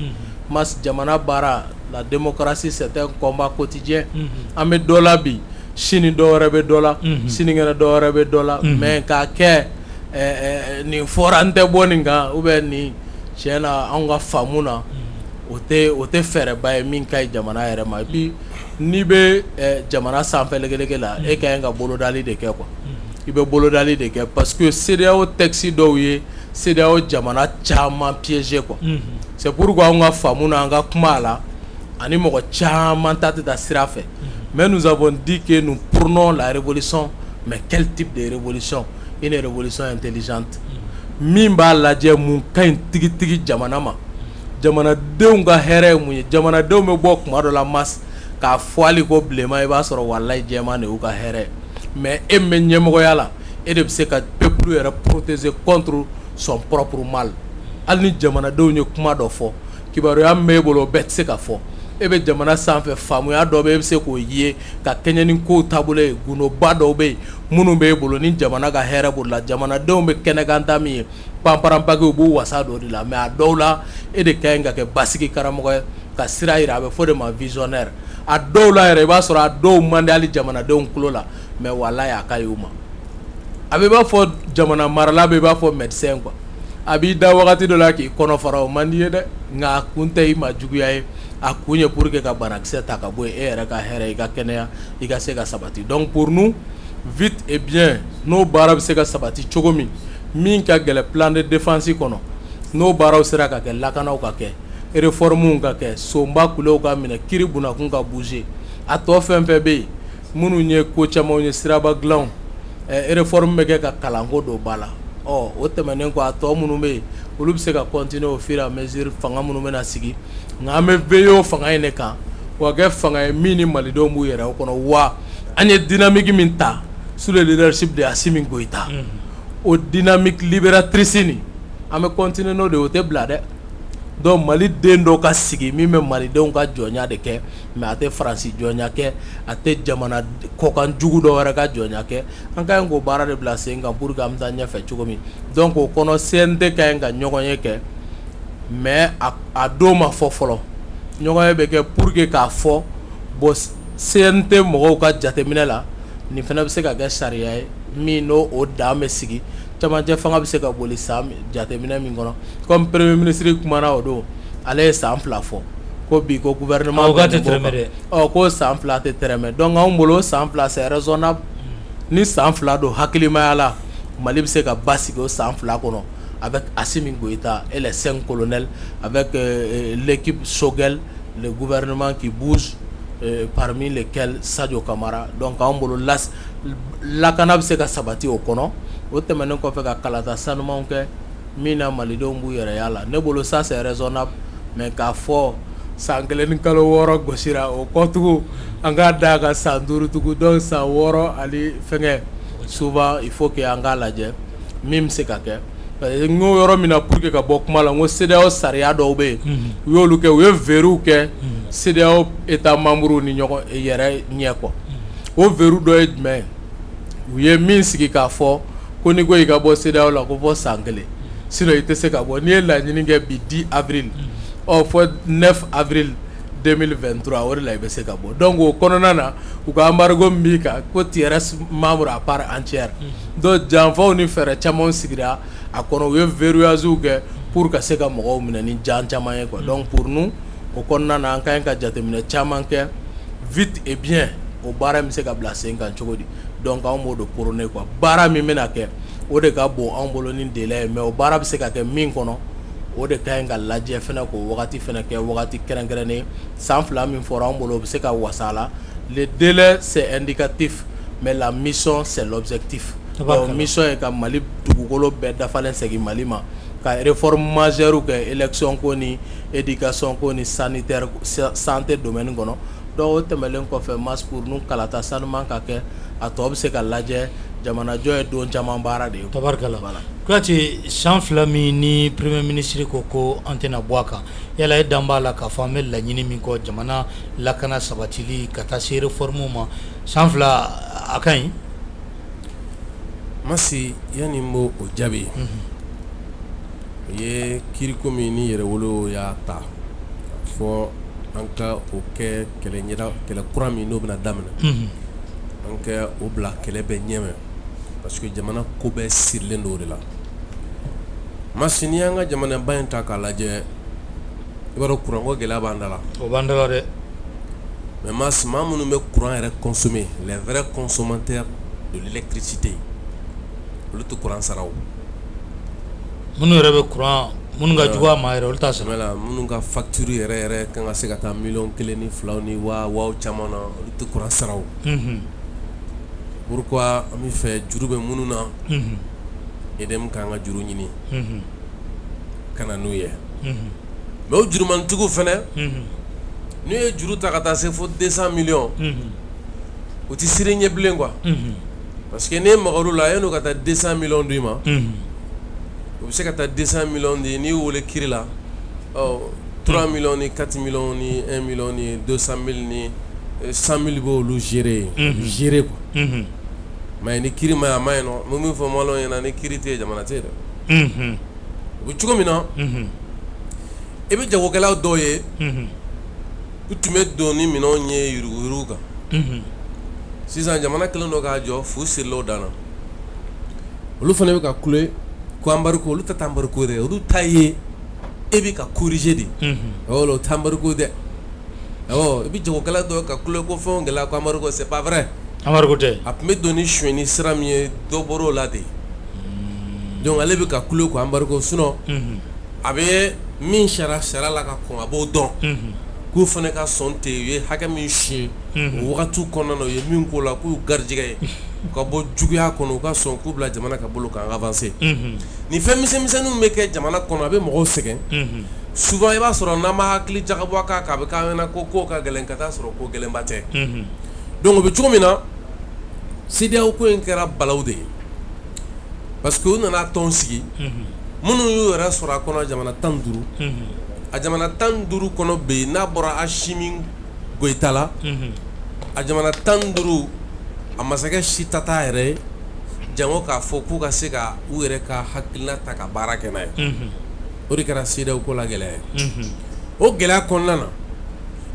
mas jamana baara la démocratie c'est un combat quotidien an bɛ dɔ la bi sini dɔ wɛrɛ bɛ dɔ la sinikɛnɛ dɔ wɛrɛ bɛ dɔ la mais k'a kɛ nin fɔra an tɛ bɔ nin kan ou bien nin tiɲɛ na anw ka faamu na o tɛ fɛɛrɛba ye min ka ɲi jamana yɛrɛ ma et puis n'i bɛ jamana sanfɛ lege la e ka ɲi ka bolodali de kɛ quoi i bɛ bolodali de kɛ parce que CEDEAO texte dɔw ye CEDEAO jamana caman piégé quoi c'est pourquoi anw ka faamu na an ka kuma a la ani mɔgɔ caman ta tɛ taa sira fɛ mais nous avons dit que nous prônons la révolution mais quel type de révolution une révolution intelligente min b'a lajɛ mun ka ɲi tigitigi jamana ma jamanadenw ka hɛrɛ ye mun ye jamanadenw bɛ bɔ kuma dɔ la mas k'a fɔ hali ko bilenman i b'a sɔrɔ walayi jɛman de y'u ka hɛrɛ mais e min bɛ ɲɛmɔgɔya la e de bɛ se ka peuple yɛrɛ protéger contre son propre mal hali ni jamanadenw ye kuma dɔ fɔ kibaruya min b'e bolo o bɛɛ tɛ se ka fɔ e bɛ jamana sanfɛ faamuya dɔ bɛ e bɛ se k'o ye ka kɛɲɛ ni kow taabolo ye gunoba dɔw bɛ yen minnu b'e bolo ni jamana ka hɛrɛ b'o la jamanadenw bɛ kɛnɛkanta min ye panparanpaki u b'u wasa dɔ de la mais a dɔw la e de ka ɲi ka kɛ basigi karamɔgɔ ye ka sira yira a bɛ fɔ de ma visionnaire a dɔw la yɛrɛ i b'a sɔrɔ a dɔw man di hali jamanadenw tulo la mais walayi a ka ɲi u ma a bɛ i b'a fɔ jamana marala bɛ i b'a fɔ médecin quoi a b'i da wagati dɔ la k'i kɔnɔ fara o man di ye dɛ nka a kun tɛ i ma juguya ye a kun ye pour que ka banakisɛ ta ka bɔ yen e yɛrɛ ka hɛrɛ i ka kɛnɛya i ka se ka sabati donc pour nous vite et bien n'o baara bɛ se ka sabati cogo min ka gɛlɛ plan de défense kɔnɔ n'o baaraw sera ka kɛ lakanaw ka kɛ réformew ka kɛ sonba kulew ka minɛ kiri bunakun ka bouger a tɔ fɛn fɛn bɛ yen minnu ye ko camanw ye siraba dilanw réforme bɛ kɛ ka kalanko don ba la o tɛmɛnen kɔ a tɔ minnu bɛ yen olu bɛ se ka continuer au fur et à mesure fanga minnu bɛna sigi nka an bɛ veiller o fanga in de kan wa kɛ fanga ye min ni malidenw b'u yɛrɛ o kɔnɔ wa an ye dynamique min ta sous le leadership de Assimi Goïta o dynamique libératrice nin an bɛ continuer n'o de o tɛ bila dɛ donc Mali den dɔw ka sigi min bɛ malidenw ka jɔnya de kɛ mais a tɛ Faransi jɔnya kɛ a tɛ jamana kɔkan jugu dɔ wɛrɛ ka jɔnya kɛ an ka ɲi k'o baara de bila sen kan pour que an bɛ taa ɲɛfɛ cogo min donc o kɔnɔ CNT ka ɲi ka ɲɔgɔn ye kɛ mais a don ma fɔ fɔlɔ ɲɔgɔn ye bɛ kɛ pour que k'a fɔ bon CNT mɔgɔw ka jateminɛ la nin fana bɛ se ka kɛ sariya ye min n'o o dan bɛ sigi camancɛ fanga bɛ se ka boli san jateminɛ min kɔnɔ comme premier ministre kumana o don ale ye san 2 fɔ ko bi ko gouvernement ko san 2 tɛ tɛrɛmɛ donc anw bolo san 2 c'est raisonnable ni san 2 don hakilimaya la Mali bɛ se ka basigi o san 2 kɔnɔ avec Assimi Goïta et les 5 colonels avec l'équipe Sogel le gouvernement qui bouge parmi lesquels Sadio Kamara donc anw bolo lakana bɛ se ka sabati o kɔnɔ o tɛmɛnen kɔfɛ ka kalata sanumanw kɛ min na malidenw b'u yɛrɛ y'a la ne bolo ça c'est raisonnable mais k'a fɔ san 1 ni kalo 6 gosira o kɔtugu an k'a da ka san 5 tugu donc san 6 ali fɛngɛ souvent il faut que an k'a lajɛ min bɛ se ka kɛ n ko yɔrɔ min na pour que ka bɔ kuma la n ko CEDEAO sariya dɔw bɛ yen u y'olu kɛ u ye verrou kɛ CEDEAO état membre ni ɲɔgɔn yɛrɛ ɲɛ quoi o verrou dɔ ye jumɛn ye u ye min sigi k'a fɔ ko ni ko i ka bɔ CEDEAO la ko fɔ san kelen sinon i tɛ se ka bɔ n'i ye laɲini kɛ bi 10 avril fɔ 9 avril 2023 o de la i bɛ se ka bɔ donc o kɔnɔna na u ka embargo min b'i kan ko tu restes membre à part entière donc janfaw ni fɛɛrɛ caman sigira a kɔnɔ u ye verrouillage kɛ pour ka se ka mɔgɔw minɛ ni jan caman ye quoi donc pour nous o kɔnɔna na an ka ɲi ka jateminɛ caman kɛ vite et bien o baara bɛ se ka bila sen kan cogo di donc anw b'o de prôner quoi baara min bɛna kɛ o de ka bon anw bolo ni délai ye mais o baara bɛ se ka kɛ min kɔnɔ o de ka ɲi ka lajɛ fɛnɛ k'o wagati fɛnɛ kɛ wagati kɛrɛnkɛrɛnnen san 2 min fɔra anw bolo o bɛ se ka wasa la le délai c'est indicatif mais la mission c'est l'objectif donc mission ye ka Mali dugukolo bɛɛ dafalen segin Mali ma ka réforme majeure kɛ élection ko ni éducation ko ni sanitaire santé domaine kɔnɔ donc o tɛmɛlen kɔfɛ masse pour nous kalata sanuman ka kɛ a tɔ bɛ se ka lajɛ jamanajɔ ye don caman baara de ye tabarikala Kuyate san 2 min ni premier ministre ko an tɛna bɔ a kan yala e dan b'a la k'a fɔ an bɛ laɲini min kɔ jamana lakana sabatili ka taa se réforme ma san 2 a ka ɲi Masi yani n b'o jaabi o ye kiiriko min ni yɛrɛwolo y'a ta fɔ an ka o kɛ kɛlɛ kura min n'o bɛna daminɛ an ka o bila kɛlɛ bɛɛ ɲɛmɛ parce que jamana ko bɛɛ sirilen do o de la Masi n'i y'an ka jamana ba in ta k'a lajɛ i b'a dɔn courant ko gɛlɛya b'an da la o b'an da la dɛ mais Masi maa minnu bɛ courant yɛrɛ consommer les vrais consommateurs de l'électricité olu tɛ courant sara o minnu yɛrɛ bɛ courant minnu ka jugu a ma yɛrɛ olu t'a sara minnu ka facture yɛrɛ kan ka se ka taa 1,1 ni 2 ni waa caman na olu tɛ courant sara o pourquoi an bɛ fɛ juru bɛ minnu na EDM k'an ka juru ɲini ka na n'u ye mais o jurumantigiw fɛnɛ n'u ye juru ta ka taa se fo 200 millions o tɛ siri ɲɛ bilen quoi parce que n'e maga olu la yan'o ka taa 200 millions d'i ma o bɛ se ka taa 200 millions de n'i wele kiri la 3 millions ni 4 millions ni 1 million ni 200 000 ni 100 000 b'olu gérer quoi mais ni kiri ma a ma yen nɔ mun bɛ fɔ maliyɛnw ɲɛna ni kiri tɛ yen jamana tɛ yen dɛ o bɛ cogo min na i bɛ jagokɛlaw dɔw ye u tun bɛ don ni minɛnw ye yuruguyurugu kan sisan jamana kɛlen don k'a jɔ fu sirilaw dan na olu fana bɛ ka kule ko embargo olu tɛ taa embargo dɛ olu ta ye e bɛ ka corriger de awɔ o tɛ embargo dɛ awɔ i bɛ jagokɛla dɔw ka kule ko fɛnw gɛlɛya ko embargo c'est pas vrai embargo tɛ a tun bɛ don ni suɲɛni sira min ye dɔ bɔr'o la de donc ale bɛ ka kule ko embargo sinon a bɛ min sariya la ka kɔn a b'o dɔn k'u fana ka sɔn ten u ye hakɛ min siɲɛ o wagatiw kɔnɔna na u ye min k'o la k'u garijɛgɛ ye u ka bɔ juguya kɔnɔ u ka sɔn k'u bila jamana ka bolo kan avancer ni fɛn misɛnmisɛnninw bɛ kɛ jamana kɔnɔ a bɛ mɔgɔw sɛgɛn souvent i b'a sɔrɔ n'an ma hakili jagabɔ a kan k'a bɛ k'an ɲɛna ko kow ka gɛlɛn ka taa sɔrɔ ko gɛlɛnba tɛ donc o bɛ cogo min na CEDEAO ko in kɛra balawu de ye parce que u nana tɔn sigi minnu y'u yɛrɛ sɔrɔ a kɔnɔ jamana 15 a jamana 15 kɔnɔ bɛ yen n'a bɔra Asimi Goyita la a jamana 15 a masakɛ si ta t'a yɛrɛ ye jango k'a fɔ k'u ka se ka u yɛrɛ ka hakilina ta ka baara kɛ n'a ye o de kɛra CEDEAO ko la gɛlɛya ye o gɛlɛya kɔnɔna na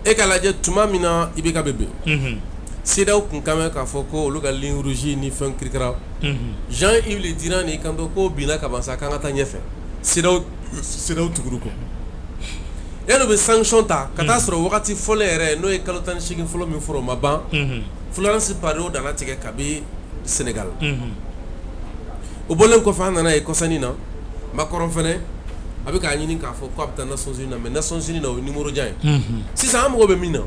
e ka lajɛ tuma min na IBK bɛ bin CEDEAO kun kan bɛ k'a fɔ ko olu ka ligne rouge ni fɛn kirikara Jean-Yves Le Drian n'i kanto ko binna ka ban sa k'an ka taa ɲɛfɛ CEDEAO tugura kɔ yan'u bɛ sanction ta ka taa sɔrɔ wagati fɔlɔ yɛrɛ n'o ye kalo 18 fɔlɔ min fɔra o ma ban Florence Parly o dana tigɛ kabi Sénégal o bɔlen kɔfɛ an nana ye kɔsannin na Macron fɛnɛ a bɛ k'a ɲini k'a fɔ ko a bɛ taa Nations Unies na mais Nations Unies na o ye numéro jan ye sisan an mago bɛ min na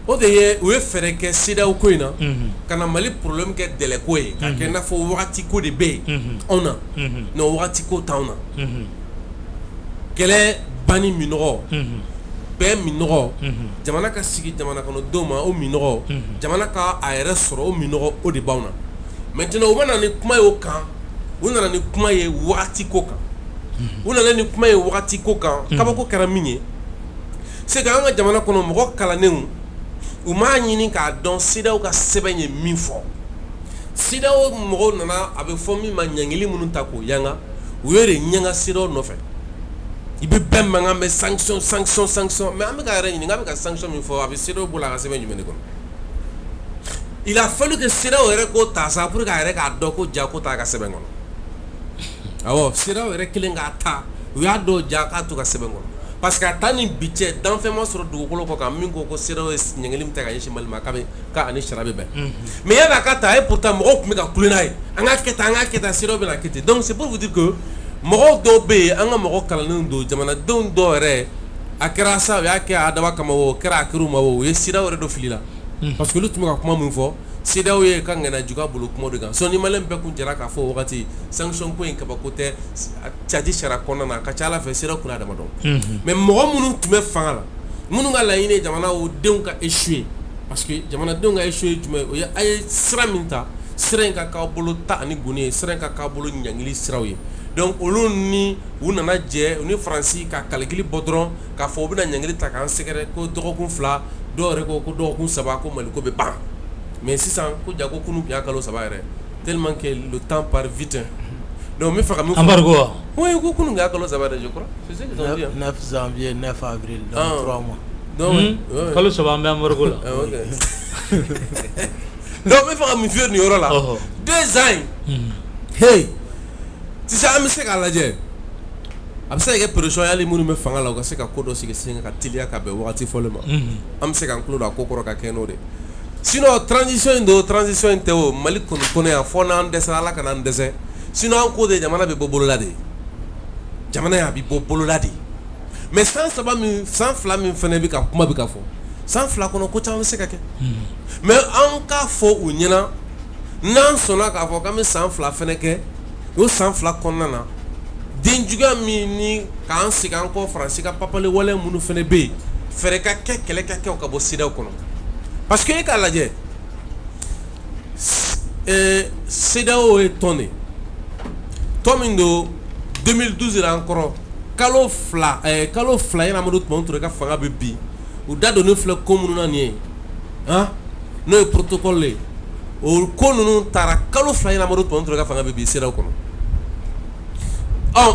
o de ye u ye fɛɛrɛ kɛ CEDEAO ko in na ka na Mali problème kɛ délai ko ye ka kɛ i n'a fɔ wagati ko de bɛ yen anw na mais wagati ko t'anw na kɛlɛ banni minɔgɔ bɛɛ minɔgɔ jamana ka sigi jamana kɔnɔdenw ma o minɔgɔ jamana ka a yɛrɛ sɔrɔ o minɔgɔ o de b'anw na maintenant u mana ni kuma ye o kan u nana ni kuma ye wagati ko kan u nana ni kuma ye wagati ko kan kabako kɛra min ye c'est que an ka jamana kɔnɔ mɔgɔ kalannenw u m'a ɲini k'a dɔn CEDEAO ka sɛbɛn ye min fɔ CEDEAO mɔgɔw nana a bɛ fɔ min ma ɲangili minnu ta k'o yanga u y'o de ɲanga CEDEAO nɔfɛ i bɛ bɛɛ mankan bɛ sanction mais an bɛ ka yɛrɛ ɲininka an bɛ ka sanction min fɔ a bɛ CEDEAO bolo a ka sɛbɛn jumɛn de kɔnɔ il a fallu que CEDEAO yɛrɛ k'o ta sa pour que a yɛrɛ k'a dɔn ko ja ko t'a ka sɛbɛn kɔnɔ awɔ CEDEAO yɛrɛ kelen k'a ta u y'a dɔn ja k'a to ka sɛbɛn kɔnɔ parce que a taa ni bi cɛ danfɛn ma sɔrɔ dugukolo kɔ kan min ko CEDEAO ye ɲɛngɛli min ta ka ɲɛsin Mali ma k'a ani sariya bɛ bɛn mais yanni a ka ta a ye pourtant mɔgɔw tun bɛ ka kule n'a ye an ka kɛ tan CEDEAO bɛ na kɛ ten donc c'est pour vous dire que mɔgɔw dɔw bɛ yen an ka mɔgɔ kalannenw don jamanadenw dɔw yɛrɛ a kɛra sa u y'a kɛ a daba kama o kɛra a kɛra u ma o ye CEDEAO yɛrɛ dɔ fili la parce que olu tun bɛ ka kuma min fɔ CEDEAO ye ka ŋana juga bolo kuma de kan ni Maliyɛn bɛɛ kun jɛra k'a fɔ o wagati sanction ko in kabako tɛ Tchadi sariya kɔnɔna na a ka ca Ala fɛ CEDEAO kun y'a dama dɔn mais mɔgɔ minnu tun bɛ fanga la minnu ka laɲini ye jamana o denw ka échouer parce que jamanadenw ka échouer jumɛn o ye a ye sira min ta sira in ka k'aw bolo ta ani goni ye sira in ka k'aw bolo ɲangili siraw ye donc olu ni u nana jɛ u ni Faransi ka calcul bɔ dɔrɔn k'a fɔ u bɛna ɲangili ta k'an sɛgɛrɛ ko dɔgɔkun 2 dɔw yɛrɛ ko dɔgɔkun 3 ko Mali ko bɛ ban mais sisan ko jago kunu tun y'a kalo 3 yɛrɛ tellement que le temps part vite donc n bɛ fɛ ka min fɔ embargo oui ko kunu tun y'a kalo 3 yɛrɛ je crois c'est ce qu'ils ont dit 9 janvier 9 avril donc 3 mois donc kalo 3 an bɛ embargo la donc n bɛ fɛ ka min f'i ye nin yɔrɔ la 2 ans hey sisan an bɛ se k'a lajɛ a bɛ se ka kɛ pression y'ale minnu bɛ fanga la u ka se ka ko dɔ sigi sen ka teliya ka bɛn wagati fɔlen ma an bɛ se k'an tulo don a ko kɔrɔ ka kɛ n'o de sinon transition in don transition in tɛ o Mali kɔnɔ yan fɔ n'an dɛsɛra Ala kana an dɛsɛ sinon an ko de jamana bɛ bɔ bolola de jamana in a bɛ bɔ bolola de mais san 2 min fana bɛ ka kuma bɛ ka fɔ san 2 kɔnɔ ko caman bɛ se ka kɛ mais an k'a fɔ u ɲɛna n'an sɔnna k'a fɔ k'an bɛ san 2 fana kɛ o san 2 kɔnɔna na den juguya min ni k'an segin an kɔ Faransi ka papale wale minnu fana bɛ yen fɛrɛ ka kɛ kɛlɛ ka kɛ o ka bɔ CEDEAO kɔnɔ parce que e k'a lajɛ CEDEAO ye tɔn de tɔn min don 2012 la an kɔrɔ kalo 2 yani Amadu Tumani Ture ka fanga bɛ bin u da donnen filɛ ko minnu na nin ye n'o ye protocole ye o ko ninnu taara kalo 2 yani Amadu Tumani Ture ka fanga bɛ bin CEDEAO kɔnɔ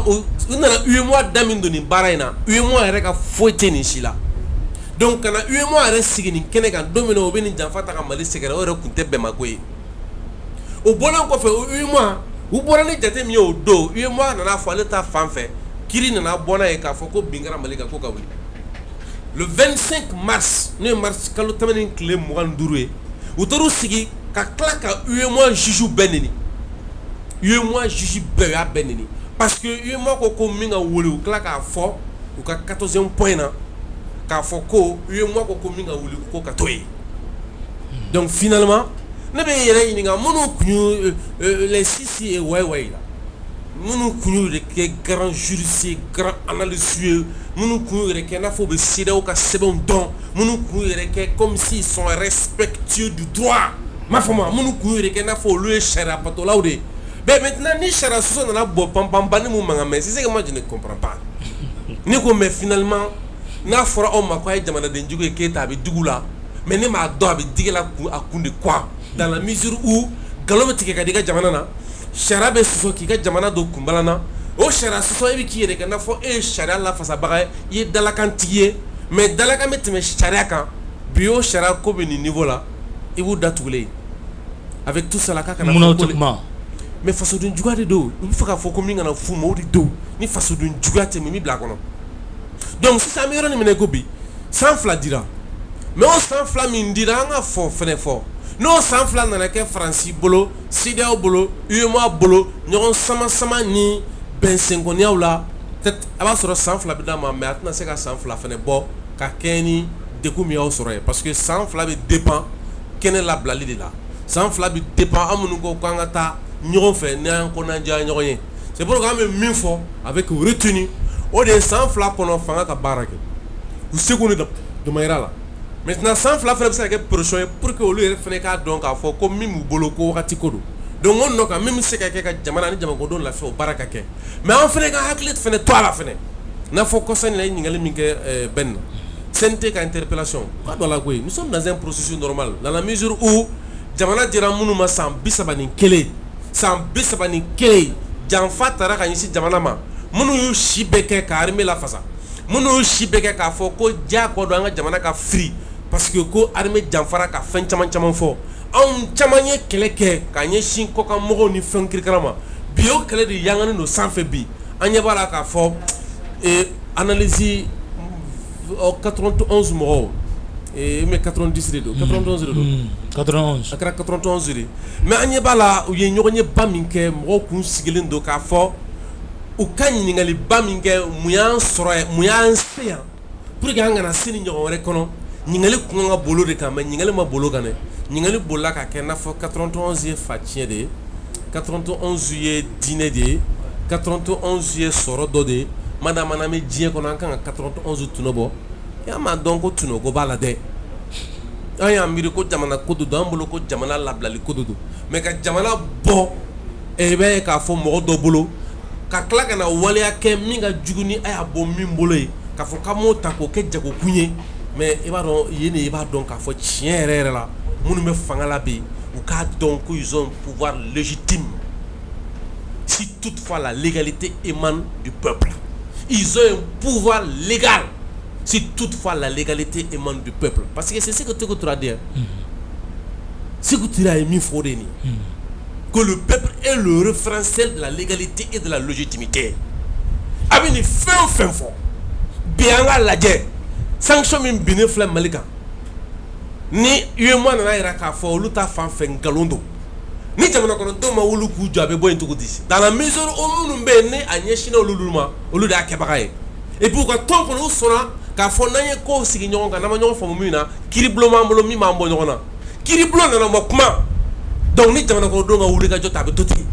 u nana UEMOA da min don nin baara in na UEMOA yɛrɛ ka foyi tɛ nin si la donc kana UEMOA yɛrɛ sigi nin kɛnɛ kan don min na o bɛ nin janfa ta ka Mali sɛgɛrɛ o yɛrɛ tun tɛ bɛnbako ye o bɔlen kɔfɛ UEMOA u bɔra ni jate min ye o don UEMOA nana fɔ ale ta fan fɛ kiri nana bɔ n'a ye k'a fɔ ko bin kɛra Mali kan ko ka wuli le 25 mars n'o ye mars kalo tɛmɛnen tile 25 ye u taar'u sigi ka tila ka UEMOA juge bɛɛ neni UEMOA juge bɛɛ y'a bɛɛ neni parce que UEMOA ko min ka wuli u tila k'a fɔ u ka 14e point na k'a fɔ ko UEMOA ko min ka wuli ko ka to yen donc finalement ne bɛ yɛrɛ ɲininka minnu kun y'u les sisi ye wayi la minnu kun y'u yɛrɛ kɛ grand juriste ye grand analyste ye minnu kun y'u yɛrɛ kɛ i n'a fɔ u bɛ CEDEAO ka sɛbɛnw dɔn minnu kun y'u yɛrɛ kɛ comme s'ils sont respectueux du droit m'a faamu minnu kun y'u yɛrɛ kɛ i n'a fɔ olu ye sariya batolaw de ye mais maintenant ni sariya sɔsɔ nana bɔ panpan ni mun mankan mɛ c'est ce que moi je ne comprends pas ni ko mais finalement n'a fɔra aw ma ko a ye jamanaden jugu ye k'e a bɛ dugu la mais ne m'a dɔn a bɛ digi la a kun de quoi dans la mesure où nkalon bɛ tigɛ ka di i ka jamana na sariya bɛ sɔsɔ k'i ka jamana don kunbala na o sariya sɔsɔ e bɛ k'i yɛrɛ kɛ i n'a fɔ e ye sariya lafasabaga ye i ye dalakantigi ye mais dalakan bɛ tɛmɛ sariya kan bi o sariya ko bɛ nin niveau la i b'u datugulen avec tout ça la k'a kana fɔ ko mais fasoden juguya de don u bɛ fɛ k'a fɔ ko min kana fu ma o de don ni fasoden juguya tɛ min bila a kɔnɔ donc sisan an bɛ yɔrɔ nin minɛ ko bi san 2 dira mais o san 2 min dira an ka fɔ fɛnɛ fɔ n'o san 2 nana kɛ Faransi bolo CEDEAO bolo UEMOA bolo ɲɔgɔn sama ni bɛnsɛnkɔniyaw la peut-être a b'a sɔrɔ san 2 bɛ d'a ma mais a tɛna se ka san 2 fɛnɛ bɔ ka kɛ ni degun min y'aw sɔrɔ ye parce que san 2 bɛ dépend kɛnɛ labilali de la san 2 bɛ dépend an minnu ko k'an ka taa ɲɔgɔn fɛ n'an ko n'an diya ɲɔgɔn ye c'est pourquoi an bɛ min fɔ avec retenue o de ye san 2 kɔnɔ fanga ka baara kɛ u seko ni damayira la maintenant san 2 fana bɛ se ka kɛ pression ye pour que olu yɛrɛ fana k'a dɔn k'a fɔ ko min b'u bolo ko wagati ko don donc o nɔ kan min bɛ se ka kɛ ka jamana ni jamakodenw lafiya o baara ka kɛ mais an fana ka hakili fana to a la fana n'a fɔ kɔsa in na ye ɲininkali min kɛ Ben na CNT ka interpellation pas dans la koyi nous sommes dans un processus normal dans la mesure où jamana dira minnu ma san 31 san 31 janfa taara ka ɲɛsin jamana ma minnu y'u si bɛɛ kɛ ka armée lafasa minnu y'u si bɛɛ kɛ k'a fɔ ko diyagoya don an ka jamana ka firi parce que ko armée janfara ka fɛn caman caman fɔ anw caman ye kɛlɛ kɛ ka ɲɛsin kɔkan mɔgɔw ni fɛn kirikara ma bi o kɛlɛ de yanganen don sanfɛ bi an ɲɛ b'a la k'a fɔ analyse 91 mɔgɔw mais 90 de don 91 de don 91 a kɛra 91 de mais an ɲɛ b'a la u ye ɲɔgɔn ye ba min kɛ mɔgɔw kun sigilen don k'a fɔ u ka ɲininkali ba min kɛ mun y'an sɔrɔ yan mun y'an se yan pour que an kana se ni ɲɔgɔn wɛrɛ kɔnɔ ɲininkali kun kan ka bolo de kan mais ɲininkali ma bolo kan dɛ ɲininkali bolila ka kɛ n'a fɔ 91 ye faciyɛ de ye 91 ye diinɛ de ye 91 ye sɔrɔ dɔ de ye madame an bɛ diɲɛ kɔnɔ an kan ka 91 tunɔ bɔ y'a ma dɔn ko tunɔko b'a la dɛ an y'an miiri ko jamana ko do don an bolo ko jamana labilali ko do don mais ka jamana bɔ i b'a ye k'a fɔ mɔgɔ dɔ bolo ka tila ka na waleya kɛ min ka jugu ni a y'a bɔ min bolo ye k'a fɔ k'an m'o ta k'o kɛ jagokun ye mais i b'a dɔn yen de i b'a dɔn k'a fɔ tiɲɛ yɛrɛ yɛrɛ la minnu bɛ fanga la bi u k'a dɔn ko ils ont un pouvoir légitime si toutefois la légalité émane du peuple ils ont un pouvoir légal si toutefois la légalité émane du peuple parce que c'est ce que tu as dit ce que tu as mis fort que le peuple est le référentiel de la légalité et de la légitimité avec une fin fort bien la guerre sanction min bine filɛ Mali kan ni UEMOA nana yira k'a fɔ olu ta fan fɛ nkalon don ni jamana kɔnɔdenw ma wuli k'u jɔ a bɛ bɔ yen cogo di dans la mesure où minnu bɛ yen ni a ɲɛsinnen olu ma olu de y'a kɛbaga ye et puis u ka tɔn kɔnɔ u sɔnna k'a fɔ n'an ye kow sigi ɲɔgɔn kan n'an ma ɲɔgɔn faamu min na kiiribulon b'an bolo min b'an bɔ ɲɔgɔn na kiiribulon nana ma kuma donc ni jamana kɔnɔdenw ka wuli ka jɔ ta a bɛ to ten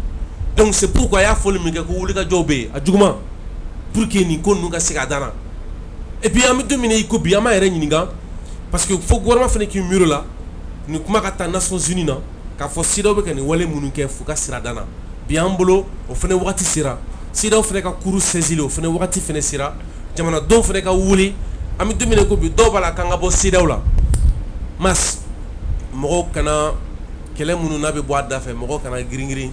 donc c'est pourquoi a y'a fɔli min kɛ ko wuli ka jɔw bɛ yen a juguman pour que nin ko ninnu ka se ka danna et puis an bɛ don min na i ko bi an b'a yɛrɛ ɲininka parce que fo gouvernement fana k'i miiri o la nin kuma ka taa Nations Unies na k'a fɔ CEDEAO bɛ ka nin wale minnu kɛ f'u ka sira danna bi an bolo o fana wagati sera CEDEAO fana ka cours saisili o fana wagati fana sera jamanadenw fana ka wuli an bɛ don min na i ko bi dɔw b'a la k'an ka bɔ CEDEAO la mas mɔgɔw kana kɛlɛ minnu n'a bɛ bɔ a da fɛ mɔgɔw kana girin girin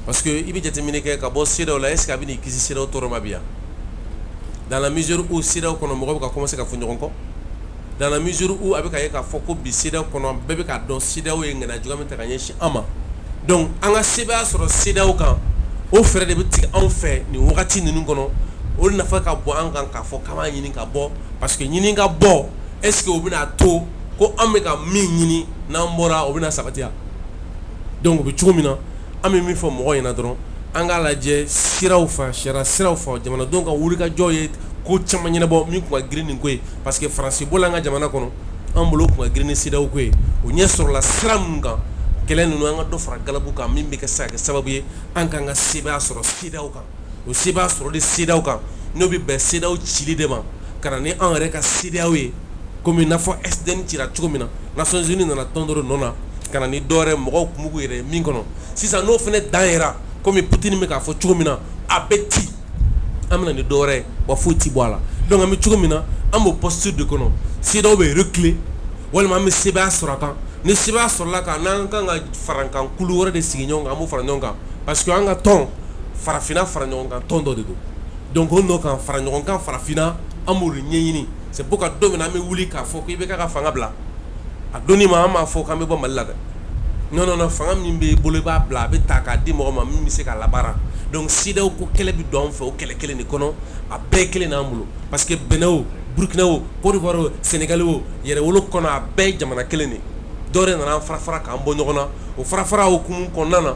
parce que i bɛ jateminɛ kɛ ka bɔ CEDEAO la est ce que a bɛ n'i kisi CEDEAO tɔɔrɔ ma bi yan dans la mesure où CEDEAO kɔnɔ mɔgɔw bɛ ka commencer ka fɔ ɲɔgɔn kɔ dans la mesure où a bɛ ka ye k'a fɔ ko bi CEDEAO kɔnɔ bɛɛ bɛ k'a dɔn CEDEAO ye ŋana juguya min ta ka ɲɛsin an ma donc an ka sebaya sɔrɔ CEDEAO kan o fɛɛrɛ de bɛ tigɛ anw fɛ nin wagati ninnu kɔnɔ o nafa ka bɔ an kan k'a fɔ k'an b'a ɲini ka bɔ parce que ɲini ka bɔ est ce que o bɛna to ko an bɛ ka min ɲini n'an bɔra o bɛna sabati wa donc o bɛ cogo min na an bɛ min fɔ mɔgɔw ɲɛna dɔrɔn an k'a lajɛ siraw fɛ sariya siraw fɛ jamanadenw ka wuli ka jɔ ye ko caman ɲɛnabɔ min kun ka girin nin ko ye parce que faransi bɔla an ka jamana kɔnɔ an bolo kun ka girin ni CEDEAO ko ye o ɲɛ sɔrɔla sira minnu kan kɛlɛ ninnu an ka dɔ fara galabu kan min bɛ kɛ se ka kɛ sababu ye an k'an ka sebaya sɔrɔ CEDEAO kan o sebaya sɔrɔli CEDEAO kan n'o bɛ bɛn CEDEAO cili de ma ka na ni an yɛrɛ ka CEDEAO ye komi i n'a fɔ SDN cira cogo min na Nations Unies nana tɔn dɔ de nɔ na ka na ni dɔwɛrɛ mɔgɔw kun b'u yɛrɛ min kɔnɔ sisan n'o fana dan yɛrɛ komi Poutine bɛ k'a fɔ cogo min na a bɛ ci an bɛna ni dɔwɛrɛ ye wa foyi ti bɔ a la donc an bɛ cogo min na an b'o posture de kɔnɔ CEDEAO bɛ reculer walima an bɛ sebaya sɔrɔ a kan ni sebaya sɔrɔla kan n'an kan ka farankan kulu wɛrɛ de sigi ɲɔgɔn kan an b'o fara ɲɔgɔn kan parce que an ka tɔn farafinna fara ɲɔgɔn kan tɔn dɔ de don donc o nɔ kan fara ɲɔgɔn kan farafinna an b'o de ɲɛɲini c'est pourquoi don min na an bɛ wuli k'a fɔ ko i bɛ k'a ka fanga bila a donni ma an b'a fɔ k'an bɛ bɔ Mali la dɛ non fanga min b'i bolo i b'a bila a bɛ ta k'a di mɔgɔ ma min bɛ se k'a labaara donc CEDEAO ko kɛlɛ bɛ don an fɛ o kɛlɛ kelen de kɔnɔ a bɛɛ ye kelen n'an bolo parce que Benin o Burkina o Côte d'Ivoire o Sénégal o yɛrɛwolo kɔnɔ a bɛɛ ye jamana kelen de dɔw de nana an fara k'an bɔ ɲɔgɔn na o fara hukumu kɔnɔna na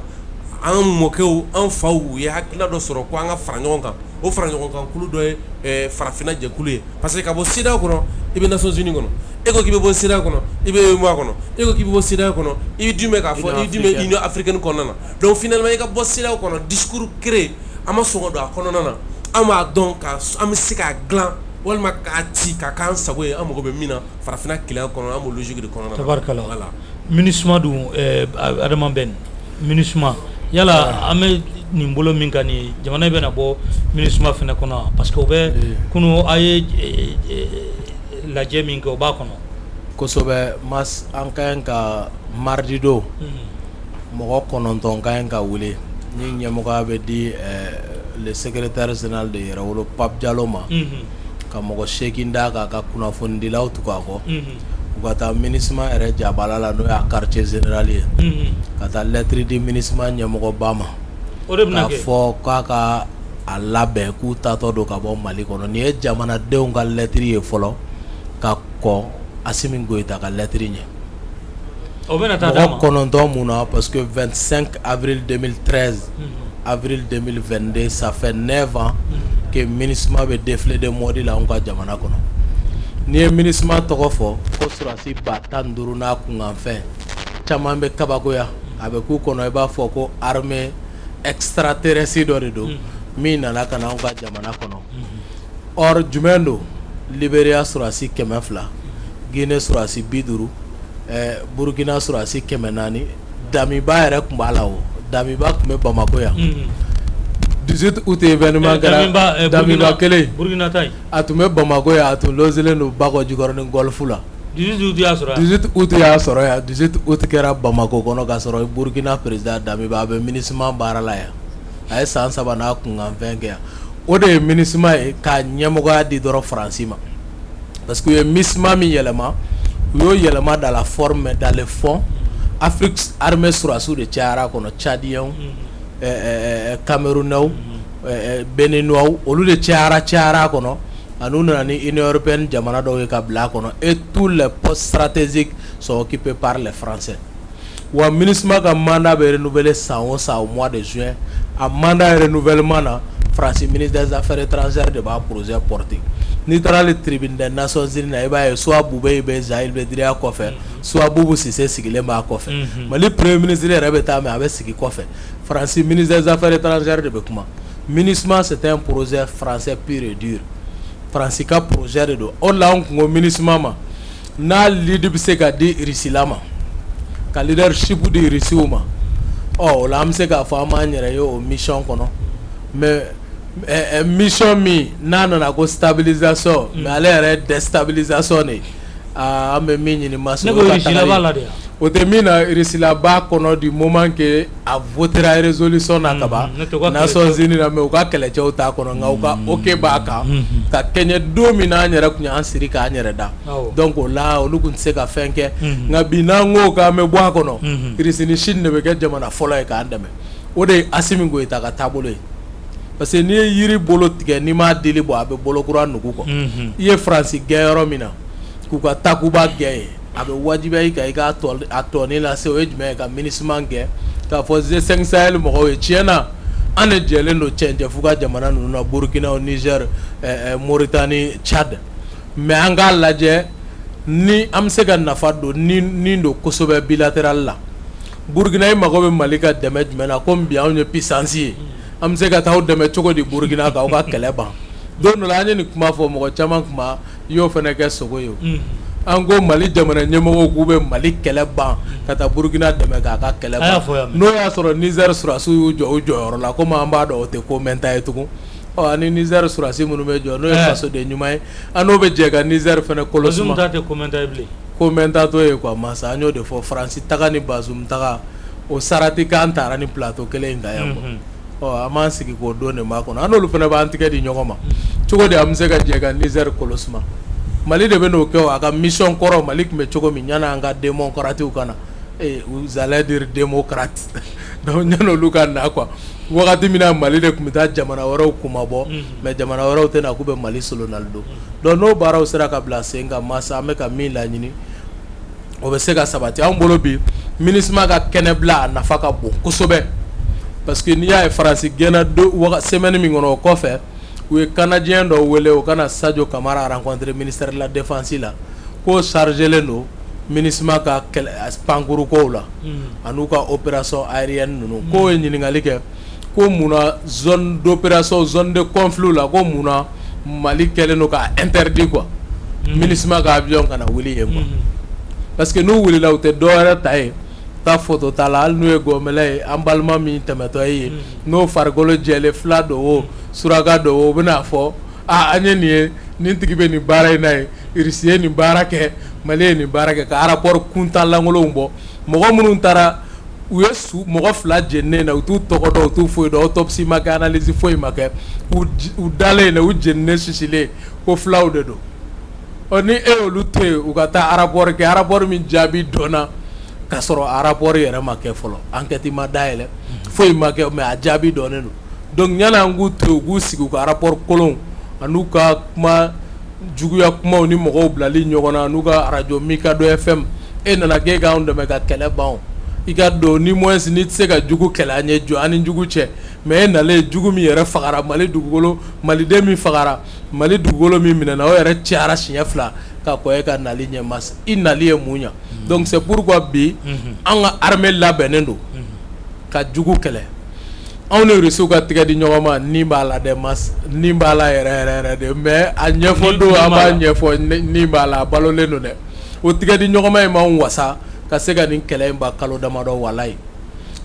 an mɔkɛw an faw u ye hakilina dɔ sɔrɔ ko an ka fara ɲɔgɔn kan o fara ɲɔgɔn kan kulu dɔ ye farafinna jɛkulu ye parce que ka bɔ CEDEAO kɔnɔ i bɛ Nations Unies kɔnɔ e ko k'i bɛ bɔ CEDEAO kɔnɔ i bɛ UEMOA kɔnɔ e ko k'i bɛ bɔ CEDEAO kɔnɔ i bɛ dun bɛ k'a fɔ i dun bɛ Union africaine kɔnɔna na donc finalement i ka bɔ CEDEAO kɔnɔ discours créé an ma sɔn ka don a kɔnɔna na an b'a dɔn ka an bɛ se k'a dilan walima k'a ci k'a k'an sago ye an mago bɛ min na farafinna keleya kɔnɔ an b'o logique de kɔnɔna na tabarikala voilà MINUSMA dun Adama Ben MINUSMA yala an bɛ nin bolo min kan nin jamana bɛna bɔ MINUSMA fana kɔnɔ parce que o bɛ kunu a ye lajɛ min kɛ o b'a kɔnɔ kosɛbɛ mas an ka kan ka mardi do mɔgɔ 9 kan ka wele ni ɲɛmɔgɔya bɛ di le secrétaire général de Yɛrɛwolo Pape Diallo ma ka mɔgɔ 8 da ka kunnafonidilaw tugu a kɔ u ka taa MINUSMA yɛrɛ jabala la n'o y'a quartier général ye ka taa lettre di MINUSMA ɲɛmɔgɔba ma k'a fɔ k'a ka a labɛn k'u tatɔ don ka bɔ Mali kɔnɔ nin ye jamanadenw ka lettre ye fɔlɔ ka kɔ Assimi Goïta ka lettre ɲɛ mɔgɔ 9 mun na parce que 25 avril 2013 avril 2022 ça fait 9 ans que MINUSMA bɛ défilé de mode la anw ka jamana kɔnɔ ni ye MINUSMA tɔgɔ fɔ ko surasi 15 n'a kunkanfɛn caman bɛ kabakoya a bɛ k'u kɔnɔ i b'a fɔ ko armée extraterrestre dɔ de don min nana ka na anw ka jamana kɔnɔ or jumɛn don Libéria surasi 200 Guinée surasi 50 Burkina surasi 400 Damiba yɛrɛ tun b'a la o Damiba tun bɛ Bamako yan 18 août événement kɛra Damiba kelen Burkina ta a tun bɛ Bamako yan a tun logelen don Bakɔ Jikɔrɔ ni Golf la 18 août y'a sɔrɔ 18 août y'a sɔrɔ yan 18 août kɛra Bamako kɔnɔ ka sɔrɔ Burkina président Damiba a bɛ MINUSMA baara la yan a ye san 3 n'a kunkanfɛn kɛ yan o de ye MINUSMA ye ka ɲɛmɔgɔya di dɔrɔn Faransi ma parce que u ye MINUSMA min yɛlɛma u y'o yɛlɛma dans la forme dans le fond Afrique armée surasiw de cayara kɔnɔ Tchadiens Camerounais Béninois olu de cayara kɔnɔ ani nana ni Union européenne jamana dɔw ye ka bila kɔnɔ et tous les postes stratégiques sont occupés par les Français wa MINUSMA ka mandat bɛ renouveler san o san au mois de juin a mandat renouvellement na France ministre des affaires étrangères de b'a projet porter ni taara le tribune des Nations Unies na i b'a ye soit Bube bɛ Zahil bɛ diriya kɔfɛ soit Boubou Cissé sigilen b'a kɔfɛ Mali premier ministre yɛrɛ bɛ taa mais a bɛ sigi kɔfɛ France ministre des affaires étrangères de bɛ kuma MINUSMA c'était un projet français pur et dur France ka projet de do o la an kun ko MINUSMA ma n'a lead bɛ se ka di Russie la ma ka leadership di Russiw ma o la an bɛ se k'a fɔ an b'an yɛrɛ ye o mission kɔnɔ mais mission min n'a nana ko stabilisation mais ale yɛrɛ déstabilisation de an bɛ min ɲini maso o tɛ min na Russie b'a kɔnɔ du moment que a votera résolution na ka ban Nations Unies na mais u ka kɛlɛcɛw t'a kɔnɔ nka u ka ok b'a kan ka kɛɲɛ don min na an yɛrɛ tun y'an siri k'an yɛrɛ da donc o la olu tun tɛ se ka fɛn kɛ nka bi n'an ko k'an bɛ bɔ a kɔnɔ Russie ni Chine de bɛ kɛ jamana fɔlɔ ye k'an dɛmɛ o de ye Assimi Goïta ka taabolo ye parce que n'i ye yiri bolo tigɛ n'i m'a dili bɔ a bɛ bolo kura nugu kɔ i ye France gɛn yɔrɔ min na k'u ka takuba gɛn ye a bɛ wajibiya i kan i k'a tɔni lase o ye jumɛn ye ka MINUSMA gɛn k'a fɔ G5 Sahel mɔgɔw ye tiɲɛ na an de jɛlen don cɛncɛn ka jamana ninnu na Burkina Niger Mauritanie Tchad mais an k'a lajɛ ni an bɛ se ka nafa don ni don kosɛbɛ bilatéral la Burkina i mago bɛ Mali ka dɛmɛ jumɛn na komi bi anw ye puissance ye an bɛ se ka taa aw dɛmɛ cogo di Burkina k'aw ka kɛlɛ ban don dɔ la an ye nin kuma fɔ mɔgɔ caman kuma i y'o fana kɛ sogo ye an ko Mali jamana ɲɛmɔgɔw k'u bɛ Mali kɛlɛ ban ka taa Burkina dɛmɛ k'a ka kɛlɛ ban n'o y'a sɔrɔ Niger surasiw y'u jɔ u jɔyɔrɔ la komi an b'a dɔn o tɛ ko mɛnta ye tugun ani Niger surasi minnu bɛ jɔ n'o ye fasoden ɲuman ye an n'o bɛ jɛ ka Niger fana kɔlɔsima ko mɛnta t'o ye quoi masa an y'o de fɔ Faransi taga ni Bazoum taga o sarati k'an taara ni plateau kelen in kan yan an m'an sigi k'o don de b'a kɔnɔ an n'olu fana b'an tigɛ di ɲɔgɔn ma cogo di an bɛ se ka jɛ ka Niger kɔlɔsima Mali de bɛ n'o kɛ o a ka mission kɔrɔ Mali tun bɛ cogo min yanni an ka démocrates ka na vous allez dire démocrate donc yanni olu ka na quoi wagati min na Mali de tun bɛ taa jamana wɛrɛw kuma bɔ mais jamana wɛrɛw tɛ na k'u bɛ Mali solonali don donc n'o baaraw sera ka bila sen kan masa an bɛ ka min laɲini o bɛ se ka sabati anw bolo bi MINUSMA ka kɛnɛ bila a nafa ka bon kosɛbɛ parce que n'i y'a ye Faransi gɛnna semaine min kɔnɔ o kɔfɛ u ye Canadien dɔ wele o kana Sadio Camara rencontrer ministère de la défense la ko chargelen don MINUSMA ka pankuru kow la an'u ka opération aérienne ninnu k'o ye ɲininkali kɛ ko munna zone d'opération zone de conflit la ko munna Mali kɛlen don ka interdit quoi MINUSMA ka avion kana wuli yen quoi parce que n'u wulila u tɛ dɔwɛrɛ ta ye ta photo ta la hali n'u ye gɔmɛlɛ ye an balima min tɛmɛtɔ ye n'o farikolo jɛlen fila don o suraka don o bɛna fɔ an ye nin ye nin tigi bɛ nin baara in na ye irisi ye nin baara kɛ Mali ye nin baara kɛ ka rapport kuntanlankolonw bɔ mɔgɔ minnu taara u ye mɔgɔ 2 jeninen na u t'u tɔgɔ dɔn u t'u foyi dɔn autopsie ma kɛ analyse foyi ma kɛ u dalen na u jeninen sisilen ko fulaw de don ni e olu to yen u ka taa rapport kɛ rapport min jaabi dɔnna ka sɔrɔ rapport yɛrɛ ma kɛ fɔlɔ enquête ma dayɛlɛ foyi ma kɛ mais a jaabi dɔnnen don donc ɲana an k'u to yen u k'u sigi u ka rapport kolon an'u ka kuma juguya kumaw ni mɔgɔw bilali ɲɔgɔn na n'u ka radio Mikado FM e nana k'e k'anw dɛmɛ ka kɛlɛ ban i ka don ni moins ni tɛ se ka jugu kɛlɛ an ɲɛ jɔ an ni jugu cɛ mais e nalen jugu min yɛrɛ fagara Mali dugukolo maliden min fagara Mali dugukolo min minɛna o yɛrɛ cayara siɲɛ 2 ka kɔn e ka nali ɲɛ ma i nali ye mun ɲa donc c'est pourquoi bi an ka armée labɛnnen don ka jugu kɛlɛ anw ni Rusiw ka tigɛ di ɲɔgɔn ma ni b'a la dɛ mas ni b'a la yɛrɛ de mais a ɲɛfɔ don an b'a ɲɛfɔ ni b'a la a balolen don dɛ o tigɛ di ɲɔgɔn ma in m'anw wasa ka se ka nin kɛlɛ in ba kalo damadɔ walayi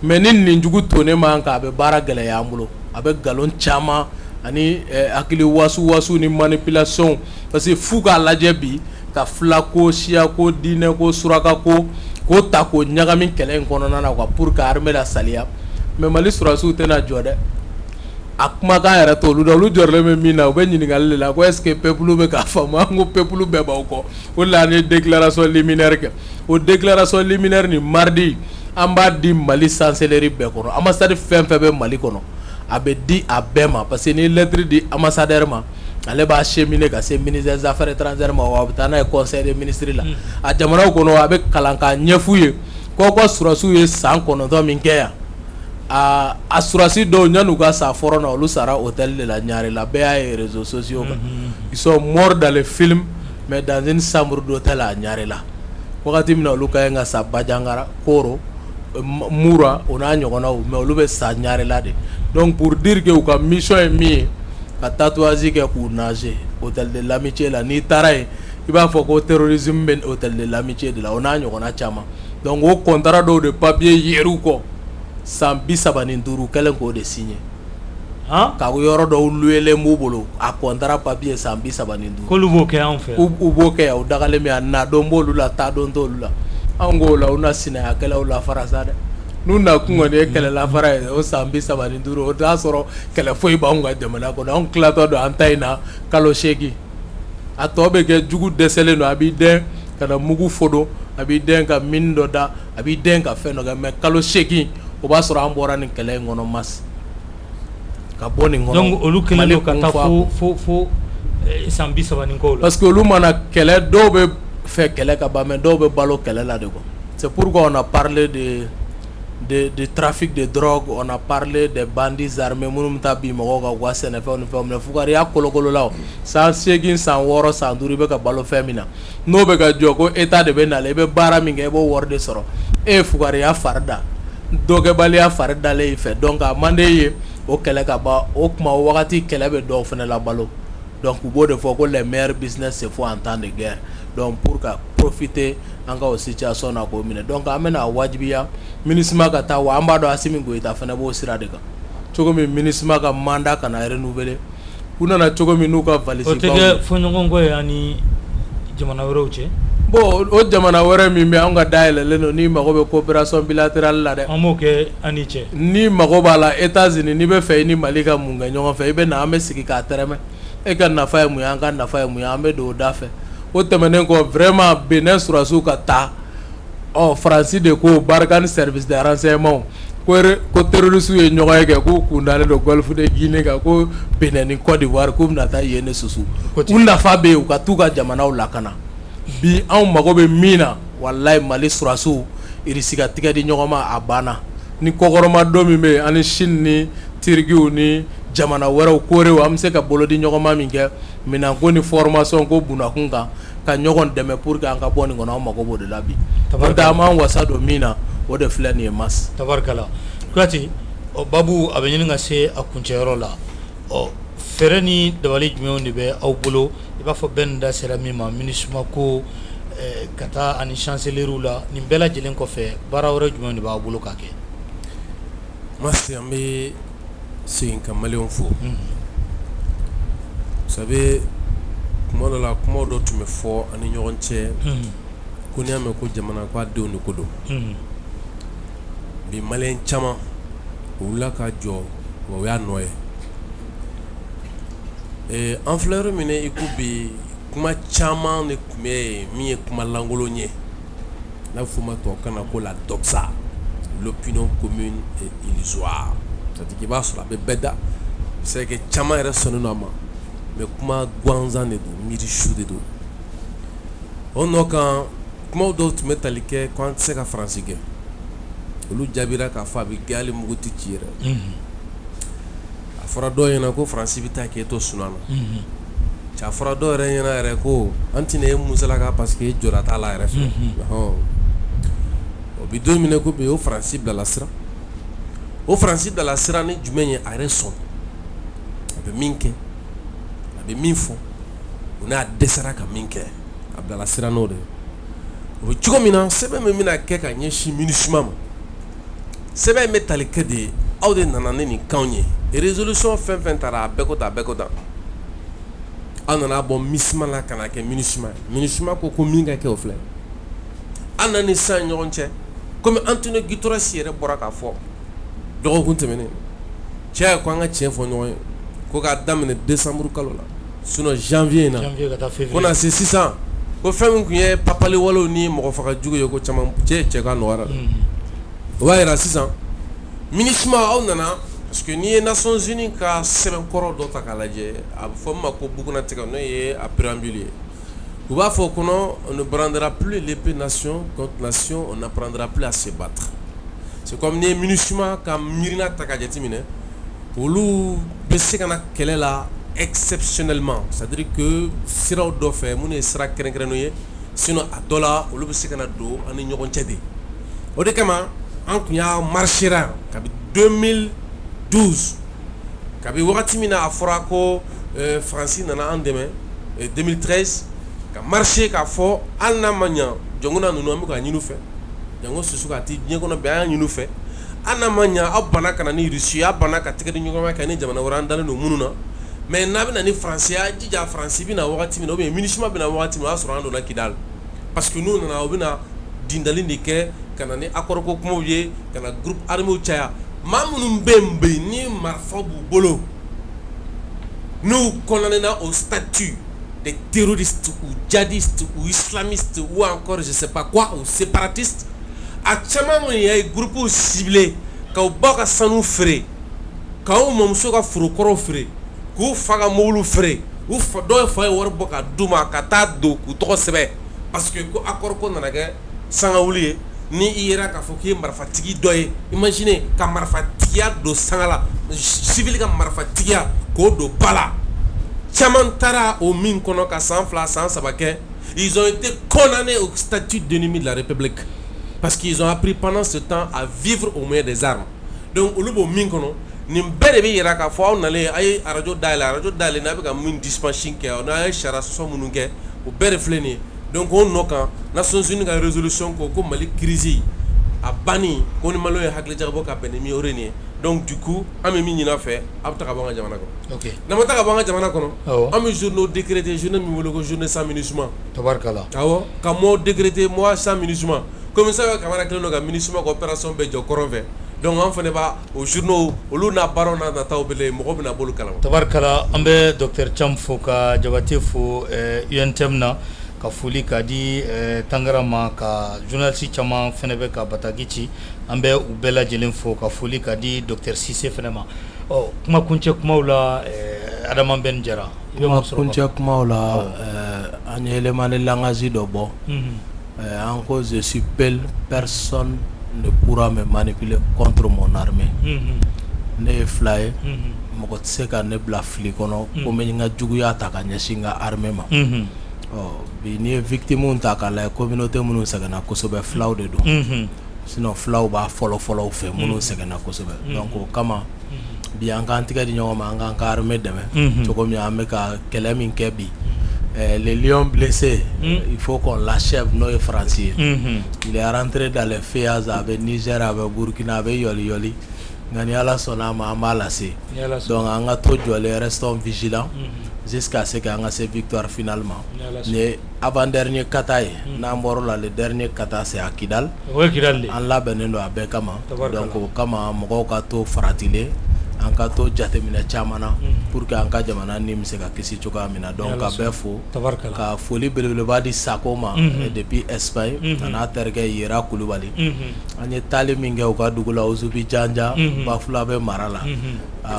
mais ni nin jugu tonnen man kan a bɛ baara gɛlɛya an bolo a bɛ galon caman ani hakili wasu ni manipulation parce que f'u k'a lajɛ bi ka fila ko siya ko diinɛ ko suraka ko k'o ta k'o ɲagami kɛlɛ in kɔnɔna na quoi pour que armée la saliya mais Mali surasiw tɛna jɔ dɛ a kumakan yɛrɛ t'olu la olu jɔrɔlen bɛ min na u bɛ ɲininkali de la ko est-ce que peuple bɛ k'a faamu an ko peuple bɛɛ b'aw kɔ o de la an ye déclaration liminaire kɛ o déclaration liminaire ni mardi an b'a di Mali chancellerie bɛɛ kɔnɔ ambassade fɛn fɛn bɛ Mali kɔnɔ a bɛ di a bɛɛ ma parce que ni lettre di ambassadeur ma ale b'a cheminer ka se ministère des affaires étrangères ma wa a bɛ taa n'a ye conseil des ministres la a jamanaw kɔnɔ a bɛ kalan k'a ɲɛf'u ye ko surasiw ye san 9 min kɛ yan a surasi dɔw ɲan'u ka sa fɔlɔ na olu sara hôtel de la Ɲare la bɛɛ y'a ye réseaux sociaux kan ils sont morts dans le film mais dans une chambre d'hôtel à Ɲare la wagati min na olu ka ɲi ka sa Bajangara Koro Mura o n'a ɲɔgɔnnaw mais olu bɛ sa Ɲare la de donc pour dire que u ka mission ye min ye ka tatouage kɛ k'u nager hôtel de l'amitié la n'i taara yen i b'a fɔ ko terrorisme bɛ hôtel de l'amitié de la o n'a ɲɔgɔnna caman donc o contrat dɔw de papier yer'u kɔ san 35 kɛlen k'o de signé ka yɔrɔ dɔw louélen b'u bolo a contrat papier san 35 k'olu b'o kɛ anw fɛ u b'o kɛ yan u dagalen bɛ yan na don b'olu la taa don t'olu la anw k'o la u na sinayakɛlaw la fara sa dɛ n'u na kun kɔni ye kɛlɛla fara ye o san 35 o t'a sɔrɔ kɛlɛ foyi b'anw ka jamana kɔnɔ anw tilatɔ don an ta in na kalo 8 a tɔ bɛ kɛ jugu dɛsɛlen don a b'i dɛn ka na mugu fodon a b'i dɛn ka mine dɔ da a b'i dɛn ka fɛn dɔ kɛ mais kalo 8 o b'a sɔrɔ an bɔra nin kɛlɛ in kɔnɔ mas ka bɔ nin kɔnɔ donc olu kɛlen don ka taa fo san 30 ko la parce que olu mana kɛlɛ dɔw bɛ fɛ kɛlɛ ka ban mais dɔw bɛ balo kɛlɛ la de quoi c'est pourquoi on a parlé de trafic de drogue on a parlé des bandits armés minnu bɛ taa bi mɔgɔw ka wa sɛnɛfɛnw ni fɛnw minɛ fukariya kolokolo la o san 8 san 6 san 5 i bɛ ka balo fɛn min na n'o bɛ ka jɔ ko état de bɛ nalen i bɛ baara min kɛ i b'o wari de sɔrɔ e ye fukariya fari da dɔkɛbaliya fari dalen i fɛ donc a man d'e ye o kɛlɛ ka ban o tuma o wagati kɛlɛ bɛ dɔw fana la balo donc u b'o de fɔ ko les meilleurs business c'est faux en temps de guerre donc pour ka profiter an ka o situation na k'o minɛ donc an bɛna wajibiya MINUSMA ka taa wa an b'a dɔn Asimi Goyita fana b'o sira de kan cogo min MINUSMA ka mandat kana renouveler u nana cogo min n'u ka valise o tɛ kɛ fɔɲɔgɔnkɔ ye ani jamana wɛrɛw cɛ bon o jamana wɛrɛ min bɛ an ka dayɛlɛlen don ni mago bɛ coopération bilatérale la dɛ an b'o kɛ ani cɛ ni mago b'a la États-Unis n'i bɛ fɛ i ni Mali ka mun kɛ ɲɔgɔn fɛ i bɛ na an bɛ sigi k'a tɛrɛmɛ e ka nafa ye mun ye an ka nafa ye mun ye an bɛ don o da fɛ o tɛmɛnen kɔ vraiment Benin surasiw ka taa Faransi de ko Barkhane service de renseignement ko terroristes ye ɲɔgɔn ye kɛ k'u kun dalen don Golfe de Guinée kan ko Benin ni Côte d'Ivoire k'u bɛna taa yen de susu u nafa bɛ yen u ka t'u ka jamanaw lakana bi anw mago bɛ min na walayi Mali surasiw irisi ka tigɛ di ɲɔgɔn ma a banna ni kɔkɔrɔma dɔ min bɛ yen ani Chine ni Turkiw ni jamana wɛrɛw korew an bɛ se ka bolo di ɲɔgɔn ma min kɛ minɛnko ni formation ko bunakun kan ka ɲɔgɔn dɛmɛ pour que an ka bɔ nin kɔnɔ an mago b'o de la bi n'o tɛ an b'an wasa don min na o de filɛ nin ye mas tabarikala Kuyate Babu a bɛ ɲini ka se a kuncɛyɔrɔ la fɛɛrɛ ni dabali jumɛnw de bɛ aw bolo i b'a fɔ bɛɛ nin da sera min ma MINUSMA ko ka taa ani chancelleries la nin bɛɛ lajɛlen kɔfɛ baara wɛrɛ jumɛn de b'aw bolo ka kɛ Masi an bɛ segin ka maliyɛnw fo vous savez kuma dɔ la kuma dɔ tun bɛ fɔ ani ɲɔgɔn cɛ ko n'i y'a mɛn ko jamana k'a denw de ko don bi maliyɛn caman o wulila ka jɔ o y'a nɔ ye an filɛ yɔrɔ min na i ko bi kuma caman de tun bɛ yen min ye kuma lankolon ye n'a bɛ f'o ma tubabukan na ko la doxa l'opinion commune et illusoire c'est-à-dire k'i b'a sɔrɔ a bɛ bɛɛ da c'est que caman yɛrɛ sɔnnen don a ma mais kuma gansan de don miirisu de don o nɔ kan kumaw dɔw tun bɛ tali kɛ ko an tɛ se ka faransi kɛ olu jaabira k'a fɔ a bɛ kɛ hali mugu tɛ ci yɛrɛ a fɔra dɔw ɲɛna ko faransi bɛ taa k'e to sunan na cɛ a fɔra dɔw yɛrɛ ɲɛna yɛrɛ ko an tɛna e musalaka parce que e jɔra t'a la yɛrɛ fɛ o bi don min ko bi o faransi bilala sira o faransi bilala sira ni jumɛn ye a yɛrɛ sɔn a bɛ min kɛ a bɛ min fɔ o n'a dɛsɛra ka min kɛ a bilala sira n'o de ye o bɛ cogo min na sɛbɛn min bɛna kɛ ka ɲɛsin MINUSMA ma sɛbɛn in bɛ tali kɛ de aw de nana ni nin kanw ye résolution fɛn fɛn taara a bɛɛ ko tan a bɛɛ ko tan aw nana bɔ MINUSMA la ka na kɛ MINUSMA ko min ka kɛ o filɛ an na ni san ɲɔgɔn cɛ komi Antonio Guterres yɛrɛ bɔra k'a fɔ dɔgɔkun tɛmɛnen cɛ ye ko an ka tiɲɛ fɔ ɲɔgɔn ye ko k'a daminɛ décembre kalo la sinon janvier in na ko na se sisan ko fɛn min tun ye papaliwalew ni mɔgɔ faga jugu ye ko caman cɛ ka nɔgɔyara o b'a yira sisan MINUSMA aw nana parce que n'i ye Nations Unies ka sɛbɛnkɔrɔ dɔ ta k'a lajɛ a bɛ fɔ min ma ko bugunatigɛ n'o ye a préambule ye u b'a fɔ kɔnɔ on ne brandira plus l'épée nation contre nation on n'apprendra plus à se battre c'est comme n'i ye MINUSMA ka miirina ta ka jateminɛ olu bɛ se ka na kɛlɛ la exceptionnellement c'est-à-dire que siraw dɔ fɛ minnu ye sira kɛrɛnkɛrɛnnenw ye sinon a dɔ la olu bɛ se ka na don an ni ɲɔgɔn cɛ de o de kama an tun y'a marchera kabi 2012 kabi wagati min na a fɔra ko Faransi nana an dɛmɛ 2013 ka marché k'a fɔ hali n'a ma ɲa jɔnkuna ninnu an bɛ ka ɲini u fɛ jango susu ka ti diɲɛ kɔnɔ bɛɛ an y'a ɲini u fɛ hali n'a ma ɲa aw banna ka na ni Russie aw banna ka tɛgɛ di ɲɔgɔn ma ka ni jamana wɛrɛ an dalen don minnu na mais n'a bɛ na ni Faransi y'a jija Faransi bɛ na wagati min na ou bien MINUSMA bɛ na wagati min na o y'a sɔrɔ an donna Kidal parce que n'u nana u bɛ na dindali de kɛ ka na ni accord ko kumaw ye ka na groupe armé caya maa minnu bɛ yen bi ni marifa b'u bolo n'u condamnera au statut de terroristes ou djihadistes ou islamistes ou encore je sais pas quoi ou séparatistes a caman minnu ye groupe ciblé k'aw ba ka sanu feere k'aw mamuso ka forokɔrɔw feere k'u fa ka mobili feere u fa dɔw fa ye wari bɔ ka d'u ma ka taa don k'u tɔgɔ sɛbɛn parce que ko accord ko nana kɛ sangawuli ye ni i yera k'a fɔ k'i ye marifatigi dɔ ye imagine ka marifatigiya don sanga la civil ka marifatigiya k'o don ba la caman taara o min kɔnɔ ka san 2 san 3 kɛ ils ont été condamnés au statut d'ennemi de la République parce qu'ils ont appris pendant ce temps à vivre au moyen des armes donc olu b'o min kɔnɔ nin bɛɛ de bɛ yira k'a fɔ aw nalen a ye radio dayɛlɛ n'a bɛ ka min dispatching kɛ n'a ye sariya sɔsɔ minnu kɛ o bɛɛ de filɛ nin ye donc o nɔ kan Nations Unies ka résolution ko Mali crise a banni ko ni Mali ye hakili jagabɔ ka bɛn ni min o de nin ye donc du coup an bɛ min ɲini a fɛ a bɛ ta ka bɔ an ka jamana kɔnɔ ok n'a ma ta ka bɔ an ka jamana kɔnɔ an bɛ journée décrété journée min wele ko journée sans MINUSMA tabarikala awɔ ka mot décrété mois sans MINUSMA commissaire Kamara kelen don ka MINUSMA ka opération bɛɛ jɔ kɔrɔn fɛ donc an fana b'a o journaux olu n'a baaraw n'a nataw bɛ mɔgɔ bɛna bolo kalama tabarikala an bɛ docteur Thiam fo ka Jabate fo UNTM na ka foli ka di Tangara ma ka journaliste caman fana bɛ ka bataki ci an bɛ u bɛɛ lajɛlen fo ka foli ka di docteur Cissé fana ma kuma kuncɛ kumaw la Adama Ben Jara kuma kuncɛ kumaw la an ye élément de langage dɔ bɔ en cause je suis personne ne pourra me manipuler contre mon armée ne ye fila ye mɔgɔ tɛ se ka ne bila fili kɔnɔ ko n bɛ n ka juguya ta ka ɲɛsin n ka armée ma bi n'i ye victime ta k'a lajɛ communauté minnu sɛgɛnna kosɛbɛ filaw de don sinon filaw b'a fɔlɔfɔlɔw fɛ minnu sɛgɛnna kosɛbɛ donc o kama bi an k'an tigɛ di ɲɔgɔn ma an k'an ka armée dɛmɛ cogo min an bɛ ka kɛlɛ min kɛ bi les lions blessés il faut qu'on l'achève n'o ye Faransi ye il est rentré dans les feuillages a bɛ Niger a bɛ Burkina a bɛ yɔli nka ni Ala sɔnna a ma an b'a lase donc an ka to jɔlen restons vigilants jusqu'à ce que anga se victoire finalement ne avant dernier kata ye n'an bɔr'o la le dernier kata c'est à Kidal an labɛnnen don a bɛɛ kama donc o kama mɔgɔw ka to faratilen an ka to jateminɛ caman na pour que an ka jamana ni bɛ se ka kisi cogoya min na donc ka bɛɛ fo ka foli belebeleba di Sako ma depuis Espagne a n'a terikɛ Yera Kulubali an ye taali min kɛ u ka dugu la Ouzubi Janja Bafula bɛ mara la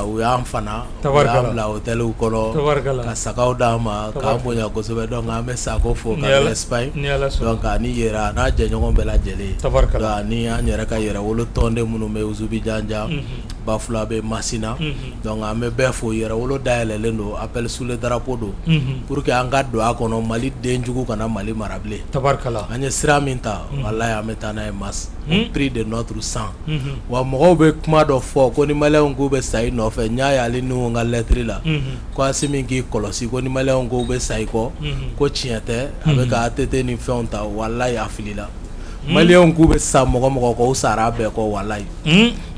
u y'an fana u y'an bila hôteliw kɔnɔ ka sagaw d'an ma k'an bonya kosɛbɛ donc an bɛ Sako fo ka bɛ Espagne donc ani Yera n'a jɛɲɔgɔn bɛɛ lajɛlen ani an yɛrɛ ka yɛrɛwolo tɔnden minnu bɛ Ouzubi Janja Bafula bɛ Masina donc an bɛ bɛɛ fo yɛrɛwolo dayɛlɛlen don appel sous le drapeau don pour que an ka don a kɔnɔ Mali den jugu kana Mali mara bilen an ye sira min ta wallahi an bɛ taa n'a ye Mas au prix de notre sang wa mɔgɔw bɛ kuma dɔ fɔ ko ni maliyɛnw k'u bɛ sa i nɔfɛ n y'a ye ale n'u ka lettre la ko Asimi k'i kɔlɔsi ko ni maliyɛnw k'u bɛ sa i kɔ ko tiɲɛ tɛ a bɛ ka ATT ni fɛnw ta wallahi a filila maliyɛnw k'u bɛ sa mɔgɔ mɔgɔ kɔ u sara bɛɛ kɔ wallahi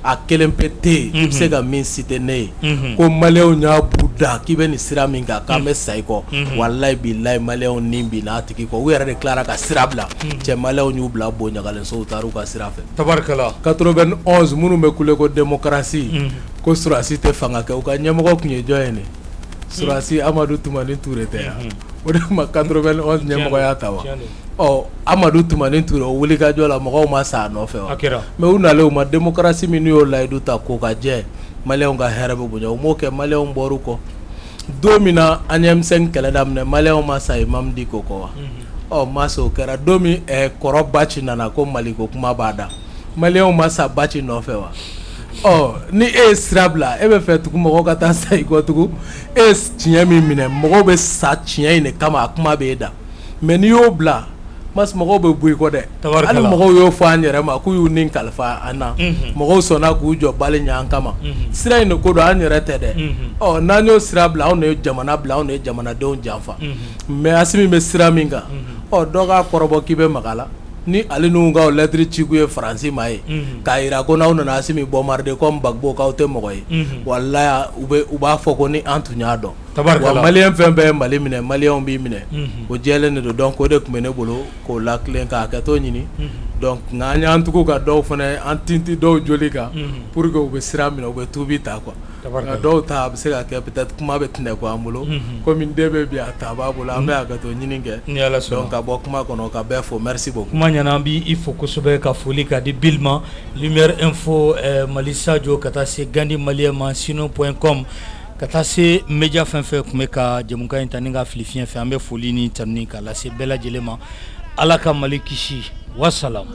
a kelen pe tɛ yen i bɛ se ka min citer ne ye ko maliyɛnw y'a bu da k'i bɛ nin sira min kan k'an bɛ sa i kɔ wallahi billahi maliyɛnw ni bin n'a tigi kɔ u yɛrɛ de tilara ka sira bila cɛ maliyɛnw y'u bila bon ɲagalen so u taar'u ka sira fɛ 91 minnu bɛ kule ko démocratie ko Surasi tɛ fanga kɛ u ka ɲɛmɔgɔ tun ye jɔn ye ne Surasi Amadu Tumani Ture tɛ yan o de ma 91 ɲɛmɔgɔya ta wa Amadu Tumani Ture o wuli ka jɔ la mɔgɔw ma sa a nɔfɛ wa mais u nalen u ma démocratie min y'o layidu ta ko ka jɛ maliyɛnw ka hɛrɛ bɛ bonya u m'o kɛ maliyɛnw bɔr'u kɔ don min na an ye M5 kɛlɛ daminɛ maliyɛnw ma sa Imam Diko kɔ wa masa o kɛra don min kɔrɔ Baci nana ko Mali ko kuma b'a da maliyɛnw ma sa Baci nɔfɛ wa ni e ye sira bila e bɛ fɛ tugun mɔgɔw ka taa sa i kɔ tugun e ye tiɲɛ min minɛ mɔgɔw bɛ sa tiɲɛ in de kama a kuma b'e da mais n'i y'o bila mas mɔgɔw bɛ bɔ i kɔ dɛ hali mɔgɔw y'o fɔ an yɛrɛ ma k'u y'u ni kalifa an na mɔgɔw sɔnna k'u jɔ bali ɲɛ an kama sira in de ko don an yɛrɛ tɛ dɛ n'an y'o sira bila anw de ye jamana bila anw de ye jamanadenw janfa mais Asimi bɛ sira min kan dɔ k'a kɔrɔbɔ k'i bɛ maga la ni ale n'u ka lettre ciku ye Faransi ma ye k'a yira ko n'aw nana Asimi bombarder comme Gbagbo k'aw tɛ mɔgɔ ye wallahi u b'a fɔ ko ni an tun y'a dɔn wa maliyɛn fɛn bɛɛ ye Mali minɛ maliyɛnw b'i minɛ o jɛlen de don donc o de tun bɛ ne bolo k'o latilen k'a kɛtɔ ɲini donc nka an y'an tugu ka dɔw fana an tinti dɔw joli kan pour que u bɛ sira minɛ u bɛ tubi ta quoi nka dɔw ta a bɛ se ka kɛ peut-être kuma bɛ tɛnɛ ko an bolo komi n den bɛ bi a ta b'a bolo an bɛ hakɛto ɲini kɛ donc ka bɔ kuma kɔnɔ ka bɛɛ fo merci beaucoup kuma ɲɛna an b'i fo kosɛbɛ ka foli ka di Bill ma Lumière Info Mali Sadio ka taa se Gandi Malien ma sino.com ka taa se média fɛn fɛn tun bɛ ka jɛmukan in ta ni ka fili fiɲɛ fɛ an bɛ foli ni tanu k'a lase bɛɛ lajɛlen ma Ala ka Mali kisi wassalam.